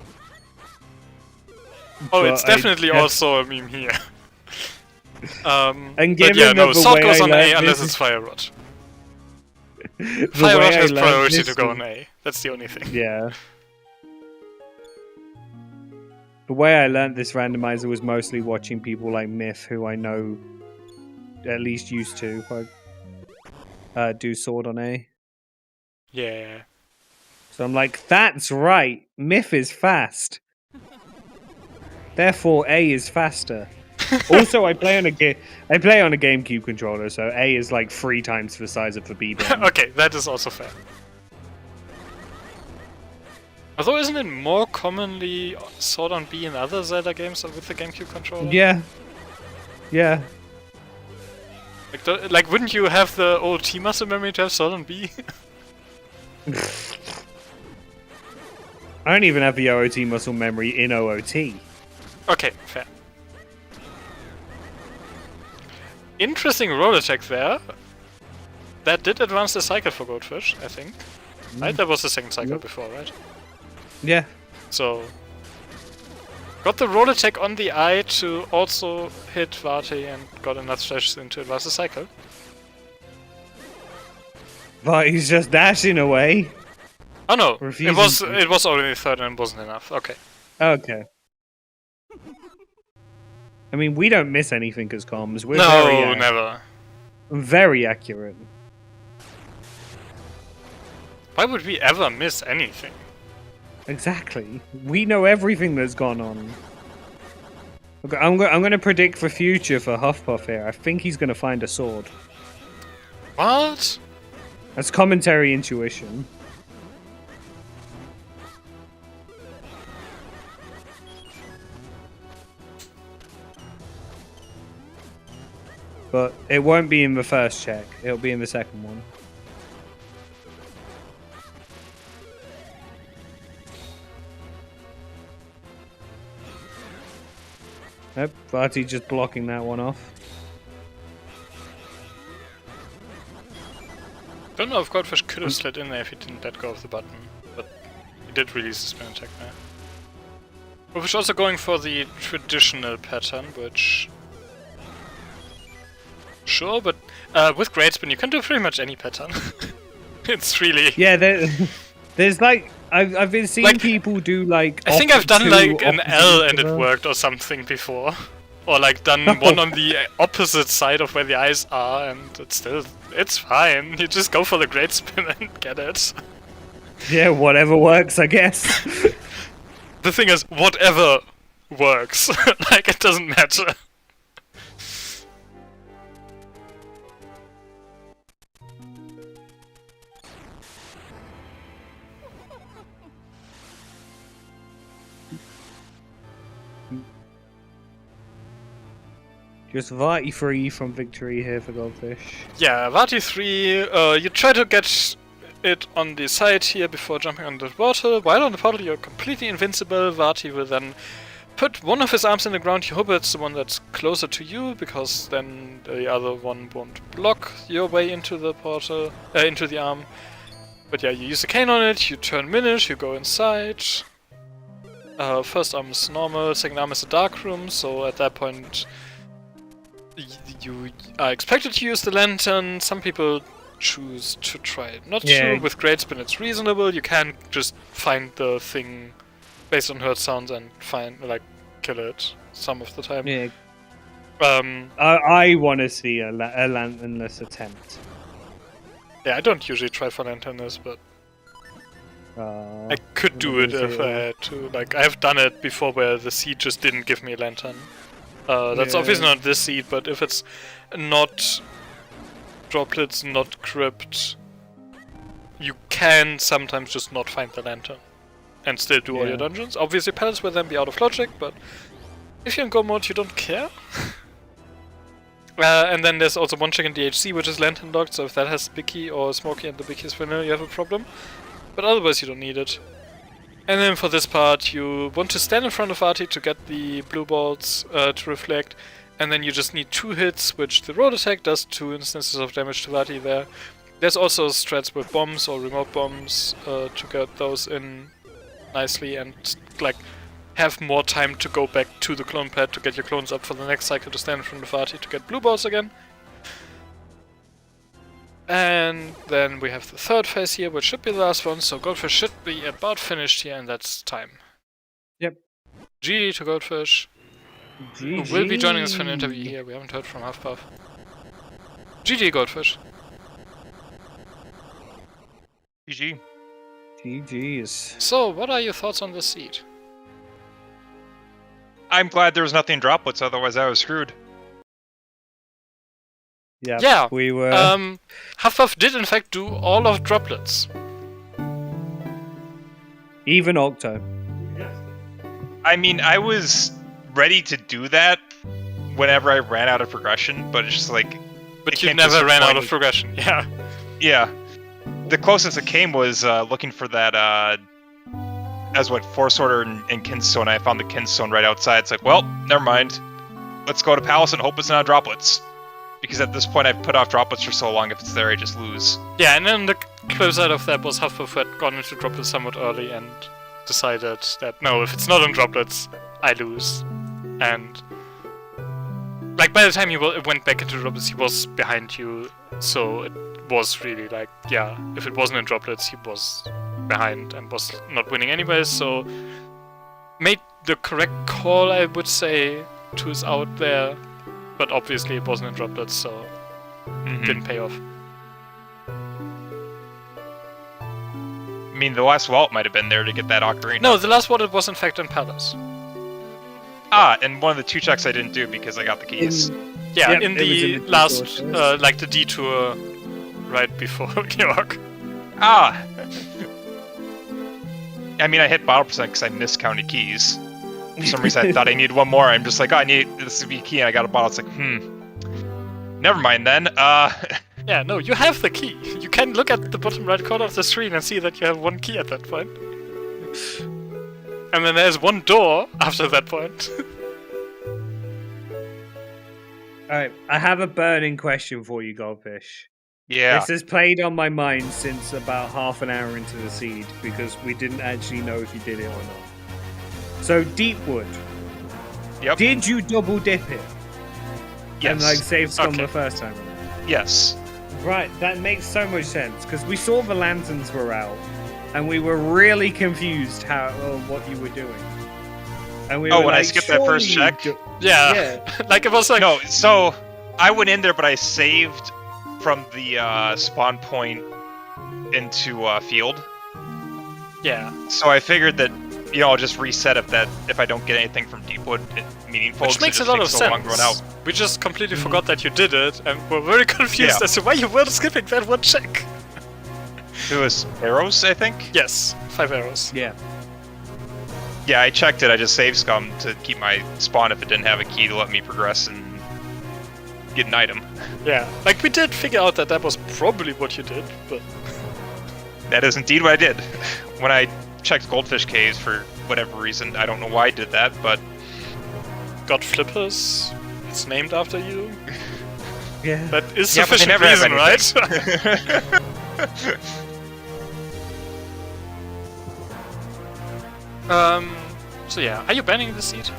oh, But it's definitely I- also a meme here. And But given yeah, no, that the Sword way goes I on A learned unless this- it's Fire Rod. the Fire way Rod I has learned priority this to go was- on A. That's the only thing. Yeah. The way I learned this randomizer was mostly watching people like Myth, who I know at least used to do sword on A. Yeah. So I'm like, that's right. Myth is fast. Therefore, A is faster. Also, I play on a GameCube controller, so A is like 3 times the size of the B button. Okay, that is also fair. Although, isn't it more commonly Sword on B in other Zelda games with the GameCube controller? Yeah. Yeah. Like, wouldn't you have the Aughoti muscle memory to have Sword on B? I don't even have the OOT muscle memory in OOT. Okay, fair. Interesting roll attack there. That did advance the cycle for Goldfish, I think. Right? That was the second cycle Yep. before, right? Yeah. So, got the roll attack on the eye to also hit Vati and got enough slashes in to advance the cycle. But he's just dashing away. Oh no, Refusing to- it was already third and wasn't enough. Okay. Okay. I mean, we don't miss anything as comms. We're No, never. very accurate. Why would we ever miss anything? Exactly. We know everything that's gone on. Okay, I'm going to predict the future for Huffpuff here. I think he's going to find a sword. What? That's commentary intuition. But it won't be in the first check. It'll be in the second one. Nope, Vati just blocking that one off. Don't know if Goldfish could have slid in there if he didn't let go of the button, but he did release the spin attack there. Goldfish also going for the traditional pattern, which... Sure, but with Great Spin you can do pretty much any pattern. It's really... Yeah, there's like I've been seeing Like, people do like. I think I've done two like an opposite L each and it other. worked or something before. Or like done one on the opposite side of where the eyes are and it's fine. You just go for the Great Spin and get it. Yeah, whatever works, I guess. The thing is, whatever works. Like, it doesn't matter. Just Vati 3 from victory here for Goldfish. Yeah, Vati 3, you try to get it on the side here before jumping on the portal. While on the portal you're completely invincible. Vati will then put one of his arms in the ground. You hope it's the one that's closer to you, because then the other one won't block your way into the portal, into the arm. But yeah, you use a cane on it, you turn Minish, you go inside. First arm is normal, second arm is a dark room, so at that point you are expected to use the lantern. Some people choose to try it not to. With Great Spin it's reasonable, you can just find the thing based on hurt sounds and kill it some of the time. Yeah. I want to see a lanternless attempt. Yeah, I don't usually try for lanternless, but I could do it if I had to. Like, I've done it before where the seed just didn't give me a lantern. That's obviously not this seed, but if it's not droplets, not crypt, you can sometimes just not find the lantern and still do all your dungeons. Obviously palace will then be out of logic, but if you're in go mode you don't care. And then there's also one check in DHC which is lantern locked, so if that has the big key or Smokey and the big key is vanilla, you have a problem. But otherwise you don't need it. And then for this part you want to stand in front of Vati to get the blue balls to reflect, and then you just need 2 hits, which the road attack does 2 instances of damage to Vati there. There's also strats with bombs or remote bombs to get those in nicely and have more time to go back to the clone pad to get your clones up for the next cycle to stand in front of Vati to get blue balls again. And then we have the third phase here, which should be the last one, so Goldfish should be about finished here, and that's time. Yep. GG to Goldfish, who will be joining us for an interview here. We haven't heard from Huffpuff. GG Goldfish. GG. GG's. So, what are your thoughts on this seed? I'm glad there was nothing in droplets, otherwise I was screwed. Yeah, we were. Huffpuff did in fact do all of droplets. Even Octo. I mean, I was ready to do that whenever I ran out of progression, but it's just like... But you never ran out of progression, yeah. Yeah. The closest it came was looking for that, as what, Force Order and Kinstone. I found the Kinstone right outside. It's like, well, never mind. Let's go to Palace and hope it's not droplets. Because at this point I've put off droplets for so long, if it's there I just lose. Yeah, and then the close side of that was Huffpuff had gone into droplets somewhat early and decided that, no, if it's not in droplets, I lose. And by the time he went back into droplets, he was behind you, so it was really yeah, if it wasn't in droplets, he was behind and was not winning anyways, so made the correct call, I would say, to his out there, but obviously it wasn't in droplets, so didn't pay off. I mean, the last wallet might have been there to get that Ocarina. No, the last wallet was in fact in Palace. And one of the 2 checks I didn't do because I got the keys. In the last, the detour right before York. I mean, I hit bottle percent because I miscounted keys. For some reason I thought I needed one more. I'm just like, oh, I need this to be a key, and I got a bottle. It's like, never mind then. Yeah, no, you have the key. You can look at the bottom right corner of the screen and see that you have 1 key at that point. And then there's 1 door after that point. Alright, I have a burning question for you, Goldfish. Yeah. This has played on my mind since about half an hour into the seed, because we didn't actually know if you did it or not. So, Deepwood. Yep. Did you double dip it? Yes. And save scum the first time? Yes. Right, that makes so much sense, because we saw the lanterns were out, and we were really confused what you were doing. And we were when I skipped that first check? Yeah. It was like... No, so I went in there, but I saved from the spawn point into field. Yeah. So I figured that, I'll just reset if I don't get anything from Deepwood meaningful. Which makes a lot of sense. We just completely forgot that you did it, and we're very confused as to why you were skipping that 1 check. It was arrows, I think? Yes, 5 arrows. Yeah. Yeah, I checked it. I just saved scum to keep my spawn if it didn't have a key to let me progress and get an item. Yeah, like we did figure out that was probably what you did, but That is indeed what I did. When I checked goldfish caves for whatever reason, I don't know why I did that, but got flippers. It's named after you. Yeah. That is Yeah, but they sufficient never have reason, right? So yeah, are you banning the seed?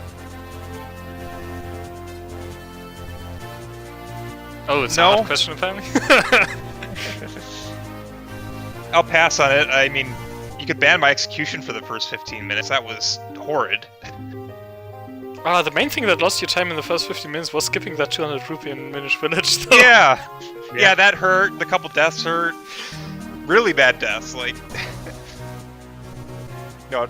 Oh, it's a No. hard question apparently. I'll pass on it. I mean, you could ban my execution for the first 15 minutes. That was horrid. The main thing that lost you time in the first 15 minutes was skipping that 200 rupee in Minish Village, though. Yeah. Yeah, that hurt. The couple deaths hurt. Really bad deaths. Like, no,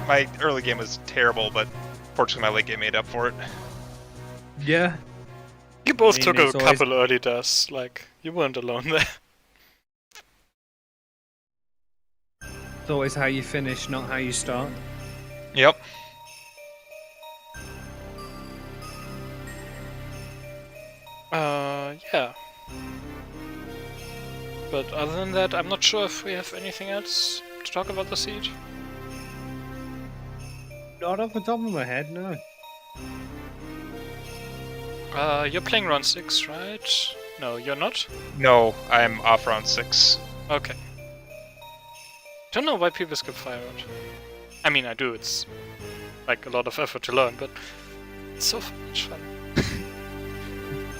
my early game was terrible, but fortunately my late game made up for it. Yeah. You both I mean, took a it's always- couple early deaths, like, you weren't alone there. It's always how you finish, not how you start. Yep. Yeah. But other than that, I'm not sure if we have anything else to talk about the siege. Not off the top of my head, no. You're playing round 6, right? No, you're not? No, I'm off round 6. Okay. Don't know why people skip Fire Rod. I mean, I do, it's like a lot of effort to learn, but it's so much fun.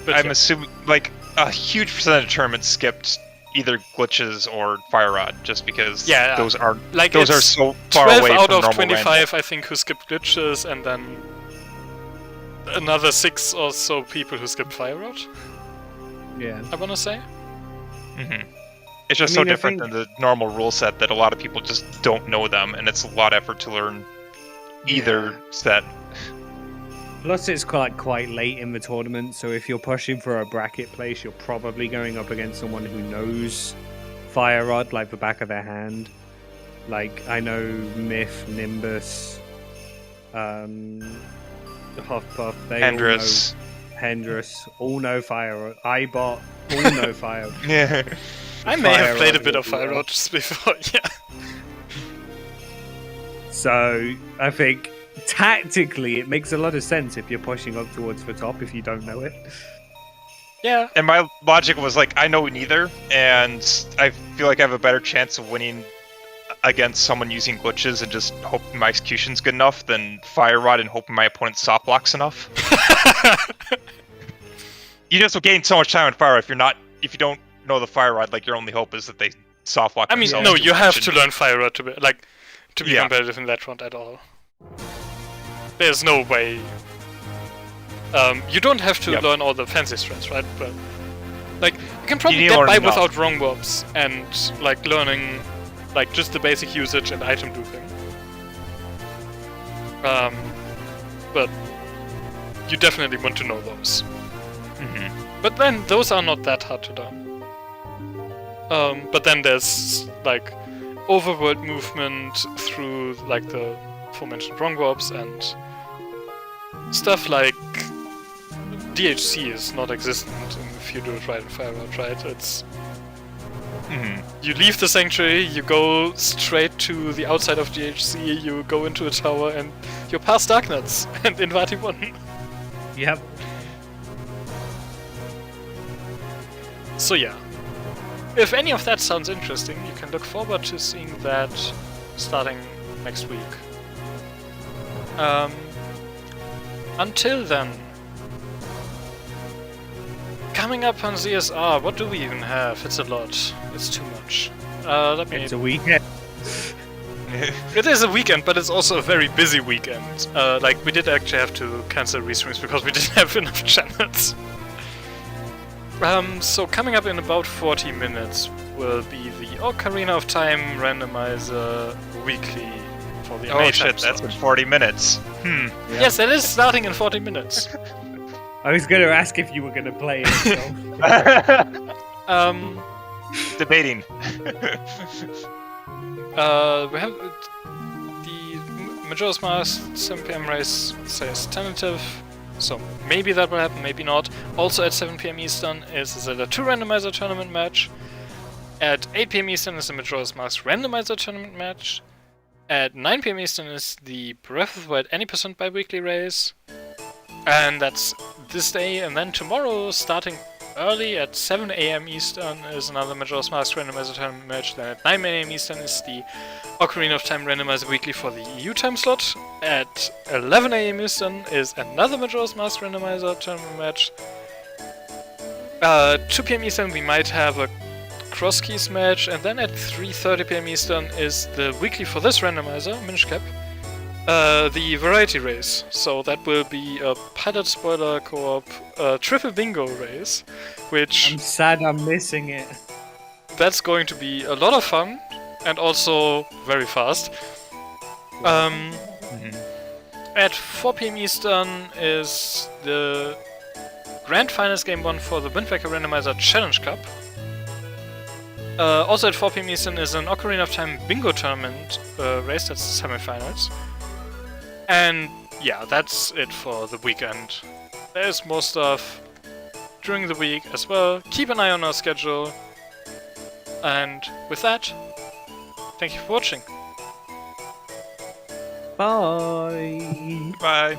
But I'm yeah. assuming, like, a huge percentage of tournaments skipped either glitches or Fire Rod, just because Yeah, those are like those are it's so far 12 away out from of normal 25, random. I think, who skipped glitches, and then another 6 or so people who skipped Fire Rod, Yeah. I wanna say. Mm-hmm. It's just I so mean, I different think- than the normal rule set that a lot of people just don't know them, and it's a lot of effort to learn either set. Plus, it's quite late in the tournament, so if you're pushing for a bracket place, you're probably going up against someone who knows Fire Rod like the back of their hand. Like, I know Myth, Nimbus, Huffpuff, they Hendress. all know Hendress, all know Fire Rod. iBot, all know Fire Rod. Yeah. I may have Fire played a Rod bit will of be Fire well. Rod just before, yeah. So, I think tactically it makes a lot of sense if you're pushing up towards the top if you don't know it. Yeah, And my logic was like, I know neither, and I feel like I have a better chance of winning against someone using glitches and just hoping my execution's good enough than Fire Rod and hoping my opponent soft blocks enough. You just gain so much time on Fire Rod if you don't know the Fire Rod, like your only hope is that they soft block I mean, themselves no, too you much have and- to learn Fire Rod to be Yeah. competitive in that round at all. There's no way. You don't have to Yep. learn all the fancy strats, right? But like, you can probably need to get learn by enough. without wrong warps and like learning like just the basic usage and item looping. But you definitely want to know those. Mhm. But then those are not that hard to learn. But then there's like overworld movement through like the aforementioned wrong warps and stuff like DHC is not existent if you do it right in Fire Rod, right? It's Mhm. you leave the sanctuary, you go straight to the outside of DHC, you go into a tower, and you're past Darknuts and Invati 1. Yep. So yeah, if any of that sounds interesting, you can look forward to seeing that starting next week. Until then, coming up on ZSR, what do we even have? It's a lot. It's too much. Let me. It's a weekend. It is a weekend, but it's also a very busy weekend. Like, we did actually have to cancel restreams because we didn't have enough channels. So coming up in about 40 minutes will be the Ocarina of Time Randomizer weekly for the Oh NA shit, that's been 40 minutes. Yeah. Yes, that is starting in 40 minutes. I was going to ask if you were going to play it. So. Debating. We have the Majora's Mask 7 PM race says tentative. So maybe that will happen, maybe not. Also at 7 PM Eastern is the Zelda 2 Randomizer tournament match. At 8 PM Eastern is the Majora's Mask Randomizer tournament match. At 9 PM Eastern is the Breath of the Wild Any % bi-weekly race. And that's this day, and then tomorrow, starting early at 7 AM Eastern, is another Majora's Mask Randomizer tournament match. Then at 9 AM Eastern is the Ocarina of Time Randomizer Weekly for the EU time slot. At 11 AM Eastern is another Majora's Mask Randomizer tournament match. 2 PM Eastern we might have a Cross Keys match, and then at 3:30 PM Eastern is the weekly for this randomizer, Minish Cap, the variety race. So that will be a pilot spoiler co-op triple bingo race, which I'm sad I'm missing it. that's going to be a lot of fun and also very fast. At 4 PM Eastern is the Grand Finals Game 1 for the Wind Waker Randomizer Challenge Cup. Also at 4 PM Eastern is an Ocarina of Time Bingo Tournament race, that's the semifinals. And yeah, that's it for the weekend. There's more stuff during the week as well. Keep an eye on our schedule. And with that, thank you for watching. Bye. Bye.